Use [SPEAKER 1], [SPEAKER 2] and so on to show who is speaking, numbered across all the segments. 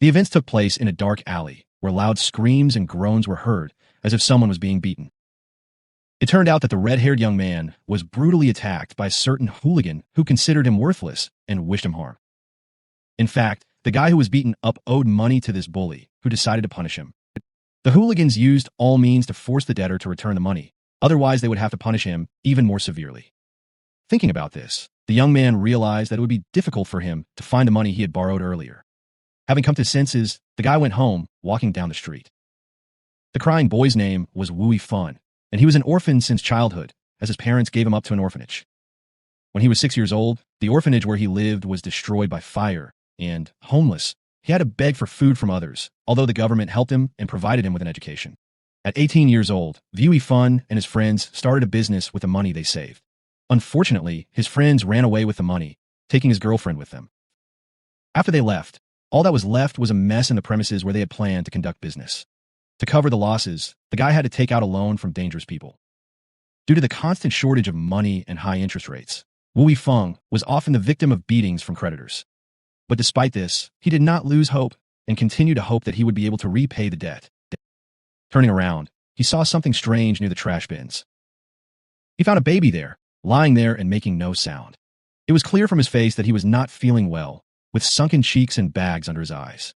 [SPEAKER 1] The events took place in a dark alley, where loud screams and groans were heard, as if someone was being beaten. It turned out that the red-haired young man was brutally attacked by a certain hooligan who considered him worthless and wished him harm. In fact, the guy who was beaten up owed money to this bully, who decided to punish him. The hooligans used all means to force the debtor to return the money, otherwise they would have to punish him even more severely. Thinking about this, the young man realized that it would be difficult for him to find the money he had borrowed earlier. Having come to his senses, the guy went home, walking down the street. The crying boy's name was Wui Fun, and he was an orphan since childhood, as his parents gave him up to an orphanage. When he was 6 years old, the orphanage where he lived was destroyed by fire, and, homeless, he had to beg for food from others, although the government helped him and provided him with an education. At 18 years old, Wui Fun and his friends started a business with the money they saved. Unfortunately, his friends ran away with the money, taking his girlfriend with them. After they left, all that was left was a mess in the premises where they had planned to conduct business. To cover the losses, the guy had to take out a loan from dangerous people. Due to the constant shortage of money and high interest rates, Wui Feng was often the victim of beatings from creditors. But despite this, he did not lose hope and continued to hope that he would be able to repay the debt. Turning around, he saw something strange near the trash bins. He found a baby there, lying there and making no sound. It was clear from his face that he was not feeling well, with sunken cheeks and bags under his eyes.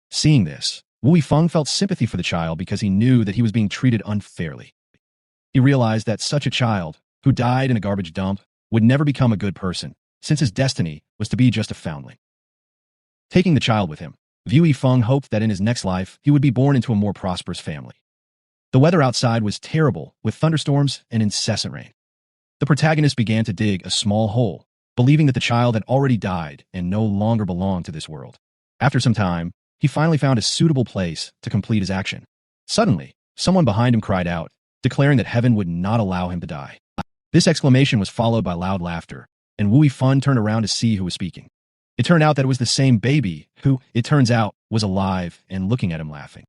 [SPEAKER 1] Seeing this, Wui Feng felt sympathy for the child because he knew that he was being treated unfairly. He realized that such a child, who died in a garbage dump, would never become a good person, since his destiny was to be just a foundling. Taking the child with him, Wui Feng hoped that in his next life he would be born into a more prosperous family. The weather outside was terrible, with thunderstorms and incessant rain. The protagonist began to dig a small hole, believing that the child had already died and no longer belonged to this world. After some time, he finally found a suitable place to complete his action. Suddenly, someone behind him cried out, declaring that heaven would not allow him to die. This exclamation was followed by loud laughter, and Wui Fun turned around to see who was speaking. It turned out that it was the same baby who, it turns out, was alive and looking at him laughing.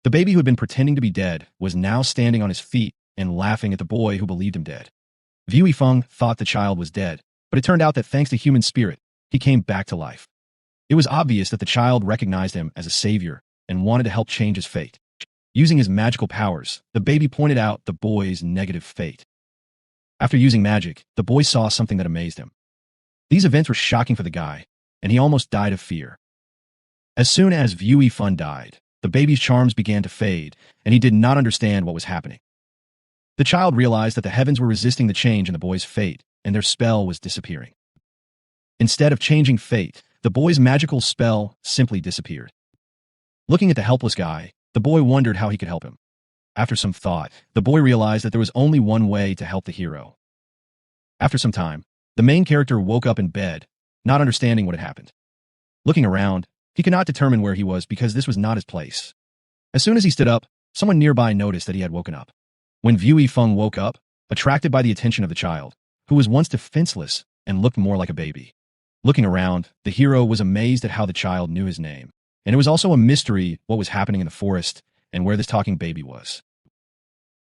[SPEAKER 1] The baby who had been pretending to be dead was now standing on his feet and laughing at the boy who believed him dead. Wui Feng thought the child was dead, but it turned out that thanks to human spirit, he came back to life. It was obvious that the child recognized him as a savior and wanted to help change his fate. Using his magical powers, the baby pointed out the boy's negative fate. After using magic, the boy saw something that amazed him. These events were shocking for the guy, and he almost died of fear. As soon as Wui Fun died, the baby's charms began to fade, and he did not understand what was happening. The child realized that the heavens were resisting the change in the boy's fate, and their spell was disappearing. Instead of changing fate, the boy's magical spell simply disappeared. Looking at the helpless guy, the boy wondered how he could help him. After some thought, the boy realized that there was only one way to help the hero. After some time, the main character woke up in bed, not understanding what had happened. Looking around, he could not determine where he was because this was not his place. As soon as he stood up, someone nearby noticed that he had woken up. When Wui Feng woke up, attracted by the attention of the child, who was once defenseless and looked more like a baby. Looking around, the hero was amazed at how the child knew his name, and it was also a mystery what was happening in the forest and where this talking baby was.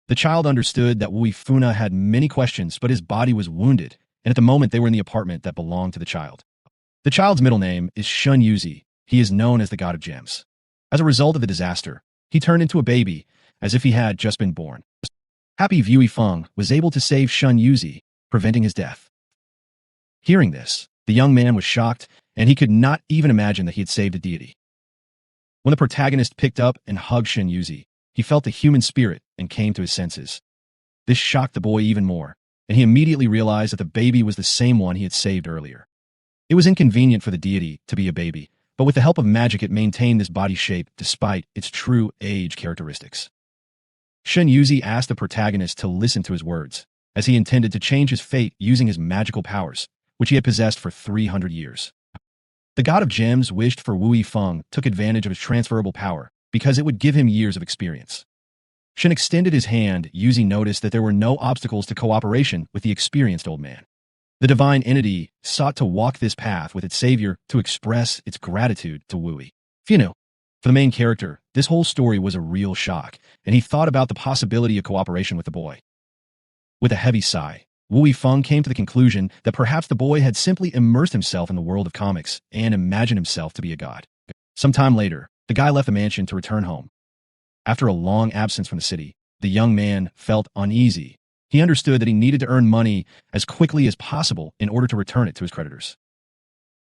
[SPEAKER 1] The child understood that Wui Funa had many questions, but his body was wounded, and at the moment they were in the apartment that belonged to the child. The child's middle name is Shun Yuzi. He is known as the god of gems. As a result of the disaster, he turned into a baby, as if he had just been born. Happy Wui Feng was able to save Shun Yuzi, preventing his death. Hearing this, the young man was shocked, and he could not even imagine that he had saved a deity. When the protagonist picked up and hugged Shun Yuzi, he felt the human spirit and came to his senses. This shocked the boy even more, and he immediately realized that the baby was the same one he had saved earlier. It was inconvenient for the deity to be a baby, but with the help of magic it maintained this body shape despite its true age characteristics. Shun Yuzi asked the protagonist to listen to his words, as he intended to change his fate using his magical powers, which he had possessed for 300 years. The god of gems wished for Wui Feng took advantage of his transferable power because it would give him years of experience. Shun extended his hand. Yuzi noticed that there were no obstacles to cooperation with the experienced old man. The divine entity sought to walk this path with its savior to express its gratitude to Wui. For the main character, this whole story was a real shock, and he thought about the possibility of cooperation with the boy. With a heavy sigh, Wui Feng came to the conclusion that perhaps the boy had simply immersed himself in the world of comics and imagined himself to be a god. Some time later, the guy left the mansion to return home. After a long absence from the city, the young man felt uneasy. He understood that he needed to earn money as quickly as possible in order to return it to his creditors.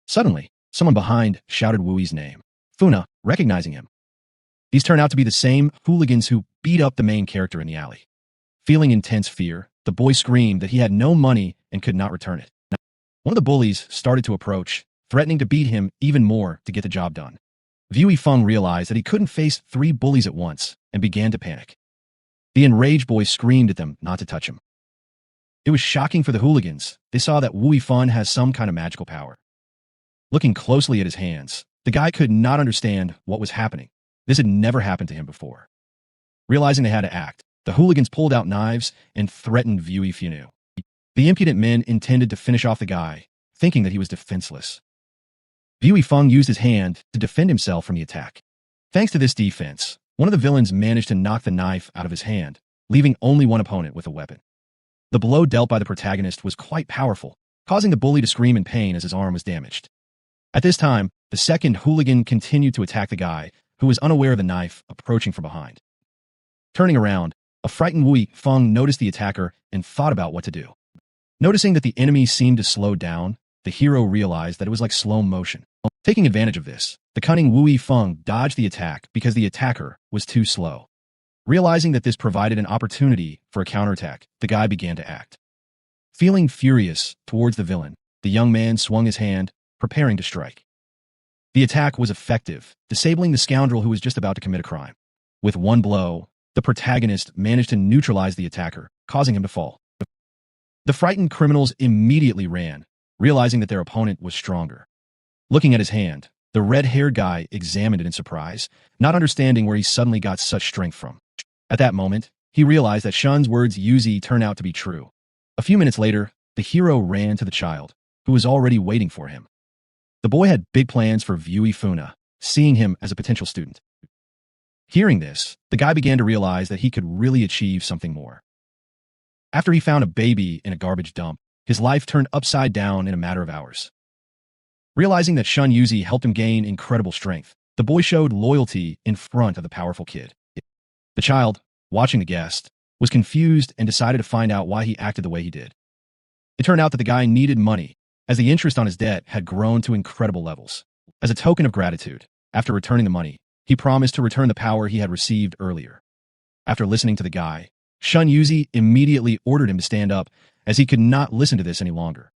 [SPEAKER 1] Suddenly, someone behind shouted Wui's name. Funa, recognizing him. These turn out to be the same hooligans who beat up the main character in the alley. Feeling intense fear, the boy screamed that he had no money and could not return it. One of the bullies started to approach, threatening to beat him even more to get the job done. Vui Feng realized that he couldn't face 3 bullies at once and began to panic. The enraged boy screamed at them not to touch him. It was shocking for the hooligans. They saw that Wui Feng has some kind of magical power. Looking closely at his hands, the guy could not understand what was happening. This had never happened to him before. Realizing they had to act, the hooligans pulled out knives and threatened Vui Funu. The impudent men intended to finish off the guy, thinking that he was defenseless. Vui Feng used his hand to defend himself from the attack. Thanks to this defense, one of the villains managed to knock the knife out of his hand, leaving only one opponent with a weapon. The blow dealt by the protagonist was quite powerful, causing the bully to scream in pain as his arm was damaged. At this time, the second hooligan continued to attack the guy, who was unaware of the knife approaching from behind. Turning around, a frightened Wui Feng noticed the attacker and thought about what to do. Noticing that the enemy seemed to slow down, the hero realized that it was like slow motion. Taking advantage of this, the cunning Wui Feng dodged the attack because the attacker was too slow. Realizing that this provided an opportunity for a counterattack, the guy began to act. Feeling furious towards the villain, the young man swung his hand, preparing to strike. The attack was effective, disabling the scoundrel who was just about to commit a crime. With one blow, the protagonist managed to neutralize the attacker, causing him to fall. The frightened criminals immediately ran, realizing that their opponent was stronger. Looking at his hand, the red-haired guy examined it in surprise, not understanding where he suddenly got such strength from. At that moment, he realized that Shun's words Yuzi turned out to be true. A few minutes later, the hero ran to the child, who was already waiting for him. The boy had big plans for Vui Funa, seeing him as a potential student. Hearing this, the guy began to realize that he could really achieve something more. After he found a baby in a garbage dump, his life turned upside down in a matter of hours. Realizing that Shun Yuzi helped him gain incredible strength, the boy showed loyalty in front of the powerful kid. The child, watching the guest, was confused and decided to find out why he acted the way he did. It turned out that the guy needed money, as the interest on his debt had grown to incredible levels. As a token of gratitude, after returning the money, he promised to return the power he had received earlier. After listening to the guy, Shun Yuzi immediately ordered him to stand up, as he could not listen to this any longer.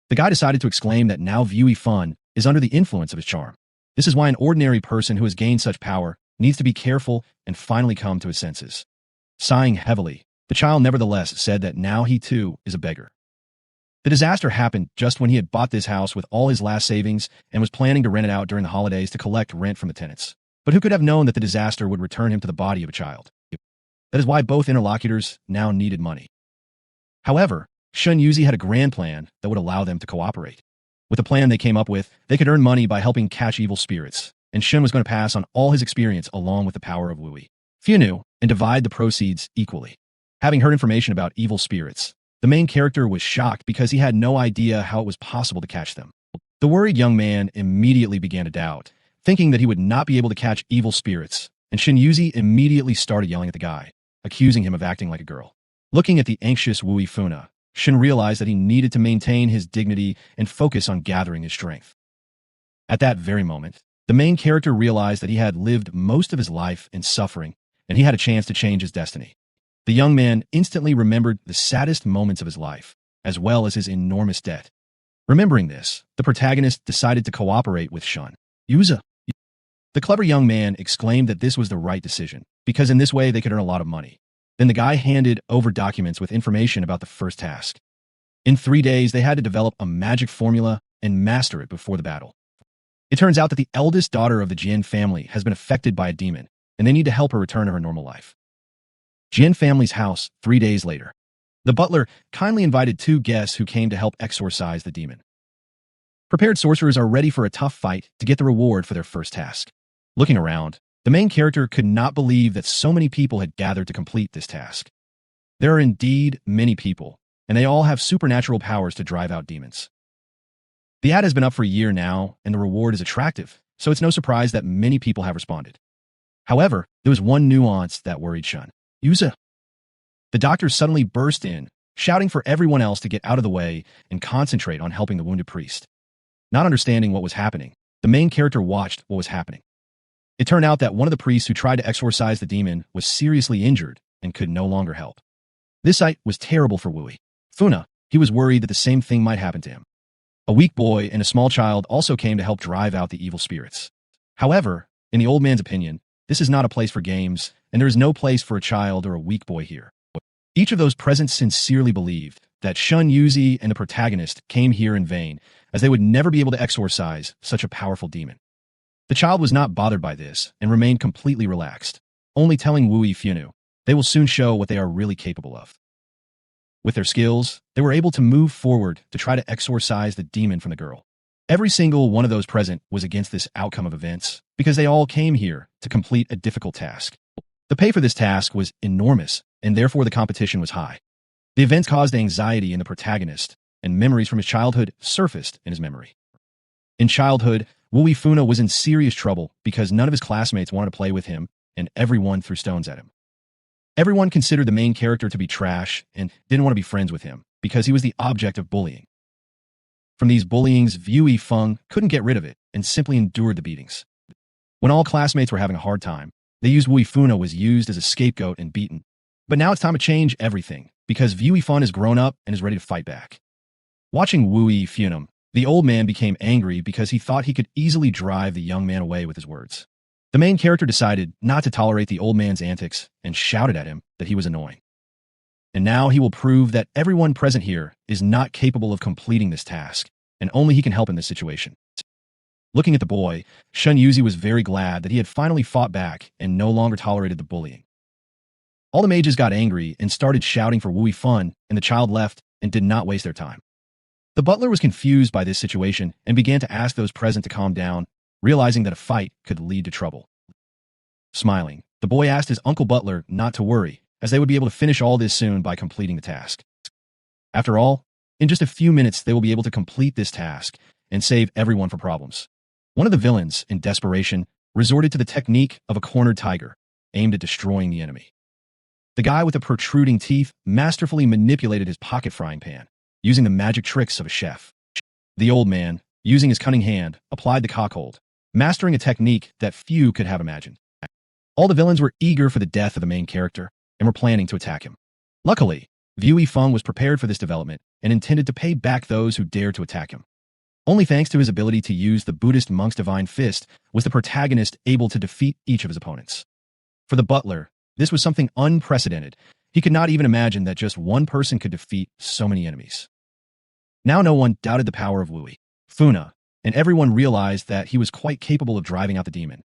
[SPEAKER 1] The guy decided to exclaim that now Vui Fun is under the influence of his charm. This is why an ordinary person who has gained such power needs to be careful and finally come to his senses. Sighing heavily, the child nevertheless said that now he too is a beggar. The disaster happened just when he had bought this house with all his last savings and was planning to rent it out during the holidays to collect rent from the tenants. But who could have known that the disaster would return him to the body of a child? That is why both interlocutors now needed money. However, Shun Yuzi had a grand plan that would allow them to cooperate. With the plan they came up with, they could earn money by helping catch evil spirits, and Shun was going to pass on all his experience along with the power of Wui Funu and divide the proceeds equally. Having heard information about evil spirits, the main character was shocked because he had no idea how it was possible to catch them. The worried young man immediately began to doubt, thinking that he would not be able to catch evil spirits, and Shun Yuzi immediately started yelling at the guy, accusing him of acting like a girl. Looking at the anxious Wui Funa, Shun realized that he needed to maintain his dignity and focus on gathering his strength. At that very moment, the main character realized that he had lived most of his life in suffering, and he had a chance to change his destiny. The young man instantly remembered the saddest moments of his life, as well as his enormous debt. Remembering this, the protagonist decided to cooperate with Shun. Yuza. The clever young man exclaimed that this was the right decision, because in this way they could earn a lot of money. Then the guy handed over documents with information about the first task. In 3 days, they had to develop a magic formula and master it before the battle. It turns out that the eldest daughter of the Jin family has been affected by a demon, and they need to help her return to her normal life. Jin family's house 3 days later. The butler kindly invited 2 guests who came to help exorcise the demon. Prepared sorcerers are ready for a tough fight to get the reward for their first task. Looking around, the main character could not believe that so many people had gathered to complete this task. There are indeed many people, and they all have supernatural powers to drive out demons. The ad has been up for a year now, and the reward is attractive, so it's no surprise that many people have responded. However, there was one nuance that worried Shun. Yuza. The doctor suddenly burst in, shouting for everyone else to get out of the way and concentrate on helping the wounded priest. Not understanding what was happening, the main character watched what was happening. It turned out that one of the priests who tried to exorcise the demon was seriously injured and could no longer help. This sight was terrible for Wui. Funa, he was worried that the same thing might happen to him. A weak boy and a small child also came to help drive out the evil spirits. However, in the old man's opinion, this is not a place for games, and there is no place for a child or a weak boy here. Each of those present sincerely believed that Shun Yuzi and the protagonist came here in vain, as they would never be able to exorcise such a powerful demon. The child was not bothered by this and remained completely relaxed, only telling Wui Funu they will soon show what they are really capable of. With their skills, they were able to move forward to try to exorcise the demon from the girl. Every single one of those present was against this outcome of events because they all came here to complete a difficult task. The pay for this task was enormous, and therefore the competition was high. The events caused anxiety in the protagonist, and memories from his childhood surfaced in his memory. In childhood, Wui Funa was in serious trouble because none of his classmates wanted to play with him, and everyone threw stones at him. Everyone considered the main character to be trash and didn't want to be friends with him because he was the object of bullying. From these bullyings, Wui Feng couldn't get rid of it and simply endured the beatings. When all classmates were having a hard time, they used Wui Funa was used as a scapegoat and beaten. But now it's time to change everything because Wui Fun has grown up and is ready to fight back. Watching Wui Funum, the old man became angry because he thought he could easily drive the young man away with his words. The main character decided not to tolerate the old man's antics and shouted at him that he was annoying. And now he will prove that everyone present here is not capable of completing this task, and only he can help in this situation. Looking at the boy, Shun Yuzi was very glad that he had finally fought back and no longer tolerated the bullying. All the mages got angry and started shouting for Wui Fun, and the child left and did not waste their time. The butler was confused by this situation and began to ask those present to calm down, realizing that a fight could lead to trouble. Smiling, the boy asked his uncle butler not to worry, as they would be able to finish all this soon by completing the task. After all, in just a few minutes they will be able to complete this task and save everyone from problems. One of the villains, in desperation, resorted to the technique of a cornered tiger, aimed at destroying the enemy. The guy with the protruding teeth masterfully manipulated his pocket frying pan, using the magic tricks of a chef. The old man, using his cunning hand, applied the cockhold, mastering a technique that few could have imagined. All the villains were eager for the death of the main character and were planning to attack him. Luckily, Wui Feng was prepared for this development and intended to pay back those who dared to attack him. Only thanks to his ability to use the Buddhist monk's divine fist was the protagonist able to defeat each of his opponents. For the butler, this was something unprecedented. He could not even imagine that just one person could defeat so many enemies. Now no one doubted the power of Wui Funa, and everyone realized that he was quite capable of driving out the demon.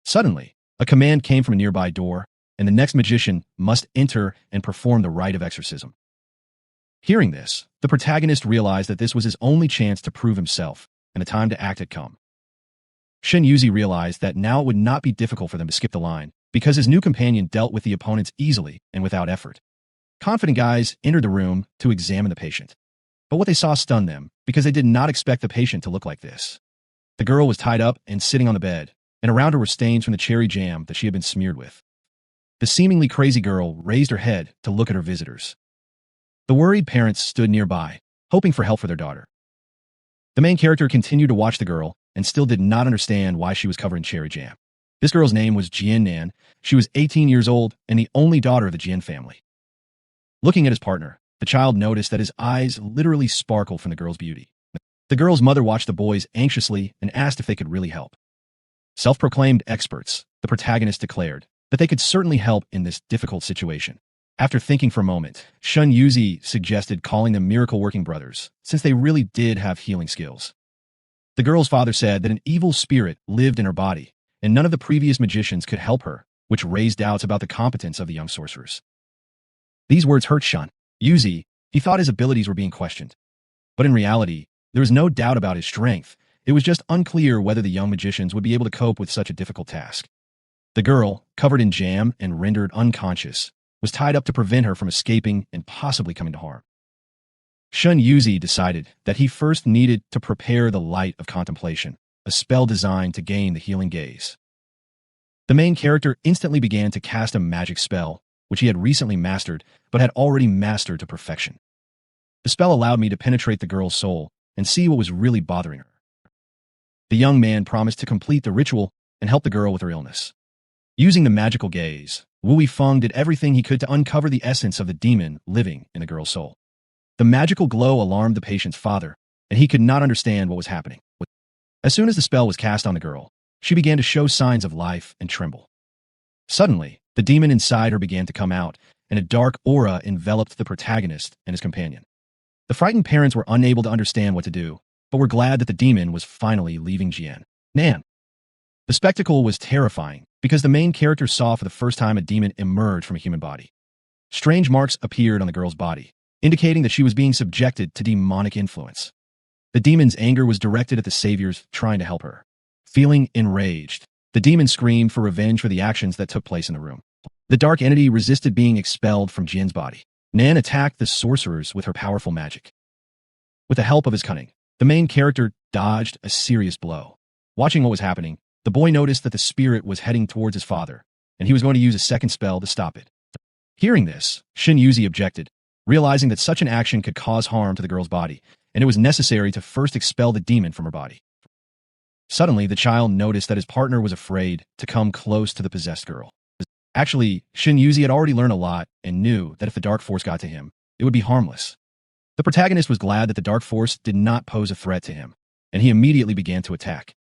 [SPEAKER 1] Suddenly, a command came from a nearby door, and the next magician must enter and perform the rite of exorcism. Hearing this, the protagonist realized that this was his only chance to prove himself, and the time to act had come. Shin Yuzi realized that now it would not be difficult for them to skip the line, because his new companion dealt with the opponents easily and without effort. Confident guys entered the room to examine the patient. But what they saw stunned them, because they did not expect the patient to look like this. The girl was tied up and sitting on the bed, and around her were stains from the cherry jam that she had been smeared with. The seemingly crazy girl raised her head to look at her visitors. The worried parents stood nearby, hoping for help for their daughter. The main character continued to watch the girl and still did not understand why she was covered in cherry jam. This girl's name was Jian Nan. She was 18 years old and the only daughter of the Jian family. Looking at his partner, the child noticed that his eyes literally sparkled from the girl's beauty. The girl's mother watched the boys anxiously and asked if they could really help. Self-proclaimed experts, the protagonist declared that they could certainly help in this difficult situation. After thinking for a moment, Shun Yuzi suggested calling them miracle-working brothers, since they really did have healing skills. The girl's father said that an evil spirit lived in her body, and none of the previous magicians could help her, which raised doubts about the competence of the young sorcerers. These words hurt Shun Yuzi. He thought his abilities were being questioned. But in reality, there was no doubt about his strength. It was just unclear whether the young magicians would be able to cope with such a difficult task. The girl, covered in jam and rendered unconscious, was tied up to prevent her from escaping and possibly coming to harm. Shun Yuzi decided that he first needed to prepare the light of contemplation, a spell designed to gain the healing gaze. The main character instantly began to cast a magic spell, which he had recently mastered, but had already mastered to perfection. The spell allowed me to penetrate the girl's soul and see what was really bothering her. The young man promised to complete the ritual and help the girl with her illness. Using the magical gaze, Wu Yifeng did everything he could to uncover the essence of the demon living in the girl's soul. The magical glow alarmed the patient's father, and he could not understand what was happening. As soon as the spell was cast on the girl, she began to show signs of life and tremble. Suddenly, the demon inside her began to come out, and a dark aura enveloped the protagonist and his companion. The frightened parents were unable to understand what to do, but were glad that the demon was finally leaving Jian Nan. The spectacle was terrifying because the main character saw for the first time a demon emerge from a human body. Strange marks appeared on the girl's body, indicating that she was being subjected to demonic influence. The demon's anger was directed at the saviors trying to help her. Feeling enraged, the demon screamed for revenge for the actions that took place in the room. The dark entity resisted being expelled from Jin's body. Nan attacked the sorcerers with her powerful magic. With the help of his cunning, the main character dodged a serious blow. Watching what was happening, the boy noticed that the spirit was heading towards his father, and he was going to use a second spell to stop it. Hearing this, Shin Yuzi objected, realizing that such an action could cause harm to the girl's body, and it was necessary to first expel the demon from her body. Suddenly, the child noticed that his partner was afraid to come close to the possessed girl. Actually, Shin Yuzi had already learned a lot and knew that if the dark force got to him, it would be harmless. The protagonist was glad that the dark force did not pose a threat to him, and he immediately began to attack.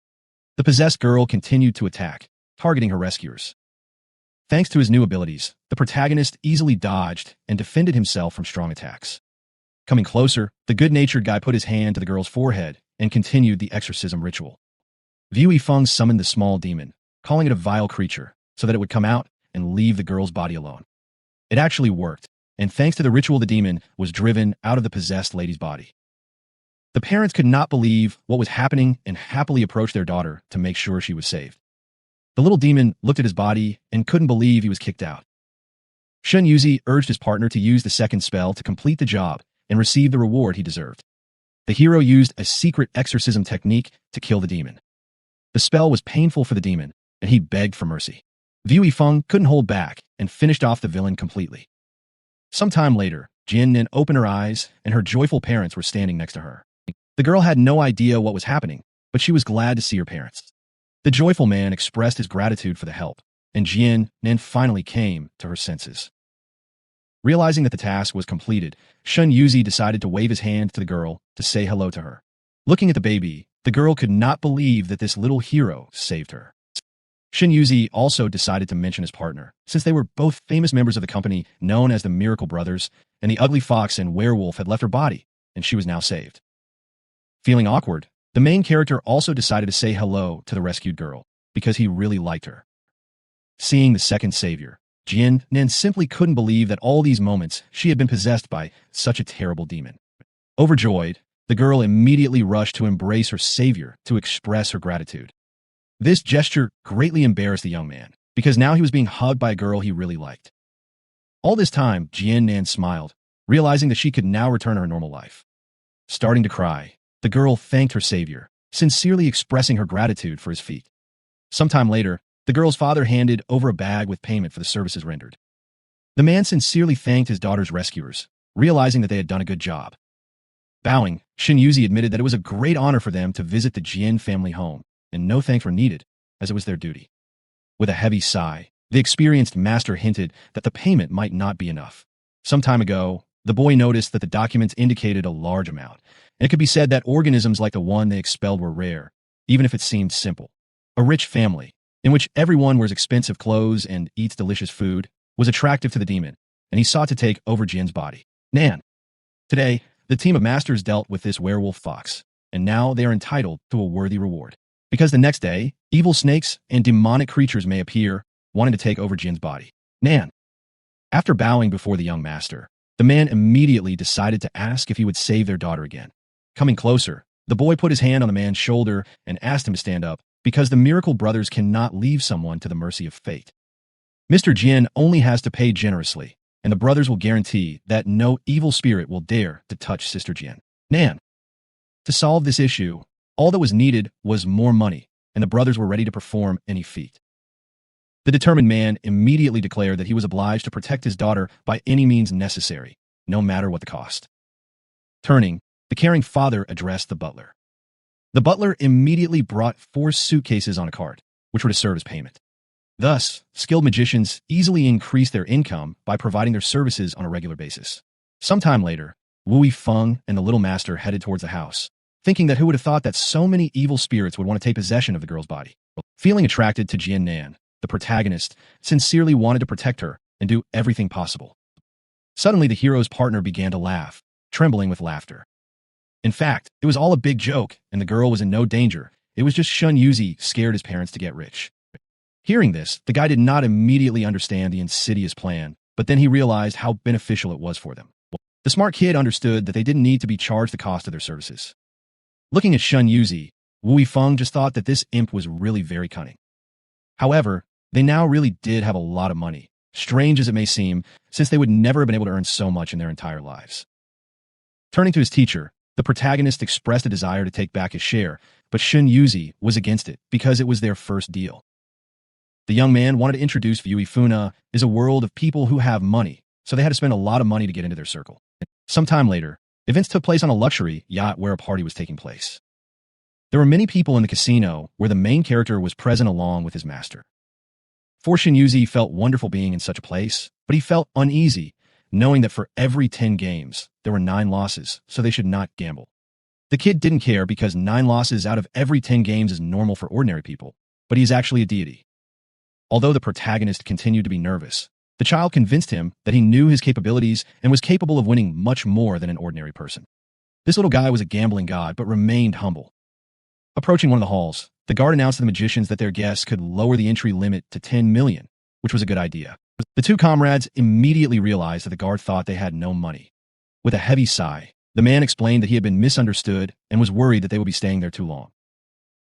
[SPEAKER 1] The possessed girl continued to attack, targeting her rescuers. Thanks to his new abilities, the protagonist easily dodged and defended himself from strong attacks. Coming closer, the good-natured guy put his hand to the girl's forehead and continued the exorcism ritual. Wu Yifeng summoned the small demon, calling it a vile creature, so that it would come out and leave the girl's body alone. It actually worked, and thanks to the ritual, the demon was driven out of the possessed lady's body. The parents could not believe what was happening and happily approached their daughter to make sure she was saved. The little demon looked at his body and couldn't believe he was kicked out. Shin Yuzi urged his partner to use the second spell to complete the job and receive the reward he deserved. The hero used a secret exorcism technique to kill the demon. The spell was painful for the demon, and he begged for mercy. Wu Yifeng couldn't hold back and finished off the villain completely. Some time later, Jian Nin opened her eyes, and her joyful parents were standing next to her. The girl had no idea what was happening, but she was glad to see her parents. The joyful man expressed his gratitude for the help, and Jian Nin finally came to her senses. Realizing that the task was completed, Shin Yuzi decided to wave his hand to the girl to say hello to her. Looking at the baby, the girl could not believe that this little hero saved her. Shin Yuzi also decided to mention his partner, since they were both famous members of the company known as the Miracle Brothers, and the ugly fox and werewolf had left her body, and she was now saved. Feeling awkward, the main character also decided to say hello to the rescued girl, because he really liked her. Seeing the second savior, Jian Nin simply couldn't believe that all these moments she had been possessed by such a terrible demon. Overjoyed, the girl immediately rushed to embrace her savior to express her gratitude. This gesture greatly embarrassed the young man, because now he was being hugged by a girl he really liked. All this time, Jian Nin smiled, realizing that she could now return to her normal life. Starting to cry, the girl thanked her savior, sincerely expressing her gratitude for his feat. Sometime later, the girl's father handed over a bag with payment for the services rendered. The man sincerely thanked his daughter's rescuers, realizing that they had done a good job. Bowing, Shin Yuzi admitted that it was a great honor for them to visit the Jian family home, and no thanks were needed, as it was their duty. With a heavy sigh, the experienced master hinted that the payment might not be enough. Some time ago, the boy noticed that the documents indicated a large amount, and it could be said that organisms like the one they expelled were rare, even if it seemed simple. A rich family, in which everyone wears expensive clothes and eats delicious food, was attractive to the demon, and he sought to take over Jin's body. Nan. Today, the team of masters dealt with this werewolf fox, and now they are entitled to a worthy reward. Because the next day, evil snakes and demonic creatures may appear, wanting to take over Jin's body. Nan. After bowing before the young master, the man immediately decided to ask if he would save their daughter again. Coming closer, the boy put his hand on the man's shoulder and asked him to stand up, because the Miracle Brothers cannot leave someone to the mercy of fate. Mr. Jin only has to pay generously, and the brothers will guarantee that no evil spirit will dare to touch Sister Jin. Nan. To solve this issue, All that was needed was more money, and the brothers were ready to perform any feat. The determined man immediately declared that he was obliged to protect his daughter by any means necessary, no matter what the cost. Turning, the caring father addressed the butler. The butler immediately brought 4 suitcases on a cart, which were to serve as payment. Thus, skilled magicians easily increased their income by providing their services on a regular basis. Sometime later, Wu Feng and the little master headed towards the house, thinking that who would have thought that so many evil spirits would want to take possession of the girl's body. Feeling attracted to Jian Nan, the protagonist sincerely wanted to protect her and do everything possible. Suddenly, the hero's partner began to laugh, trembling with laughter. In fact, it was all a big joke, and the girl was in no danger. It was just Shun Yuzi scared his parents to get rich. Hearing this, the guy did not immediately understand the insidious plan, but then he realized how beneficial it was for them. The smart kid understood that they didn't need to be charged the cost of their services. Looking at Shun Yuzi, Wu Feng just thought that this imp was really very cunning. However, they now really did have a lot of money, strange as it may seem, since they would never have been able to earn so much in their entire lives. Turning to his teacher, the protagonist expressed a desire to take back his share, but Shun Yuzi was against it because it was their first deal. The young man wanted to introduce Wu Funa as a world of people who have money, so they had to spend a lot of money to get into their circle. Sometime later, events took place on a luxury yacht where a party was taking place. There were many people in the casino where the main character was present along with his master. Shun Yuzi felt wonderful being in such a place, but he felt uneasy, knowing that for every 10 games, there were 9 losses, so they should not gamble. The kid didn't care because 9 losses out of every 10 games is normal for ordinary people, but he's actually a deity. Although the protagonist continued to be nervous, the child convinced him that he knew his capabilities and was capable of winning much more than an ordinary person. This little guy was a gambling god, but remained humble. Approaching one of the halls, the guard announced to the magicians that their guests could lower the entry limit to 10 million, which was a good idea. The 2 comrades immediately realized that the guard thought they had no money. With a heavy sigh, the man explained that he had been misunderstood and was worried that they would be staying there too long.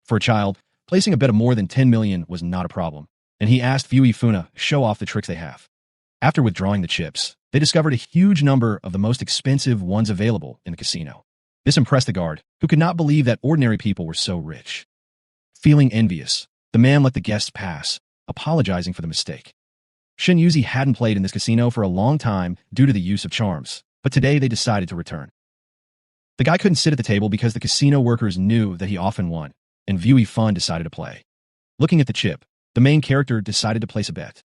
[SPEAKER 1] For a child, placing a bet of more than 10 million was not a problem, and he asked Wu Funa to show off the tricks they have. After withdrawing the chips, they discovered a huge number of the most expensive ones available in the casino. This impressed the guard, who could not believe that ordinary people were so rich. Feeling envious, the man let the guests pass, apologizing for the mistake. Shun Yuzi hadn't played in this casino for a long time due to the use of charms, but today they decided to return. The guy couldn't sit at the table because the casino workers knew that he often won, and Wu Fun decided to play. Looking at the chip, the main character decided to place a bet.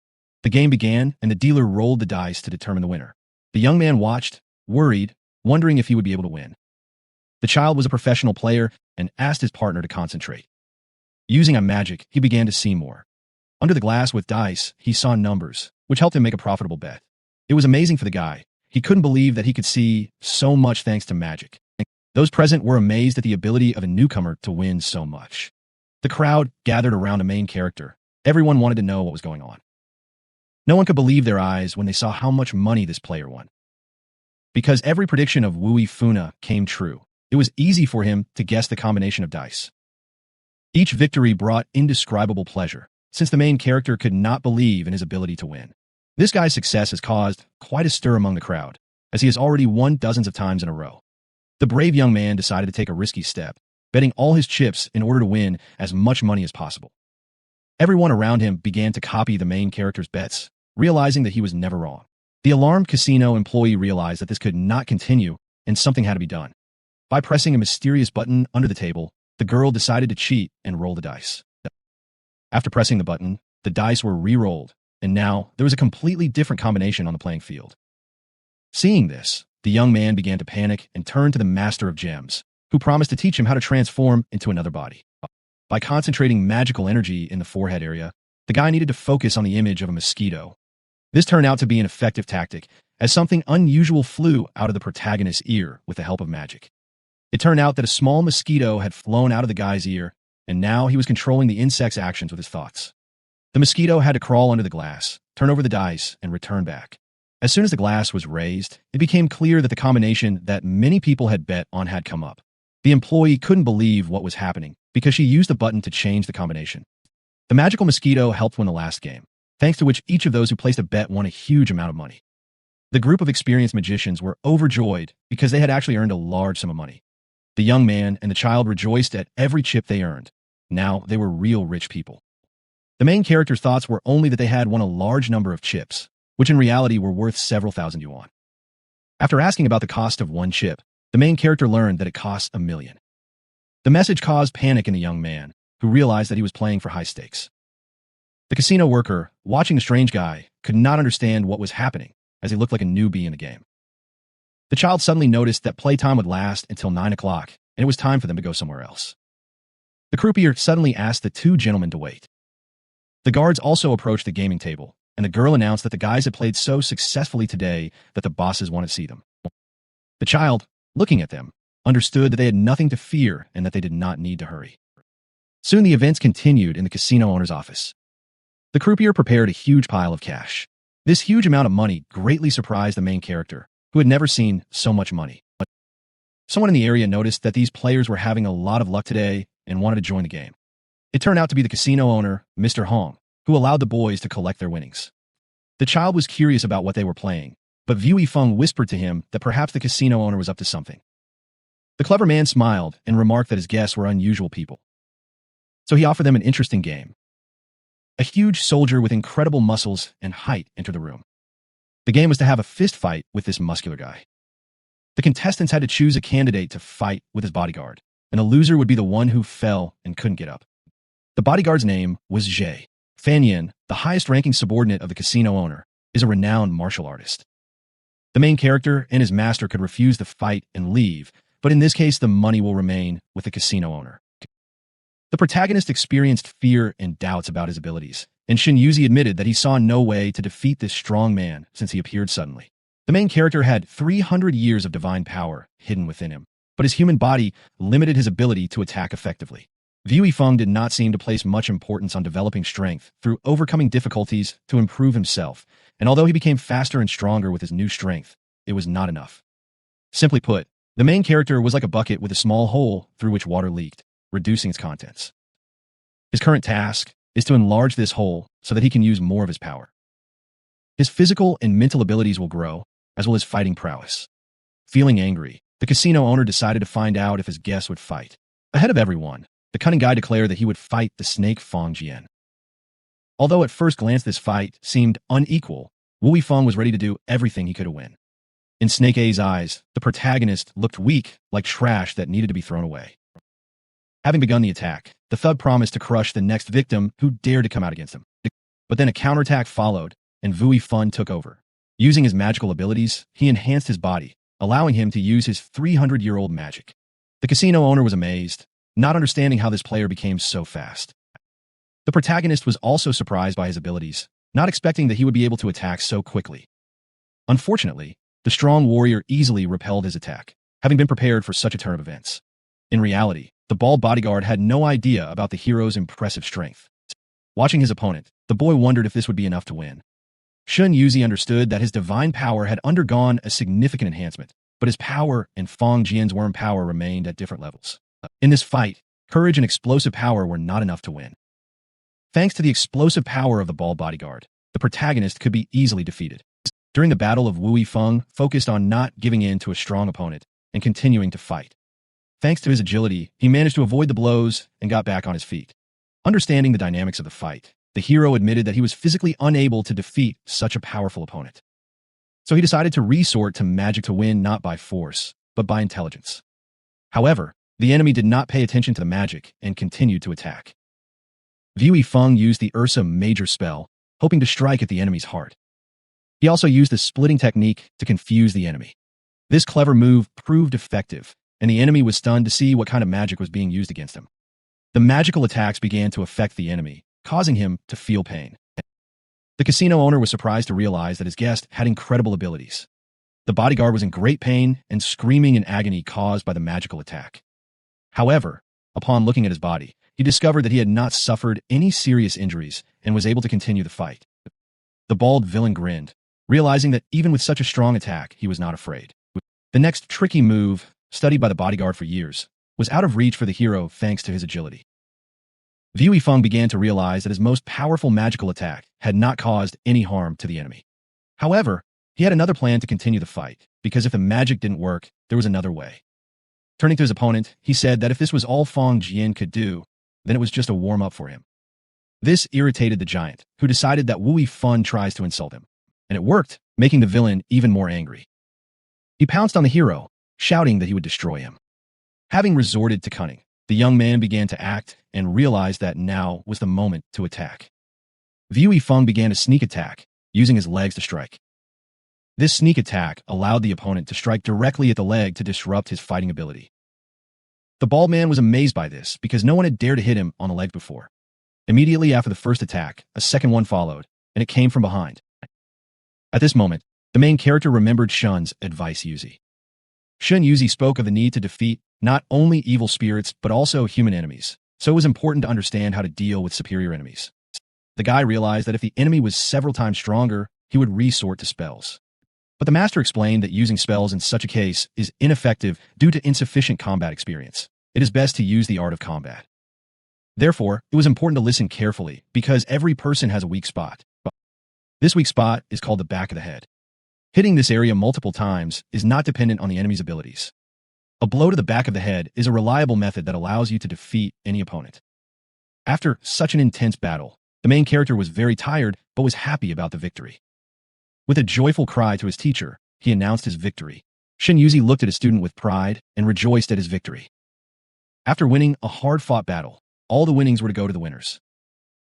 [SPEAKER 1] The game began, and the dealer rolled the dice to determine the winner. The young man watched, worried, wondering if he would be able to win. The child was a professional player and asked his partner to concentrate. Using a magic, he began to see more. Under the glass with dice, he saw numbers, which helped him make a profitable bet. It was amazing for the guy. He couldn't believe that he could see so much thanks to magic. Those present were amazed at the ability of a newcomer to win so much. The crowd gathered around the main character. Everyone wanted to know what was going on. No one could believe their eyes when they saw how much money this player won. Because every prediction of Wu Funa came true, it was easy for him to guess the combination of dice. Each victory brought indescribable pleasure, since the main character could not believe in his ability to win. This guy's success has caused quite a stir among the crowd, as he has already won dozens of times in a row. The brave young man decided to take a risky step, betting all his chips in order to win as much money as possible. Everyone around him began to copy the main character's bets, realizing that he was never wrong. The alarmed casino employee realized that this could not continue and something had to be done. By pressing a mysterious button under the table, the girl decided to cheat and roll the dice. After pressing the button, the dice were re-rolled, and now there was a completely different combination on the playing field. Seeing this, the young man began to panic and turned to the master of gems, who promised to teach him how to transform into another body. By concentrating magical energy in the forehead area, the guy needed to focus on the image of a mosquito. This turned out to be an effective tactic, as something unusual flew out of the protagonist's ear with the help of magic. It turned out that a small mosquito had flown out of the guy's ear, and now he was controlling the insect's actions with his thoughts. The mosquito had to crawl under the glass, turn over the dice, and return back. As soon as the glass was raised, it became clear that the combination that many people had bet on had come up. The employee couldn't believe what was happening because she used the button to change the combination. The magical mosquito helped win the last game, thanks to which each of those who placed a bet won a huge amount of money. The group of experienced magicians were overjoyed because they had actually earned a large sum of money. The young man and the child rejoiced at every chip they earned. Now they were real rich people. The main character's thoughts were only that they had won a large number of chips, which in reality were worth several thousand yuan. After asking about the cost of one chip, the main character learned that it cost 1,000,000. The message caused panic in the young man, who realized that he was playing for high stakes. The casino worker, watching the strange guy, could not understand what was happening, as he looked like a newbie in the game. The child suddenly noticed that playtime would last until 9 o'clock, and it was time for them to go somewhere else. The croupier suddenly asked the two gentlemen to wait. The guards also approached the gaming table, and the girl announced that the guys had played so successfully today that the bosses wanted to see them. The child, looking at them, understood that they had nothing to fear and that they did not need to hurry. Soon the events continued in the casino owner's office. The croupier prepared a huge pile of cash. This huge amount of money greatly surprised the main character, who had never seen so much money. Someone in the area noticed that these players were having a lot of luck today and wanted to join the game. It turned out to be the casino owner, Mr. Hong, who allowed the boys to collect their winnings. The child was curious about what they were playing, but Vu Yifeng whispered to him that perhaps the casino owner was up to something. The clever man smiled and remarked that his guests were unusual people. So he offered them an interesting game. A huge soldier with incredible muscles and height entered the room. The game was to have a fist fight with this muscular guy. The contestants had to choose a candidate to fight with his bodyguard, and the loser would be the one who fell and couldn't get up. The bodyguard's name was Jie. Fan Yin, the highest-ranking subordinate of the casino owner, is a renowned martial artist. The main character and his master could refuse the fight and leave, but in this case the money will remain with the casino owner. The protagonist experienced fear and doubts about his abilities, and Shin Yuzi admitted that he saw no way to defeat this strong man since he appeared suddenly. The main character had 300 years of divine power hidden within him, but his human body limited his ability to attack effectively. Vu Yifeng did not seem to place much importance on developing strength through overcoming difficulties to improve himself, and although he became faster and stronger with his new strength, it was not enough. Simply put, the main character was like a bucket with a small hole through which water leaked, reducing its contents. His current task is to enlarge this hole so that he can use more of his power. His physical and mental abilities will grow, as well as fighting prowess. Feeling angry, the casino owner decided to find out if his guests would fight. Ahead of everyone, the cunning guy declared that he would fight the snake Fang Jian. Although at first glance this fight seemed unequal, Wu Yifeng was ready to do everything he could to win. In Snake A's eyes, the protagonist looked weak, like trash that needed to be thrown away. Having begun the attack, the thug promised to crush the next victim who dared to come out against him. But then a counterattack followed, and Vu Yifeng took over. Using his magical abilities, he enhanced his body, allowing him to use his 300-year-old magic. The casino owner was amazed, not understanding how this player became so fast. The protagonist was also surprised by his abilities, not expecting that he would be able to attack so quickly. Unfortunately, the strong warrior easily repelled his attack, having been prepared for such a turn of events. In reality, the bald bodyguard had no idea about the hero's impressive strength. Watching his opponent, the boy wondered if this would be enough to win. Shun Yuzi understood that his divine power had undergone a significant enhancement, but his power and Fang Jian's worm power remained at different levels. In this fight, courage and explosive power were not enough to win. Thanks to the explosive power of the bald bodyguard, the protagonist could be easily defeated. During the battle of Wu Yifeng focused on not giving in to a strong opponent and continuing to fight. Thanks to his agility, he managed to avoid the blows and got back on his feet. Understanding the dynamics of the fight, the hero admitted that he was physically unable to defeat such a powerful opponent. So he decided to resort to magic to win not by force, but by intelligence. However, the enemy did not pay attention to the magic and continued to attack. Vu Yifeng used the Ursa major spell, hoping to strike at the enemy's heart. He also used the splitting technique to confuse the enemy. This clever move proved effective, and the enemy was stunned to see what kind of magic was being used against him. The magical attacks began to affect the enemy, causing him to feel pain. The casino owner was surprised to realize that his guest had incredible abilities. The bodyguard was in great pain and screaming in agony caused by the magical attack. However, upon looking at his body, he discovered that he had not suffered any serious injuries and was able to continue the fight. The bald villain grinned, realizing that even with such a strong attack, he was not afraid. The next tricky move, studied by the bodyguard for years, was out of reach for the hero thanks to his agility. Vu Yifeng began to realize that his most powerful magical attack had not caused any harm to the enemy. However, he had another plan to continue the fight, because if the magic didn't work, there was another way. Turning to his opponent, he said that if this was all Fong Jian could do, then it was just a warm-up for him. This irritated the giant, who decided that Wu Yifan tries to insult him. And it worked, making the villain even more angry. He pounced on the hero, shouting that he would destroy him. Having resorted to cunning, the young man began to act and realized that now was the moment to attack. Wu Yifan began a sneak attack, using his legs to strike. This sneak attack allowed the opponent to strike directly at the leg to disrupt his fighting ability. The bald man was amazed by this because no one had dared to hit him on the leg before. Immediately after the first attack, a second one followed, and it came from behind. At this moment, the main character remembered Shun's advice Yuzi. Shun Yuzi spoke of the need to defeat not only evil spirits but also human enemies, so it was important to understand how to deal with superior enemies. The guy realized that if the enemy was several times stronger, he would resort to spells. But the master explained that using spells in such a case is ineffective due to insufficient combat experience. It is best to use the art of combat. Therefore, it was important to listen carefully because every person has a weak spot. This weak spot is called the back of the head. Hitting this area multiple times is not dependent on the enemy's abilities. A blow to the back of the head is a reliable method that allows you to defeat any opponent. After such an intense battle, the main character was very tired but was happy about the victory. With a joyful cry to his teacher, he announced his victory. Shin Yuzi looked at his student with pride and rejoiced at his victory. After winning a hard-fought battle, all the winnings were to go to the winners.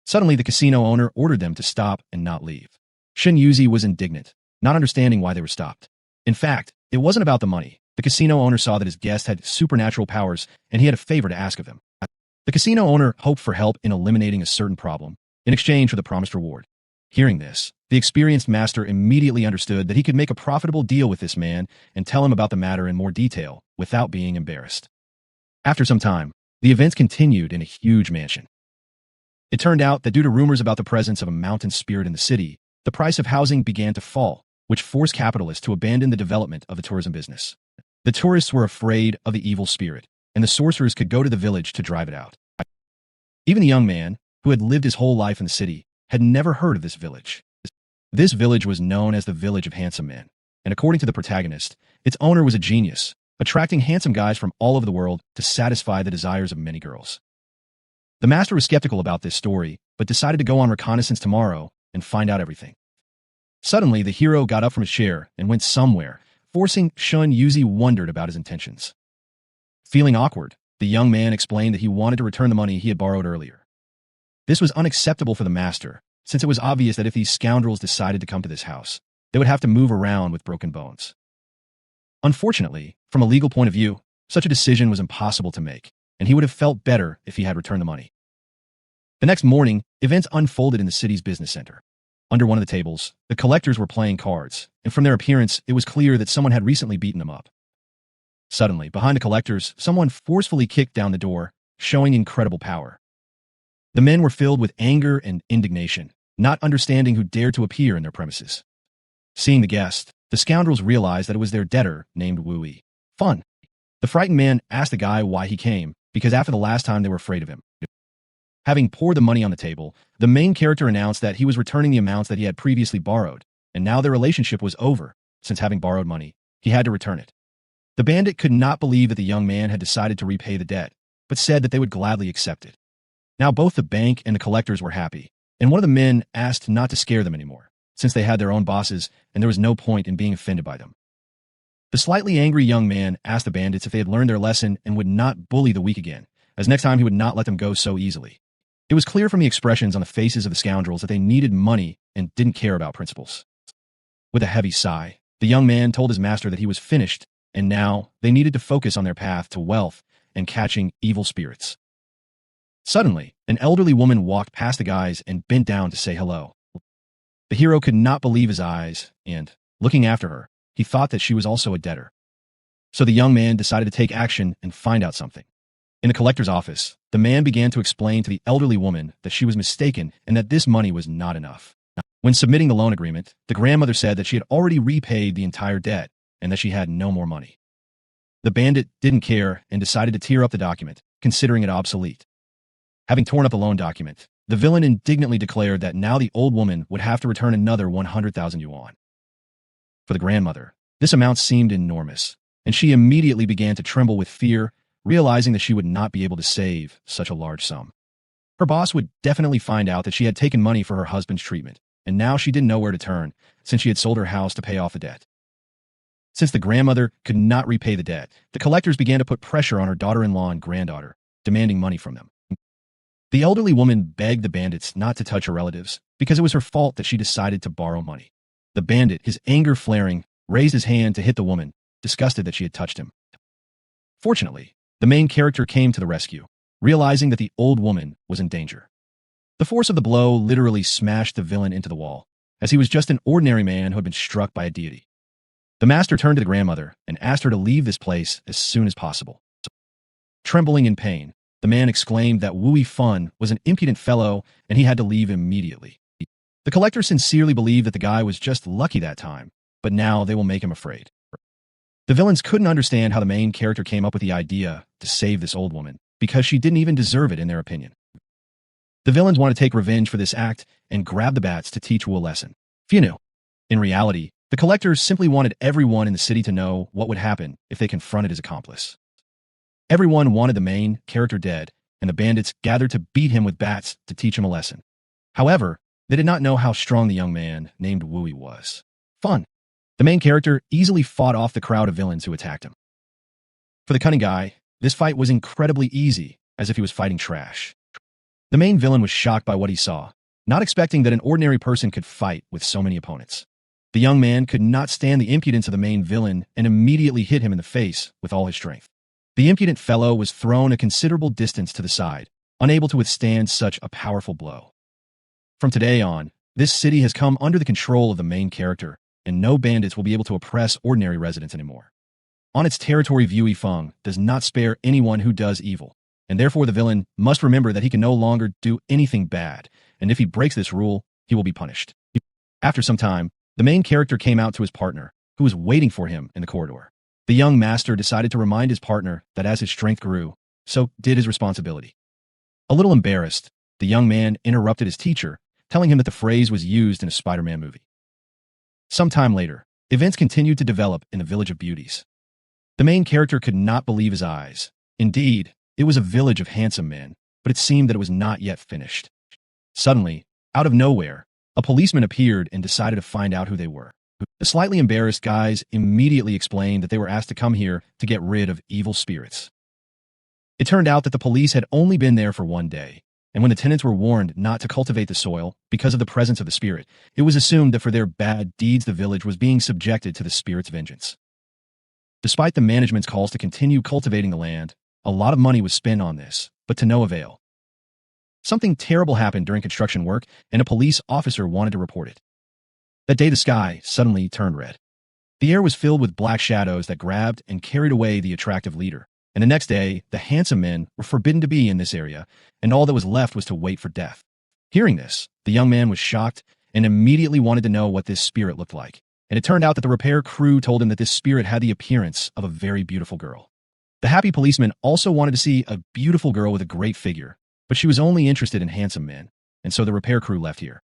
[SPEAKER 1] Suddenly, the casino owner ordered them to stop and not leave. Shin Yuzi was indignant, not understanding why they were stopped. In fact, it wasn't about the money. The casino owner saw that his guest had supernatural powers, and he had a favor to ask of them. The casino owner hoped for help in eliminating a certain problem, in exchange for the promised reward. Hearing this, the experienced master immediately understood that he could make a profitable deal with this man and tell him about the matter in more detail without being embarrassed. After some time, the events continued in a huge mansion. It turned out that due to rumors about the presence of a mountain spirit in the city, the price of housing began to fall, which forced capitalists to abandon the development of the tourism business. The tourists were afraid of the evil spirit, and the sorcerers could go to the village to drive it out. Even the young man, who had lived his whole life in the city, had never heard of this village. This village was known as the Village of Handsome Men, and according to the protagonist, its owner was a genius, attracting handsome guys from all over the world to satisfy the desires of many girls. The master was skeptical about this story, but decided to go on reconnaissance tomorrow and find out everything. Suddenly, the hero got up from his chair and went somewhere, forcing Shun Yuzi wondered about his intentions. Feeling awkward, the young man explained that he wanted to return the money he had borrowed earlier. This was unacceptable for the master, since it was obvious that if these scoundrels decided to come to this house, they would have to move around with broken bones. Unfortunately, from a legal point of view, such a decision was impossible to make, and he would have felt better if he had returned the money. The next morning, events unfolded in the city's business center. Under one of the tables, the collectors were playing cards, and from their appearance, it was clear that someone had recently beaten them up. Suddenly, behind the collectors, someone forcefully kicked down the door, showing incredible power. The men were filled with anger and indignation, not understanding who dared to appear in their premises. Seeing the guest, the scoundrels realized that it was their debtor named Wu Yifan. The frightened man asked the guy why he came, because after the last time they were afraid of him. Having poured the money on the table, the main character announced that he was returning the amounts that he had previously borrowed, and now their relationship was over, since having borrowed money, he had to return it. The bandit could not believe that the young man had decided to repay the debt, but said that they would gladly accept it. Now both the bank and the collectors were happy, and one of the men asked not to scare them anymore, since they had their own bosses and there was no point in being offended by them. The slightly angry young man asked the bandits if they had learned their lesson and would not bully the weak again, as next time he would not let them go so easily. It was clear from the expressions on the faces of the scoundrels that they needed money and didn't care about principles. With a heavy sigh, the young man told his master that he was finished, and now they needed to focus on their path to wealth and catching evil spirits. Suddenly, an elderly woman walked past the guys and bent down to say hello. The hero could not believe his eyes, and, looking after her, he thought that she was also a debtor. So the young man decided to take action and find out something. In the collector's office, the man began to explain to the elderly woman that she was mistaken and that this money was not enough. When submitting the loan agreement, the grandmother said that she had already repaid the entire debt and that she had no more money. The bandit didn't care and decided to tear up the document, considering it obsolete. Having torn up the loan document, the villain indignantly declared that now the old woman would have to return another 100,000 yuan. For the grandmother, this amount seemed enormous, and she immediately began to tremble with fear, realizing that she would not be able to save such a large sum. Her boss would definitely find out that she had taken money for her husband's treatment, and now she didn't know where to turn, since she had sold her house to pay off the debt. Since the grandmother could not repay the debt, the collectors began to put pressure on her daughter-in-law and granddaughter, demanding money from them. The elderly woman begged the bandits not to touch her relatives, because it was her fault that she decided to borrow money. The bandit, his anger flaring, raised his hand to hit the woman, disgusted that she had touched him. Fortunately, the main character came to the rescue, realizing that the old woman was in danger. The force of the blow literally smashed the villain into the wall, as he was just an ordinary man who had been struck by a deity. The master turned to the grandmother and asked her to leave this place as soon as possible. Trembling in pain, the man exclaimed that Wui Fun was an impudent fellow and he had to leave immediately. The collector sincerely believed that the guy was just lucky that time, but now they will make him afraid. The villains couldn't understand how the main character came up with the idea to save this old woman, because she didn't even deserve it in their opinion. The villains want to take revenge for this act and grab the bats to teach Wu a lesson. Few knew. In reality, the collectors simply wanted everyone in the city to know what would happen if they confronted his accomplice. Everyone wanted the main character dead, and the bandits gathered to beat him with bats to teach him a lesson. However, they did not know how strong the young man named Wui was. Fun. The main character easily fought off the crowd of villains who attacked him. For the cunning guy, this fight was incredibly easy, as if he was fighting trash. The main villain was shocked by what he saw, not expecting that an ordinary person could fight with so many opponents. The young man could not stand the impudence of the main villain and immediately hit him in the face with all his strength. The impudent fellow was thrown a considerable distance to the side, unable to withstand such a powerful blow. From today on, this city has come under the control of the main character, and no bandits will be able to oppress ordinary residents anymore. On its territory, Wui Feng does not spare anyone who does evil, and therefore the villain must remember that he can no longer do anything bad, and if he breaks this rule, he will be punished. After some time, the main character came out to his partner, who was waiting for him in the corridor. The young master decided to remind his partner that as his strength grew, so did his responsibility. A little embarrassed, the young man interrupted his teacher, telling him that the phrase was used in a Spider-Man movie. Some time later, events continued to develop in the Village of Beauties. The main character could not believe his eyes. Indeed, it was a village of handsome men, but it seemed that it was not yet finished. Suddenly, out of nowhere, a policeman appeared and decided to find out who they were. The slightly embarrassed guys immediately explained that they were asked to come here to get rid of evil spirits. It turned out that the police had only been there for one day, and when the tenants were warned not to cultivate the soil because of the presence of the spirit, it was assumed that for their bad deeds the village was being subjected to the spirit's vengeance. Despite the management's calls to continue cultivating the land, a lot of money was spent on this, but to no avail. Something terrible happened during construction work, and a police officer wanted to report it. That day the sky suddenly turned red. The air was filled with black shadows that grabbed and carried away the attractive leader, and the next day, the handsome men were forbidden to be in this area, and all that was left was to wait for death. Hearing this, the young man was shocked and immediately wanted to know what this spirit looked like, and it turned out that the repair crew told him that this spirit had the appearance of a very beautiful girl. The happy policeman also wanted to see a beautiful girl with a great figure, but she was only interested in handsome men, and so the repair crew left here.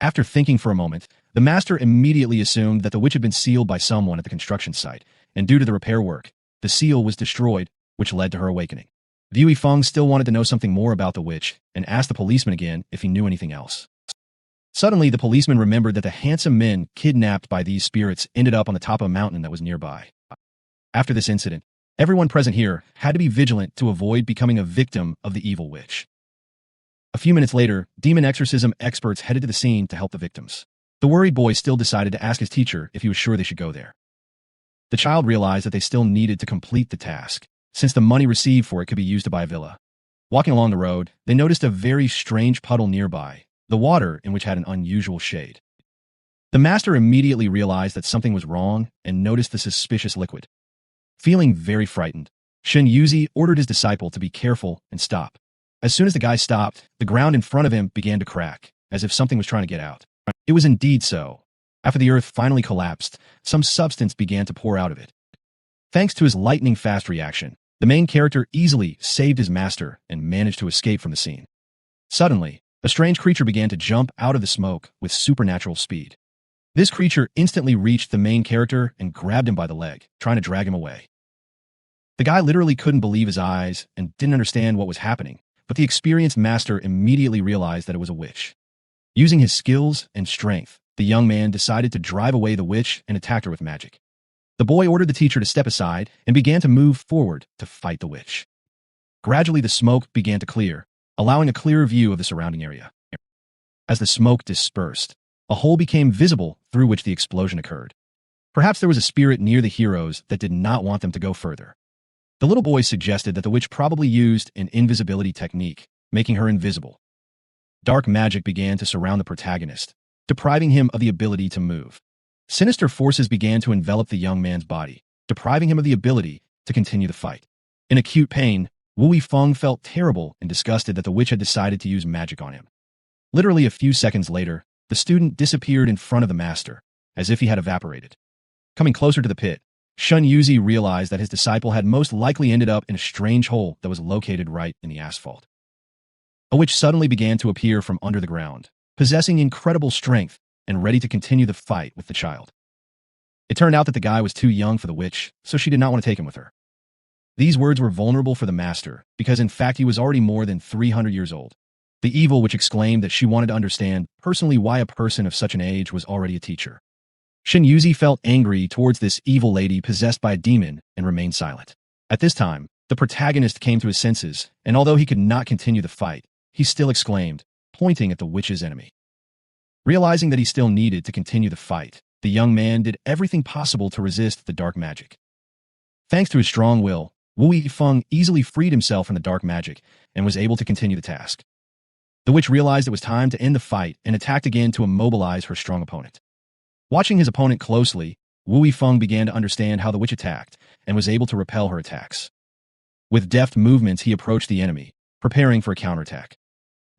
[SPEAKER 1] After thinking for a moment, the master immediately assumed that the witch had been sealed by someone at the construction site, and due to the repair work, the seal was destroyed, which led to her awakening. Wui Feng still wanted to know something more about the witch and asked the policeman again if he knew anything else. Suddenly, the policeman remembered that the handsome men kidnapped by these spirits ended up on the top of a mountain that was nearby. After this incident, everyone present here had to be vigilant to avoid becoming a victim of the evil witch. A few minutes later, demon exorcism experts headed to the scene to help the victims. The worried boy still decided to ask his teacher if he was sure they should go there. The child realized that they still needed to complete the task, since the money received for it could be used to buy a villa. Walking along the road, they noticed a very strange puddle nearby, the water in which had an unusual shade. The master immediately realized that something was wrong and noticed the suspicious liquid. Feeling very frightened, Shen Yuzi ordered his disciple to be careful and stop. As soon as the guy stopped, the ground in front of him began to crack, as if something was trying to get out. It was indeed so. After the earth finally collapsed, some substance began to pour out of it. Thanks to his lightning-fast reaction, the main character easily saved his master and managed to escape from the scene. Suddenly, a strange creature began to jump out of the smoke with supernatural speed. This creature instantly reached the main character and grabbed him by the leg, trying to drag him away. The guy literally couldn't believe his eyes and didn't understand what was happening, but the experienced master immediately realized that it was a witch. Using his skills and strength, the young man decided to drive away the witch and attacked her with magic. The boy ordered the teacher to step aside and began to move forward to fight the witch. Gradually, the smoke began to clear, allowing a clearer view of the surrounding area. As the smoke dispersed, a hole became visible through which the explosion occurred. Perhaps there was a spirit near the heroes that did not want them to go further. The little boy suggested that the witch probably used an invisibility technique, making her invisible. Dark magic began to surround the protagonist, depriving him of the ability to move. Sinister forces began to envelop the young man's body, depriving him of the ability to continue the fight. In acute pain, Wu Yifeng felt terrible and disgusted that the witch had decided to use magic on him. Literally a few seconds later, the student disappeared in front of the master, as if he had evaporated. Coming closer to the pit, Shun Yuzi realized that his disciple had most likely ended up in a strange hole that was located right in the asphalt. A witch suddenly began to appear from under the ground, possessing incredible strength and ready to continue the fight with the child. It turned out that the guy was too young for the witch, so she did not want to take him with her. These words were vulnerable for the master, because in fact he was already more than 300 years old. The evil witch exclaimed that she wanted to understand personally why a person of such an age was already a teacher. Shin Yuzi felt angry towards this evil lady possessed by a demon and remained silent. At this time, the protagonist came to his senses, and although he could not continue the fight, he still exclaimed, pointing at the witch's enemy. Realizing that he still needed to continue the fight, the young man did everything possible to resist the dark magic. Thanks to his strong will, Wu Yifeng easily freed himself from the dark magic and was able to continue the task. The witch realized it was time to end the fight and attacked again to immobilize her strong opponent. Watching his opponent closely, Wu Yifeng began to understand how the witch attacked and was able to repel her attacks. With deft movements, he approached the enemy, preparing for a counterattack.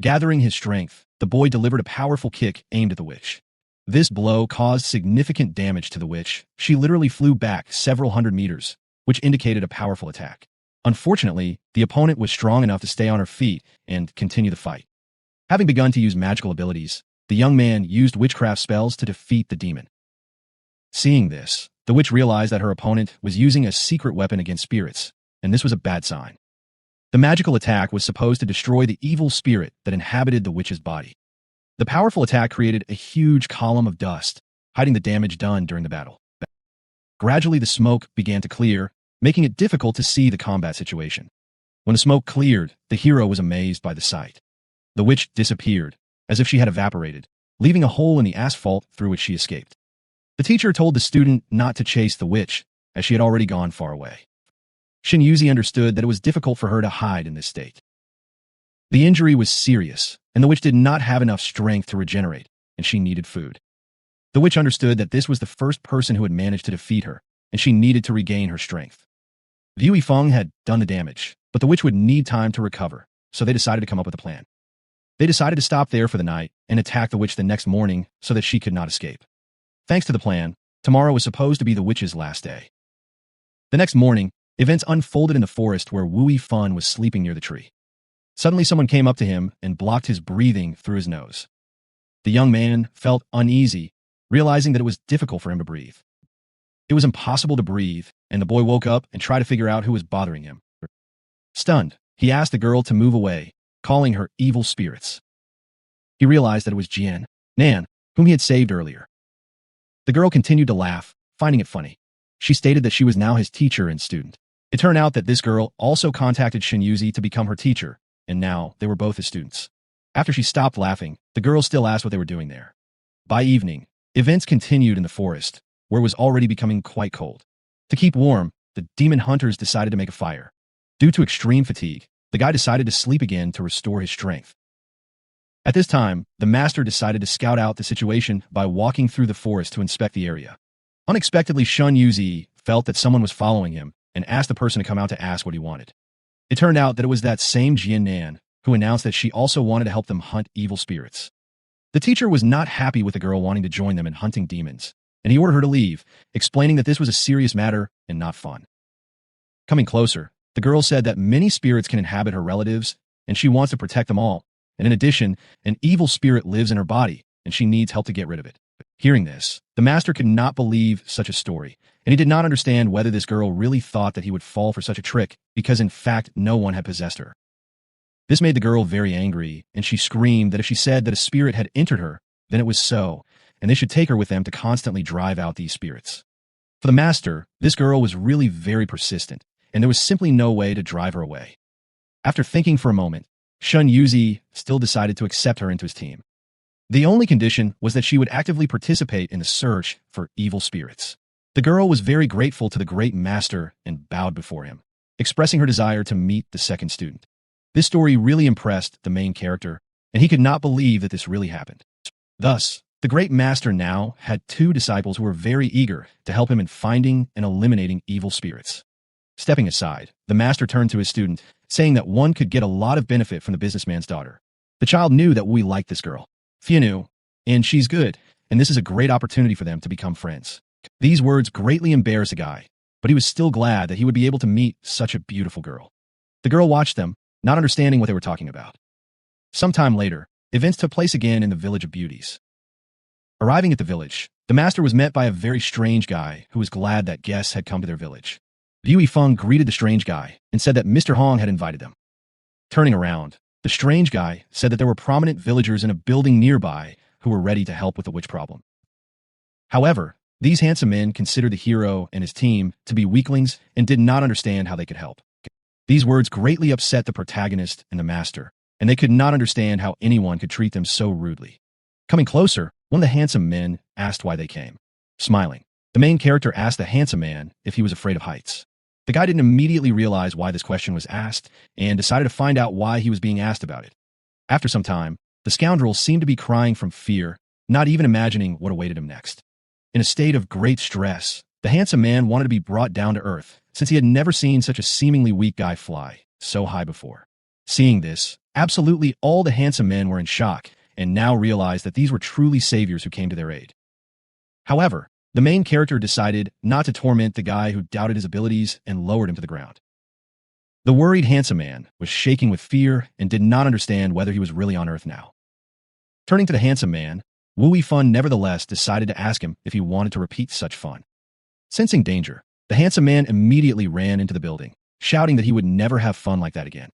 [SPEAKER 1] Gathering his strength, the boy delivered a powerful kick aimed at the witch. This blow caused significant damage to the witch. She literally flew back several hundred meters, which indicated a powerful attack. Unfortunately, the opponent was strong enough to stay on her feet and continue the fight. Having begun to use magical abilities, the young man used witchcraft spells to defeat the demon. Seeing this, the witch realized that her opponent was using a secret weapon against spirits, and this was a bad sign. The magical attack was supposed to destroy the evil spirit that inhabited the witch's body. The powerful attack created a huge column of dust, hiding the damage done during the battle. Gradually, the smoke began to clear, making it difficult to see the combat situation. When the smoke cleared, the hero was amazed by the sight. The witch disappeared, as if she had evaporated, leaving a hole in the asphalt through which she escaped. The teacher told the student not to chase the witch, as she had already gone far away. Shin Yuzi understood that it was difficult for her to hide in this state. The injury was serious, and the witch did not have enough strength to regenerate, and she needed food. The witch understood that this was the first person who had managed to defeat her, and she needed to regain her strength. Wu Yifeng had done the damage, but the witch would need time to recover, so they decided to come up with a plan. They decided to stop there for the night and attack the witch the next morning so that she could not escape. Thanks to the plan, tomorrow was supposed to be the witch's last day. The next morning, events unfolded in the forest where Wu Yifeng was sleeping near the tree. Suddenly, someone came up to him and blocked his breathing through his nose. The young man felt uneasy, realizing that it was difficult for him to breathe. It was impossible to breathe, and the boy woke up and tried to figure out who was bothering him. Stunned, he asked the girl to move away, calling her evil spirits. He realized that it was Jian Nan, whom he had saved earlier. The girl continued to laugh, finding it funny. She stated that she was now his teacher and student. It turned out that this girl also contacted Shin Yuzi to become her teacher, and now they were both his students. After she stopped laughing, the girl still asked what they were doing there. By evening, events continued in the forest, where it was already becoming quite cold. To keep warm, the demon hunters decided to make a fire. Due to extreme fatigue, the guy decided to sleep again to restore his strength. At this time, the master decided to scout out the situation by walking through the forest to inspect the area. Unexpectedly, Shun Yuzi felt that someone was following him and asked the person to come out to ask what he wanted. It turned out that it was that same Jian Nan who announced that she also wanted to help them hunt evil spirits. The teacher was not happy with the girl wanting to join them in hunting demons, and he ordered her to leave, explaining that this was a serious matter and not fun. Coming closer, the girl said that many spirits can inhabit her relatives, and she wants to protect them all, and in addition, an evil spirit lives in her body, and she needs help to get rid of it. Hearing this, the master could not believe such a story, and he did not understand whether this girl really thought that he would fall for such a trick, because in fact no one had possessed her. This made the girl very angry, and she screamed that if she said that a spirit had entered her, then it was so, and they should take her with them to constantly drive out these spirits. For the master, this girl was really very persistent, and there was simply no way to drive her away. After thinking for a moment, Shun Yuzi still decided to accept her into his team. The only condition was that she would actively participate in the search for evil spirits. The girl was very grateful to the great master and bowed before him, expressing her desire to meet the second student. This story really impressed the main character, and he could not believe that this really happened. Thus, the great master now had 2 disciples who were very eager to help him in finding and eliminating evil spirits. Stepping aside, the master turned to his student, saying that one could get a lot of benefit from the businessman's daughter. The child knew that we liked this girl. Fianu, and she's good, and this is a great opportunity for them to become friends. These words greatly embarrassed the guy, but he was still glad that he would be able to meet such a beautiful girl. The girl watched them, not understanding what they were talking about. Sometime later, events took place again in the Village of Beauties. Arriving at the village, the master was met by a very strange guy who was glad that guests had come to their village. Liu Yifeng greeted the strange guy and said that Mr. Hong had invited them. Turning around, the strange guy said that there were prominent villagers in a building nearby who were ready to help with the witch problem. However, these handsome men considered the hero and his team to be weaklings and did not understand how they could help. These words greatly upset the protagonist and the master, and they could not understand how anyone could treat them so rudely. Coming closer, one of the handsome men asked why they came. Smiling, the main character asked the handsome man if he was afraid of heights. The guy didn't immediately realize why this question was asked and decided to find out why he was being asked about it. After some time, the scoundrel seemed to be crying from fear, not even imagining what awaited him next. In a state of great stress, the handsome man wanted to be brought down to earth, since he had never seen such a seemingly weak guy fly so high before. Seeing this, absolutely all the handsome men were in shock and now realized that these were truly saviors who came to their aid. However, the main character decided not to torment the guy who doubted his abilities and lowered him to the ground. The worried handsome man was shaking with fear and did not understand whether he was really on Earth now. Turning to the handsome man, Wu Yifeng nevertheless decided to ask him if he wanted to repeat such fun. Sensing danger, the handsome man immediately ran into the building, shouting that he would never have fun like that again.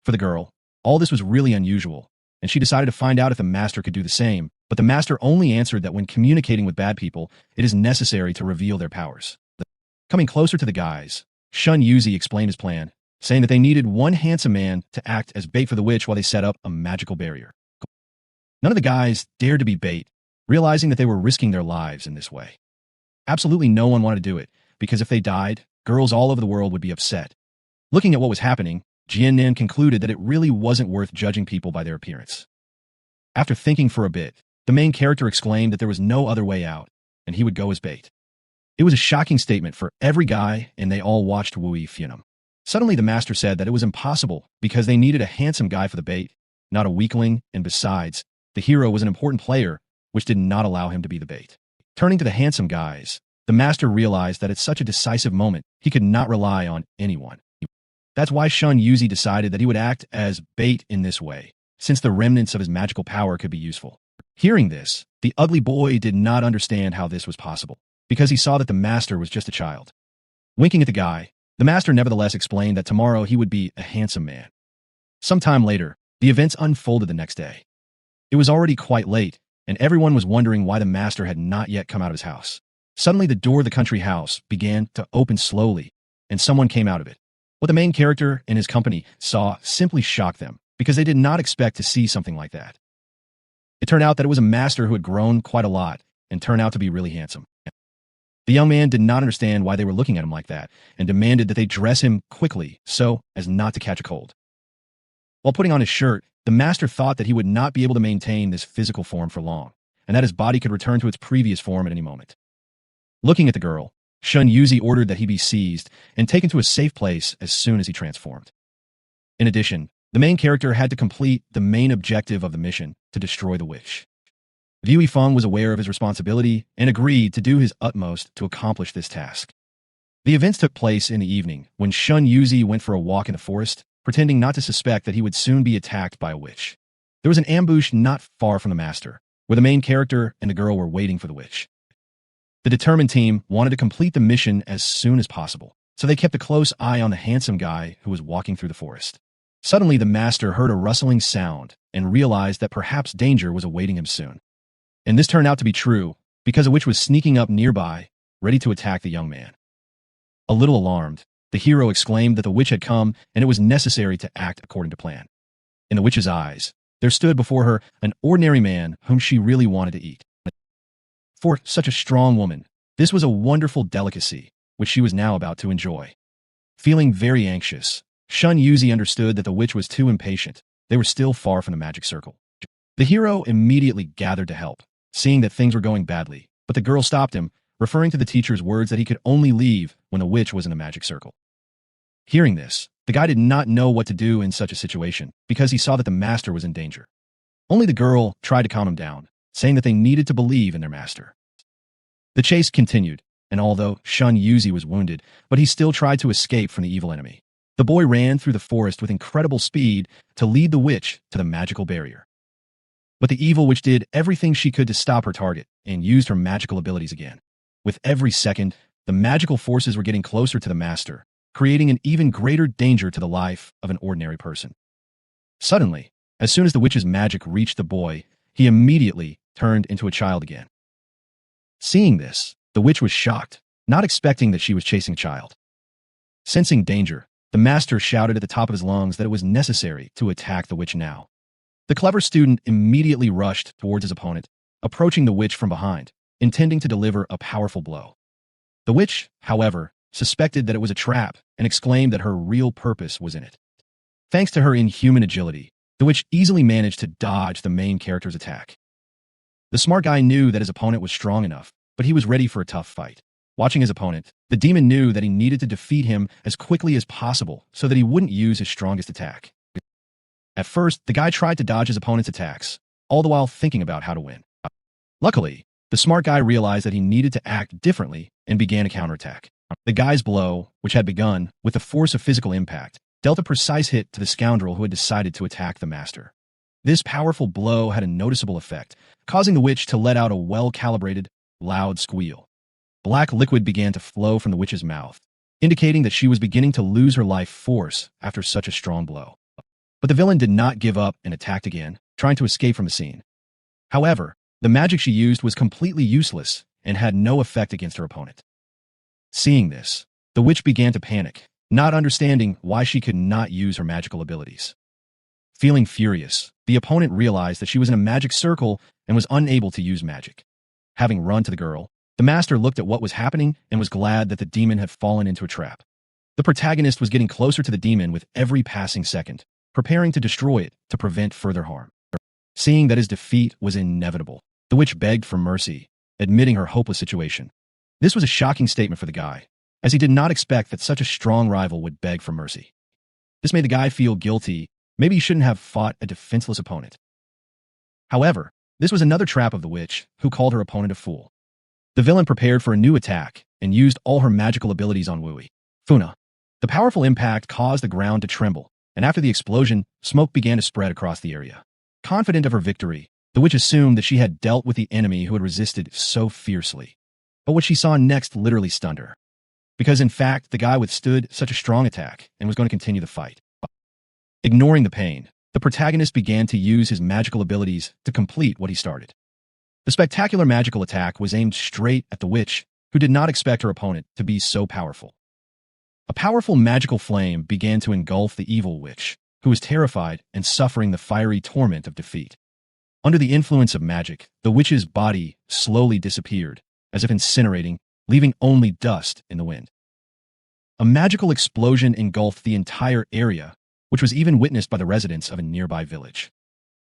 [SPEAKER 1] For the girl, all this was really unusual, and she decided to find out if the master could do the same, but the master only answered that when communicating with bad people, it is necessary to reveal their powers. Coming closer to the guys, Shun Yuzi explained his plan, saying that they needed one handsome man to act as bait for the witch while they set up a magical barrier. None of the guys dared to be bait, realizing that they were risking their lives in this way. Absolutely no one wanted to do it, because if they died, girls all over the world would be upset. Looking at what was happening, Jiannan concluded that it really wasn't worth judging people by their appearance. After thinking for a bit, the main character exclaimed that there was no other way out, and he would go as bait. It was a shocking statement for every guy, and they all watched Wu Yifeng. Suddenly the master said that it was impossible because they needed a handsome guy for the bait, not a weakling, and besides, the hero was an important player, which did not allow him to be the bait. Turning to the handsome guys, the master realized that at such a decisive moment, he could not rely on anyone. That's why Shun Yuzi decided that he would act as bait in this way, since the remnants of his magical power could be useful. Hearing this, the ugly boy did not understand how this was possible, because he saw that the master was just a child. Winking at the guy, the master nevertheless explained that tomorrow he would be a handsome man. Sometime later, the events unfolded the next day. It was already quite late, and everyone was wondering why the master had not yet come out of his house. Suddenly the door of the country house began to open slowly, and someone came out of it. What the main character and his company saw simply shocked them, because they did not expect to see something like that. It turned out that it was a master who had grown quite a lot and turned out to be really handsome. The young man did not understand why they were looking at him like that and demanded that they dress him quickly so as not to catch a cold. While putting on his shirt, the master thought that he would not be able to maintain this physical form for long, and that his body could return to its previous form at any moment. Looking at the girl, Shun Yuzi ordered that he be seized and taken to a safe place as soon as he transformed. In addition, the main character had to complete the main objective of the mission to destroy the witch. Liu Yifeng was aware of his responsibility and agreed to do his utmost to accomplish this task. The events took place in the evening when Shun Yuzi went for a walk in the forest, pretending not to suspect that he would soon be attacked by a witch. There was an ambush not far from the master, where the main character and the girl were waiting for the witch. The determined team wanted to complete the mission as soon as possible, so they kept a close eye on the handsome guy who was walking through the forest. Suddenly, the master heard a rustling sound and realized that perhaps danger was awaiting him soon. And this turned out to be true, because a witch was sneaking up nearby, ready to attack the young man. A little alarmed, the hero exclaimed that the witch had come and it was necessary to act according to plan. In the witch's eyes, there stood before her an ordinary man whom she really wanted to eat. For such a strong woman, this was a wonderful delicacy, which she was now about to enjoy. Feeling very anxious, Shun Yuzi understood that the witch was too impatient. They were still far from the magic circle. The hero immediately gathered to help, seeing that things were going badly, but the girl stopped him, referring to the teacher's words that he could only leave when the witch was in the magic circle. Hearing this, the guy did not know what to do in such a situation, because he saw that the master was in danger. Only the girl tried to calm him down, saying that they needed to believe in their master. The chase continued, and although Shun Yuzi was wounded, but he still tried to escape from the evil enemy. The boy ran through the forest with incredible speed to lead the witch to the magical barrier. But the evil witch did everything she could to stop her target and used her magical abilities again. With every second, the magical forces were getting closer to the master, creating an even greater danger to the life of an ordinary person. Suddenly, as soon as the witch's magic reached the boy, he immediately turned into a child again. Seeing this, the witch was shocked, not expecting that she was chasing a child. Sensing danger, the master shouted at the top of his lungs that it was necessary to attack the witch now. The clever student immediately rushed towards his opponent, approaching the witch from behind, intending to deliver a powerful blow. The witch, however, suspected that it was a trap and exclaimed that her real purpose was in it. Thanks to her inhuman agility, the witch easily managed to dodge the main character's attack. The smart guy knew that his opponent was strong enough, but he was ready for a tough fight. Watching his opponent, the demon knew that he needed to defeat him as quickly as possible so that he wouldn't use his strongest attack. At first, the guy tried to dodge his opponent's attacks, all the while thinking about how to win. Luckily, the smart guy realized that he needed to act differently and began a counterattack. The guy's blow, which had begun with the force of physical impact, dealt a precise hit to the scoundrel who had decided to attack the master. This powerful blow had a noticeable effect, causing the witch to let out a well-calibrated, loud squeal. Black liquid began to flow from the witch's mouth, indicating that she was beginning to lose her life force after such a strong blow. But the villain did not give up and attacked again, trying to escape from the scene. However, the magic she used was completely useless and had no effect against her opponent. Seeing this, the witch began to panic, not understanding why she could not use her magical abilities. Feeling furious, the opponent realized that she was in a magic circle and was unable to use magic. Having run to the girl, the master looked at what was happening and was glad that the demon had fallen into a trap. The protagonist was getting closer to the demon with every passing second, preparing to destroy it to prevent further harm. Seeing that his defeat was inevitable, the witch begged for mercy, admitting her hopeless situation. This was a shocking statement for the guy, as he did not expect that such a strong rival would beg for mercy. This made the guy feel guilty. Maybe he shouldn't have fought a defenseless opponent. However, this was another trap of the witch, who called her opponent a fool. The villain prepared for a new attack and used all her magical abilities on Wui. Funa. The powerful impact caused the ground to tremble, and after the explosion, smoke began to spread across the area. Confident of her victory, the witch assumed that she had dealt with the enemy who had resisted so fiercely. But what she saw next literally stunned her. Because in fact, the guy withstood such a strong attack and was going to continue the fight. Ignoring the pain, the protagonist began to use his magical abilities to complete what he started. The spectacular magical attack was aimed straight at the witch, who did not expect her opponent to be so powerful. A powerful magical flame began to engulf the evil witch, who was terrified and suffering the fiery torment of defeat. Under the influence of magic, the witch's body slowly disappeared, as if incinerating, leaving only dust in the wind. A magical explosion engulfed the entire area, which was even witnessed by the residents of a nearby village.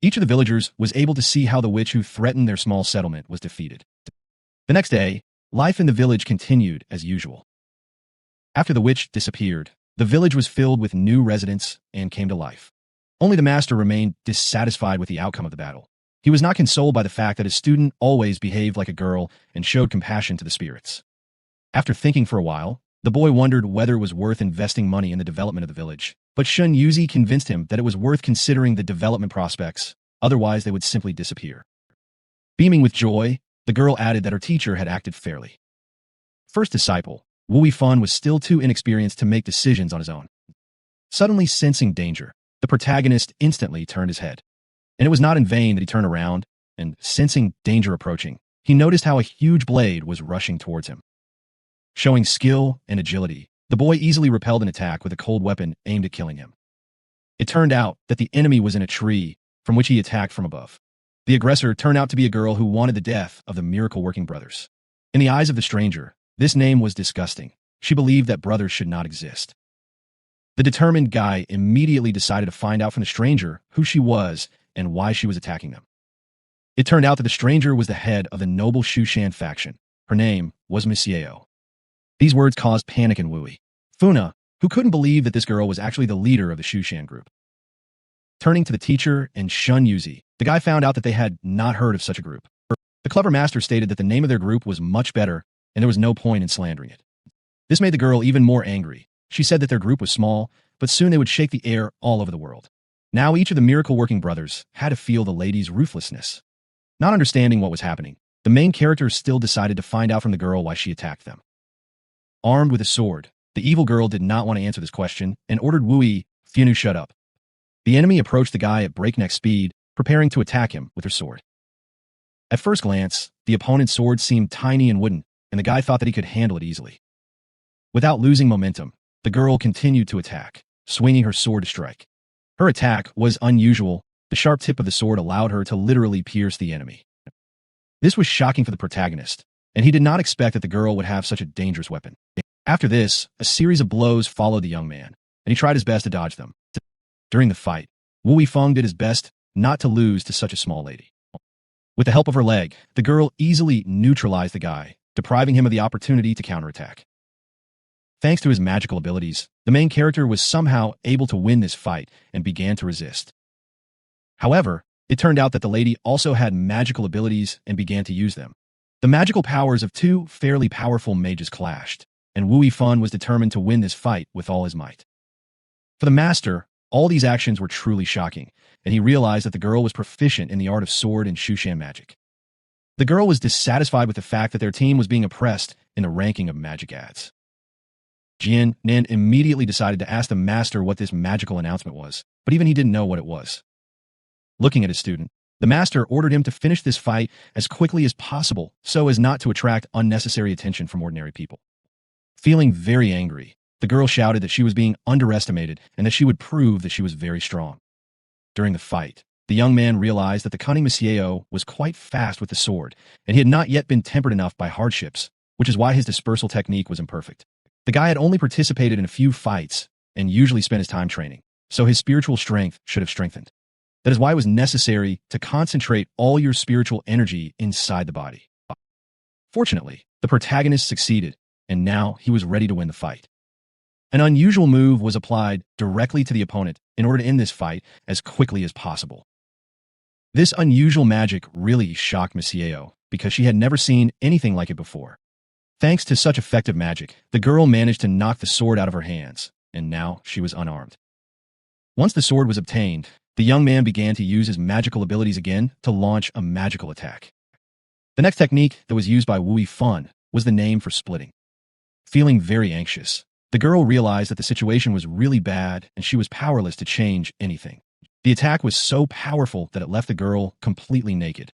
[SPEAKER 1] Each of the villagers was able to see how the witch who threatened their small settlement was defeated. The next day, life in the village continued as usual. After the witch disappeared, the village was filled with new residents and came to life. Only the master remained dissatisfied with the outcome of the battle. He was not consoled by the fact that his student always behaved like a girl and showed compassion to the spirits. After thinking for a while, the boy wondered whether it was worth investing money in the development of the village, but Shun Yuzi convinced him that it was worth considering the development prospects, otherwise they would simply disappear. Beaming with joy, the girl added that her teacher had acted fairly. First disciple, Wu Fan was still too inexperienced to make decisions on his own. Suddenly sensing danger, the protagonist instantly turned his head. And it was not in vain that he turned around, and sensing danger approaching, he noticed how a huge blade was rushing towards him. Showing skill and agility, the boy easily repelled an attack with a cold weapon aimed at killing him. It turned out that the enemy was in a tree from which he attacked from above. The aggressor turned out to be a girl who wanted the death of the miracle-working brothers. In the eyes of the stranger, this name was disgusting. She believed that brothers should not exist. The determined guy immediately decided to find out from the stranger who she was and why she was attacking them. It turned out that the stranger was the head of the noble Shushan faction. Her name was Missieo. These words caused panic in Wui Funa, who couldn't believe that this girl was actually the leader of the Shushan group. Turning to the teacher and Shun Yuzi, the guy found out that they had not heard of such a group. The clever master stated that the name of their group was much better, and there was no point in slandering it. This made the girl even more angry. She said that their group was small, but soon they would shake the air all over the world. Now each of the miracle-working brothers had to feel the lady's ruthlessness. Not understanding what was happening, the main characters still decided to find out from the girl why she attacked them. Armed with a sword, the evil girl did not want to answer this question and ordered Wui Funu shut up. The enemy approached the guy at breakneck speed, preparing to attack him with her sword. At first glance, the opponent's sword seemed tiny and wooden, and the guy thought that he could handle it easily. Without losing momentum, the girl continued to attack, swinging her sword to strike. Her attack was unusual. The sharp tip of the sword allowed her to literally pierce the enemy. This was shocking for the protagonist, and he did not expect that the girl would have such a dangerous weapon. After this, a series of blows followed the young man, and he tried his best to dodge them. During the fight, Wu Yifeng did his best not to lose to such a small lady. With the help of her leg, the girl easily neutralized the guy, depriving him of the opportunity to counterattack. Thanks to his magical abilities, the main character was somehow able to win this fight and began to resist. However, it turned out that the lady also had magical abilities and began to use them. The magical powers of two fairly powerful mages clashed, and Wu Yifeng was determined to win this fight with all his might. For the master, all these actions were truly shocking, and he realized that the girl was proficient in the art of sword and Shushan magic. The girl was dissatisfied with the fact that their team was being oppressed in the ranking of magic ads. Jian Nan immediately decided to ask the master what this magical announcement was, but even he didn't know what it was. Looking at his student, the master ordered him to finish this fight as quickly as possible so as not to attract unnecessary attention from ordinary people. Feeling very angry, the girl shouted that she was being underestimated and that she would prove that she was very strong. During the fight, the young man realized that the cunning Missieo was quite fast with the sword, and he had not yet been tempered enough by hardships, which is why his dispersal technique was imperfect. The guy had only participated in a few fights and usually spent his time training, so his spiritual strength should have strengthened. That is why it was necessary to concentrate all your spiritual energy inside the body. Fortunately, the protagonist succeeded, and now he was ready to win the fight. An unusual move was applied directly to the opponent in order to end this fight as quickly as possible. This unusual magic really shocked Missieo because she had never seen anything like it before. Thanks to such effective magic, the girl managed to knock the sword out of her hands, and now she was unarmed. Once the sword was obtained, the young man began to use his magical abilities again to launch a magical attack. The next technique that was used by Wu Yifeng was the name for splitting. Feeling very anxious, the girl realized that the situation was really bad and she was powerless to change anything. The attack was so powerful that it left the girl completely naked.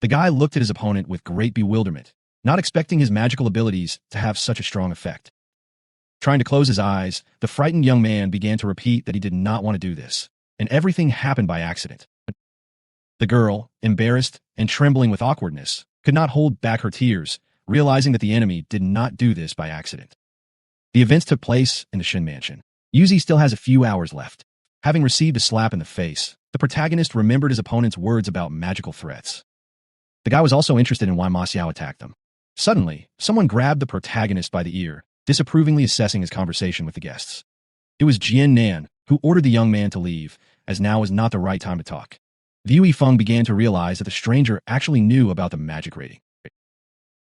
[SPEAKER 1] The guy looked at his opponent with great bewilderment, not expecting his magical abilities to have such a strong effect. Trying to close his eyes, the frightened young man began to repeat that he did not want to do this, and everything happened by accident. The girl, embarrassed and trembling with awkwardness, could not hold back her tears, realizing that the enemy did not do this by accident. The events took place in the Shin Mansion. Yuzi still has a few hours left. Having received a slap in the face, the protagonist remembered his opponent's words about magical threats. The guy was also interested in why Ma Xiao attacked them. Suddenly, someone grabbed the protagonist by the ear, disapprovingly assessing his conversation with the guests. It was Jian Nan, who ordered the young man to leave, as now was not the right time to talk. Wu Yifeng began to realize that the stranger actually knew about the magic rating.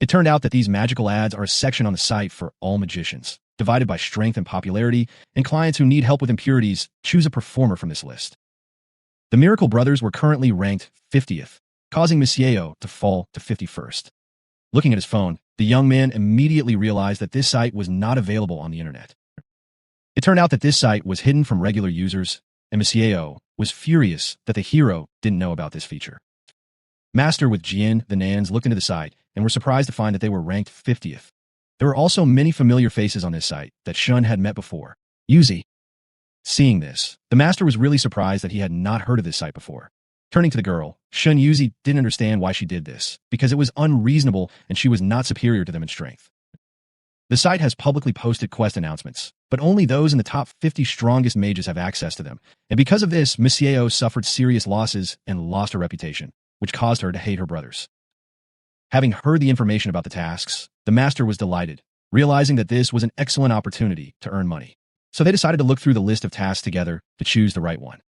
[SPEAKER 1] It turned out that these magical ads are a section on the site for all magicians, divided by strength and popularity, and clients who need help with impurities choose a performer from this list. The Miracle Brothers were currently ranked 50th, causing Monsieur to fall to 51st. Looking at his phone, the young man immediately realized that this site was not available on the internet. It turned out that this site was hidden from regular users, and Monsieur was furious that the hero didn't know about this feature. Master with Jian, the Nans, looked into the site and were surprised to find that they were ranked 50th. There were also many familiar faces on this site that Shun had met before. Yuzi. Seeing this, the master was really surprised that he had not heard of this site before. Turning to the girl, Shun Yuzi didn't understand why she did this, because it was unreasonable and she was not superior to them in strength. The site has publicly posted quest announcements, but only those in the top 50 strongest mages have access to them, and because of this, Monsieur suffered serious losses and lost her reputation, which caused her to hate her brothers. Having heard the information about the tasks, the master was delighted, realizing that this was an excellent opportunity to earn money. So they decided to look through the list of tasks together to choose the right one.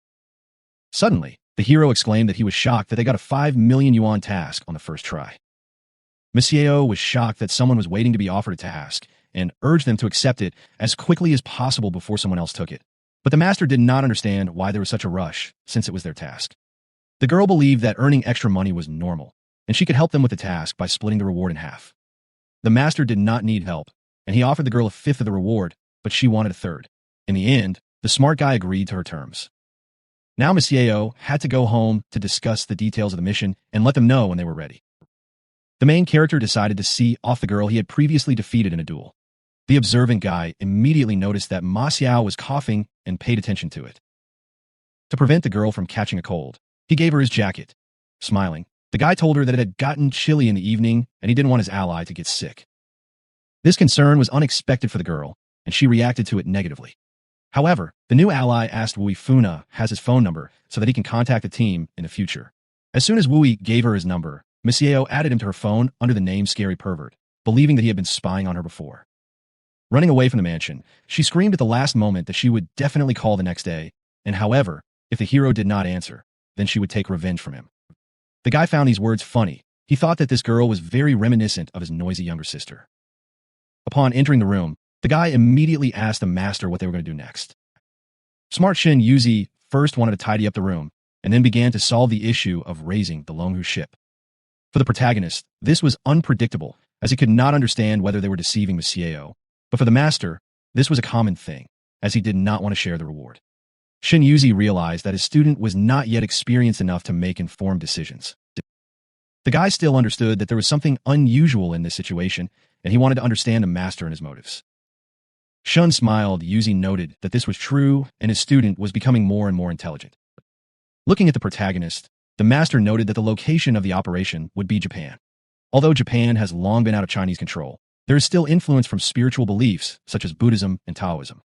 [SPEAKER 1] Suddenly, the hero exclaimed that he was shocked that they got a 5 million yuan task on the first try. Monsieur was shocked that someone was waiting to be offered a task and urged them to accept it as quickly as possible before someone else took it. But the master did not understand why there was such a rush, since it was their task. The girl believed that earning extra money was normal, and she could help them with the task by splitting the reward in half. The master did not need help, and he offered the girl a fifth of the reward, but she wanted a third. In the end, the smart guy agreed to her terms. Now Monsieur had to go home to discuss the details of the mission and let them know when they were ready. The main character decided to see off the girl he had previously defeated in a duel. The observant guy immediately noticed that Ma Xiao was coughing and paid attention to it. To prevent the girl from catching a cold, he gave her his jacket. Smiling, the guy told her that it had gotten chilly in the evening and he didn't want his ally to get sick. This concern was unexpected for the girl, and she reacted to it negatively. However, the new ally asked Wui Funa has his phone number so that he can contact the team in the future. As soon as Wui gave her his number, Monsieur added him to her phone under the name Scary Pervert, believing that he had been spying on her before. Running away from the mansion, she screamed at the last moment that she would definitely call the next day, and however, if the hero did not answer, then she would take revenge from him. The guy found these words funny. He thought that this girl was very reminiscent of his noisy younger sister. Upon entering the room, the guy immediately asked the master what they were going to do next. Smart Shin Yuzi first wanted to tidy up the room, and then began to solve the issue of raising the Longhu ship. For the protagonist, this was unpredictable, as he could not understand whether they were deceiving Monsieur, but for the master, this was a common thing, as he did not want to share the reward. Shin Yuzi realized that his student was not yet experienced enough to make informed decisions. The guy still understood that there was something unusual in this situation, and he wanted to understand the master and his motives. Shun smiled. Yuzi noted that this was true, and his student was becoming more and more intelligent. Looking at the protagonist, the master noted that the location of the operation would be Japan. Although Japan has long been out of Chinese control, there is still influence from spiritual beliefs such as Buddhism and Taoism.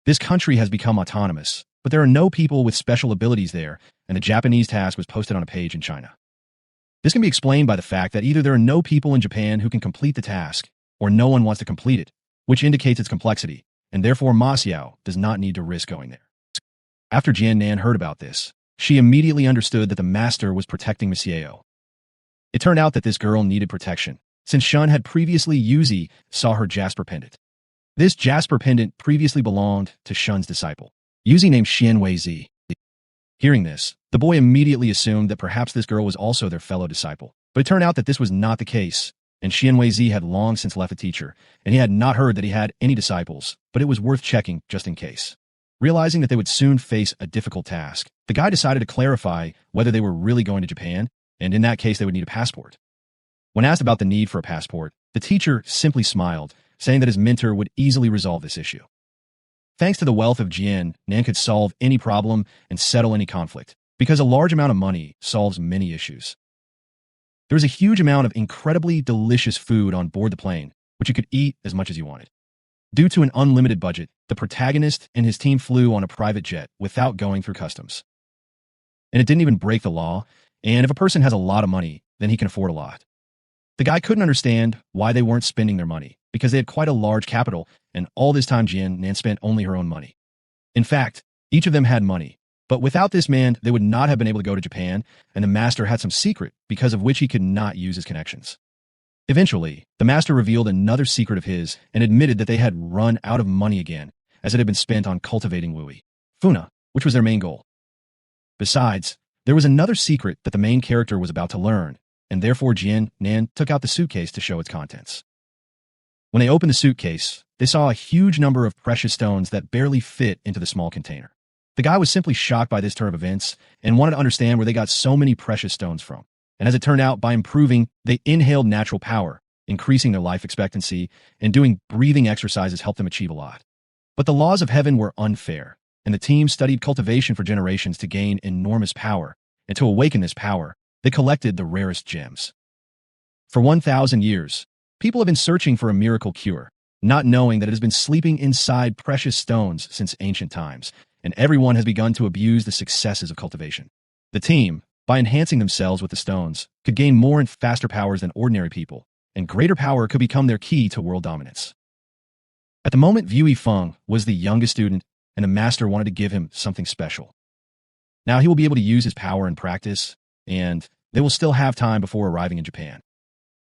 [SPEAKER 1] This country has become autonomous, but there are no people with special abilities there, and the Japanese task was posted on a page in China. This can be explained by the fact that either there are no people in Japan who can complete the task, or no one wants to complete it, which indicates its complexity, and therefore Ma Xiao does not need to risk going there. After Jian Nan heard about this, she immediately understood that the master was protecting Monsieur. It turned out that this girl needed protection, since Shun had previously Yuzi saw her jasper pendant. This jasper pendant previously belonged to Shun's disciple, Yuzi named Xianwei Zi. Hearing this, the boy immediately assumed that perhaps this girl was also their fellow disciple, but it turned out that this was not the case, and Xianwei Zi had long since left a teacher, and he had not heard that he had any disciples, but it was worth checking just in case. Realizing that they would soon face a difficult task, the guy decided to clarify whether they were really going to Japan, and in that case they would need a passport. When asked about the need for a passport, the teacher simply smiled, saying that his mentor would easily resolve this issue. Thanks to the wealth of Jian, Nan could solve any problem and settle any conflict, because a large amount of money solves many issues. There was a huge amount of incredibly delicious food on board the plane, which you could eat as much as you wanted. Due to an unlimited budget, the protagonist and his team flew on a private jet without going through customs. And it didn't even break the law, and if a person has a lot of money, then he can afford a lot. The guy couldn't understand why they weren't spending their money, because they had quite a large capital, and all this time Nan spent only her own money. In fact, each of them had money, but without this man, they would not have been able to go to Japan, and the master had some secret because of which he could not use his connections. Eventually, the master revealed another secret of his and admitted that they had run out of money again, as it had been spent on cultivating Wui Funa, which was their main goal. Besides, There was another secret that the main character was about to learn, and therefore Nan took out the suitcase to show its contents. When they opened the suitcase, they saw a huge number of precious stones that barely fit into the small container. The guy was simply shocked by this turn of events and wanted to understand where they got so many precious stones from. And as it turned out, by improving, they inhaled natural power, increasing their life expectancy, and doing breathing exercises helped them achieve a lot. But the laws of heaven were unfair, and the team studied cultivation for generations to gain enormous power, and to awaken this power, they collected the rarest gems. For 1,000 years, people have been searching for a miracle cure, not knowing that it has been sleeping inside precious stones since ancient times, and everyone has begun to abuse the successes of cultivation. The team, by enhancing themselves with the stones, could gain more and faster powers than ordinary people, and greater power could become their key to world dominance. At the moment, Vu Yifeng was the youngest student, and the master wanted to give him something special. Now he will be able to use his power in practice, and they will still have time before arriving in Japan.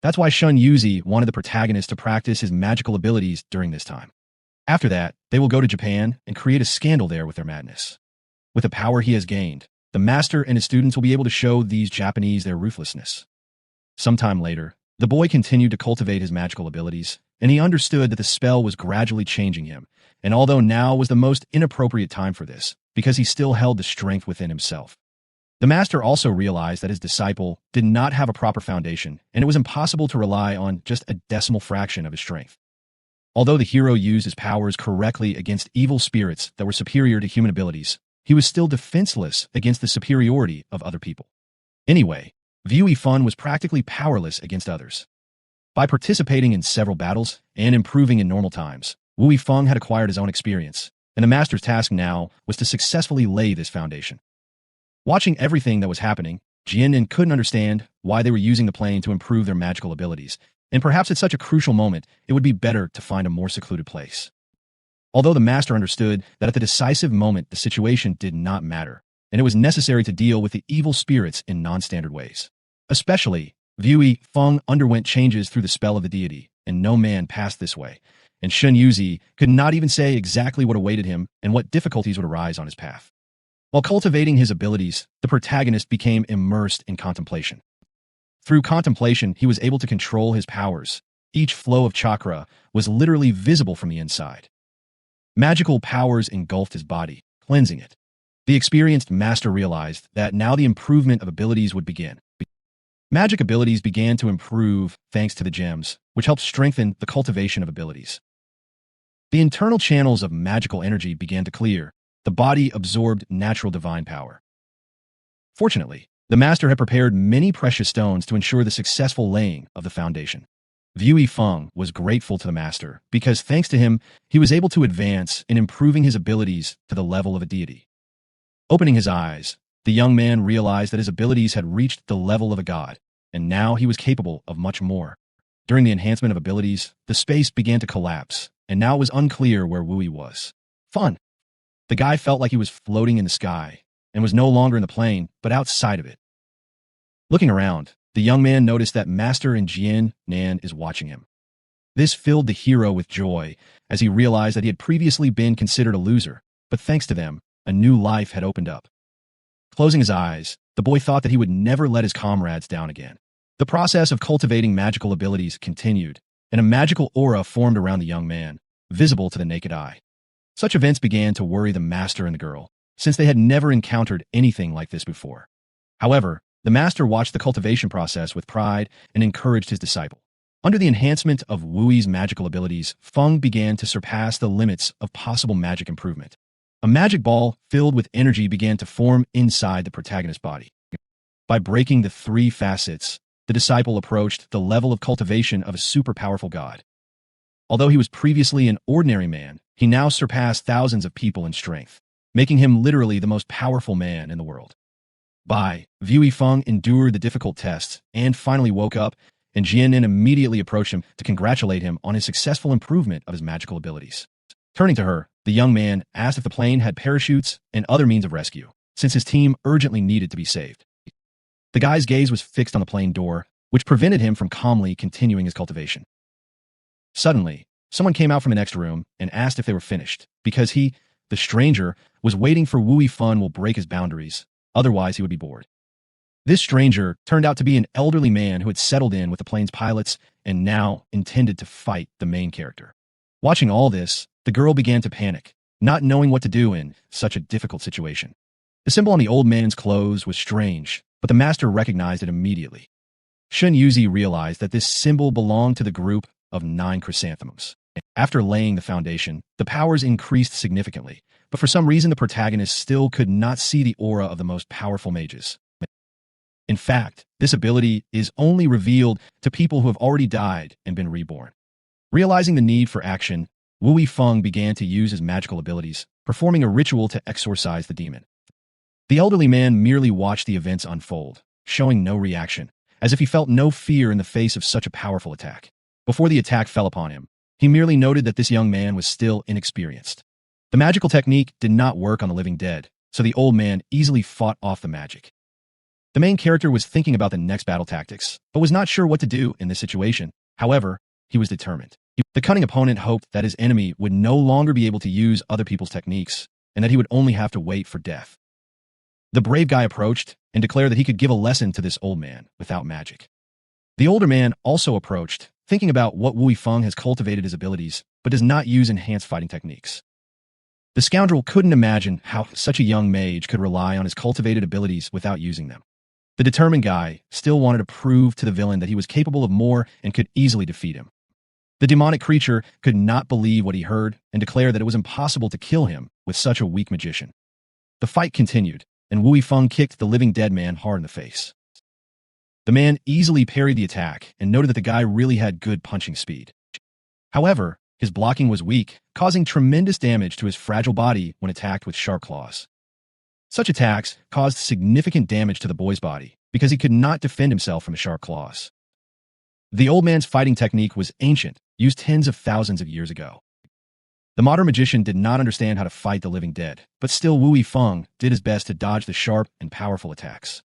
[SPEAKER 1] That's why Shun Yuzi wanted the protagonist to practice his magical abilities during this time. After that, they will go to Japan and create a scandal there with their madness. With the power he has gained, the master and his students will be able to show these Japanese their ruthlessness. Sometime later, the boy continued to cultivate his magical abilities, and he understood that the spell was gradually changing him, and although now was the most inappropriate time for this, because he still held the strength within himself. The master also realized that his disciple did not have a proper foundation, and it was impossible to rely on just a decimal fraction of his strength. Although the hero used his powers correctly against evil spirits that were superior to human abilities, he was still defenseless against the superiority of other people. Anyway, Vu Yifeng was practically powerless against others. By participating in several battles and improving in normal times, Wu Yifeng had acquired his own experience, and the master's task now was to successfully lay this foundation. Watching everything that was happening, Jian couldn't understand why they were using the plane to improve their magical abilities, and perhaps at such a crucial moment, it would be better to find a more secluded place. Although the master understood that at the decisive moment the situation did not matter, and it was necessary to deal with the evil spirits in non-standard ways. Especially, Vu Yifeng underwent changes through the spell of the deity, and no man passed this way, and Shun Yuzi could not even say exactly what awaited him and what difficulties would arise on his path. While cultivating his abilities, the protagonist became immersed in contemplation. Through contemplation, he was able to control his powers. Each flow of chakra was literally visible from the inside. Magical powers engulfed his body, cleansing it. The experienced master realized that now the improvement of abilities would begin. Magic abilities began to improve thanks to the gems, which helped strengthen the cultivation of abilities. The internal channels of magical energy began to clear. The body absorbed natural divine power. Fortunately, the master had prepared many precious stones to ensure the successful laying of the foundation. Vu Yifeng was grateful to the master because thanks to him, he was able to advance in improving his abilities to the level of a deity. Opening his eyes, the young man realized that his abilities had reached the level of a god, and now he was capable of much more. During the enhancement of abilities, the space began to collapse, and now it was unclear where Wui was. Fun! The guy felt like he was floating in the sky, and was no longer in the plane, but outside of it. Looking around, the young man noticed that Master and Jian Nan is watching him. This filled the hero with joy, as he realized that he had previously been considered a loser, but thanks to them, a new life had opened up. Closing his eyes, the boy thought that he would never let his comrades down again. The process of cultivating magical abilities continued, and a magical aura formed around the young man, visible to the naked eye. Such events began to worry the master and the girl, since they had never encountered anything like this before. However, the master watched the cultivation process with pride and encouraged his disciple. Under the enhancement of Wui's magical abilities, Feng began to surpass the limits of possible magic improvement. A magic ball filled with energy began to form inside the protagonist's body. By breaking the three facets, the disciple approached the level of cultivation of a super powerful god. Although he was previously an ordinary man, he now surpassed thousands of people in strength, making him literally the most powerful man in the world. Vu Yifeng endured the difficult tests and finally woke up, and Jianin immediately approached him to congratulate him on his successful improvement of his magical abilities. Turning to her, the young man asked if the plane had parachutes and other means of rescue, since his team urgently needed to be saved. The guy's gaze was fixed on the plane door, which prevented him from calmly continuing his cultivation. Suddenly, someone came out from the next room and asked if they were finished, because he, the stranger, was waiting for Wu Yifeng will break his boundaries. otherwise he would be bored. This stranger turned out to be an elderly man who had settled in with the plane's pilots and now intended to fight the main character. Watching all this, the girl began to panic, not knowing what to do in such a difficult situation. The symbol on the old man's clothes was strange, but the master recognized it immediately. Shun Yuzi realized that this symbol belonged to the group of 9 chrysanthemums. After laying the foundation, the powers increased significantly, but for some reason the protagonist still could not see the aura of the most powerful mages. In fact, this ability is only revealed to people who have already died and been reborn. Realizing the need for action, Wu Yifeng began to use his magical abilities, performing a ritual to exorcise the demon. The elderly man merely watched the events unfold, showing no reaction, as if he felt no fear in the face of such a powerful attack. Before the attack fell upon him, he merely noted that this young man was still inexperienced. The magical technique did not work on the living dead, so the old man easily fought off the magic. The main character was thinking about the next battle tactics, but was not sure what to do in this situation. However, he was determined. The cunning opponent hoped that his enemy would no longer be able to use other people's techniques, and that he would only have to wait for death. The brave guy approached and declared that he could give a lesson to this old man without magic. The older man also approached, thinking about what Wu Yifeng has cultivated his abilities, but does not use enhanced fighting techniques. The scoundrel couldn't imagine how such a young mage could rely on his cultivated abilities without using them. The determined guy still wanted to prove to the villain that he was capable of more and could easily defeat him. The demonic creature could not believe what he heard and declared that it was impossible to kill him with such a weak magician. The fight continued, and Wu Yifeng kicked the living dead man hard in the face. The man easily parried the attack and noted that the guy really had good punching speed. However, his blocking was weak, causing tremendous damage to his fragile body when attacked with sharp claws. Such attacks caused significant damage to the boy's body because he could not defend himself from the sharp claws. The old man's fighting technique was ancient, used tens of thousands of years ago. The modern magician did not understand how to fight the living dead, but still Wu Yifeng did his best to dodge the sharp and powerful attacks.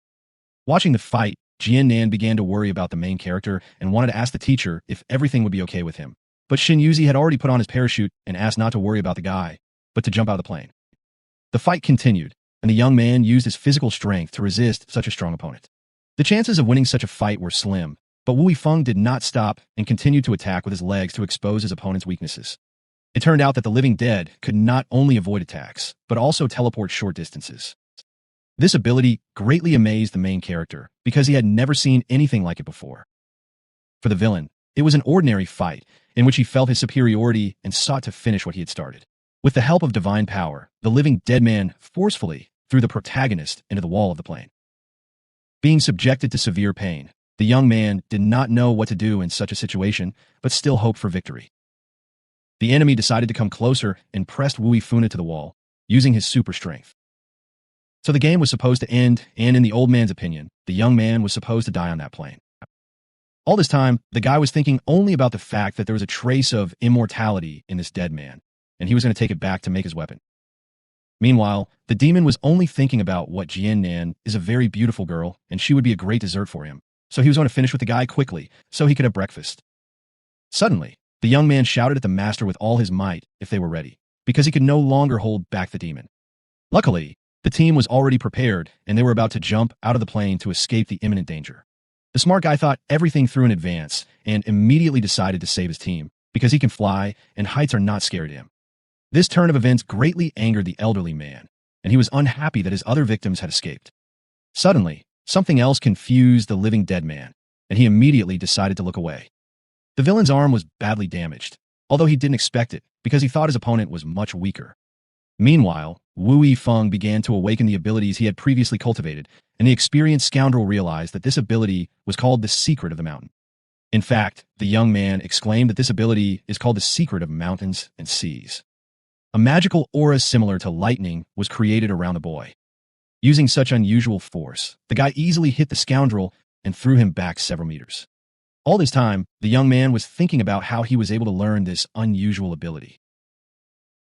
[SPEAKER 1] Watching the fight, Jian Nan began to worry about the main character and wanted to ask the teacher if everything would be okay with him. But Shin Yuzi had already put on his parachute and asked not to worry about the guy, but to jump out of the plane. The fight continued, and the young man used his physical strength to resist such a strong opponent. The chances of winning such a fight were slim, but Wu Yifeng did not stop and continued to attack with his legs to expose his opponent's weaknesses. It turned out that the living dead could not only avoid attacks, but also teleport short distances. This ability greatly amazed the main character because he had never seen anything like it before. For the villain, it was an ordinary fight in which he felt his superiority and sought to finish what he had started. With the help of divine power, the living dead man forcefully threw the protagonist into the wall of the plane. Being subjected to severe pain, the young man did not know what to do in such a situation, but still hoped for victory. The enemy decided to come closer and pressed Wu Yifeng to the wall, using his super strength. So the game was supposed to end, and in the old man's opinion, the young man was supposed to die on that plane. All this time, the guy was thinking only about the fact that there was a trace of immortality in this dead man, and he was going to take it back to make his weapon. Meanwhile, the demon was only thinking about what Jian Nan is a very beautiful girl, and she would be a great dessert for him, so he was going to finish with the guy quickly, so he could have breakfast. Suddenly, the young man shouted at the master with all his might if they were ready, because he could no longer hold back the demon. Luckily, the team was already prepared, and they were about to jump out of the plane to escape the imminent danger. The smart guy thought everything through in advance, and immediately decided to save his team, because he can fly, and heights are not scary to him. This turn of events greatly angered the elderly man, and he was unhappy that his other victims had escaped. Suddenly, something else confused the living dead man, and he immediately decided to look away. The villain's arm was badly damaged, although he didn't expect it, because he thought his opponent was much weaker. Meanwhile, Wu Yifeng began to awaken the abilities he had previously cultivated, and the experienced scoundrel realized that this ability was called the Secret of the Mountain. In fact, the young man exclaimed that this ability is called the Secret of Mountains and Seas. A magical aura similar to lightning was created around the boy. Using such unusual force, the guy easily hit the scoundrel and threw him back several meters. All this time, the young man was thinking about how he was able to learn this unusual ability.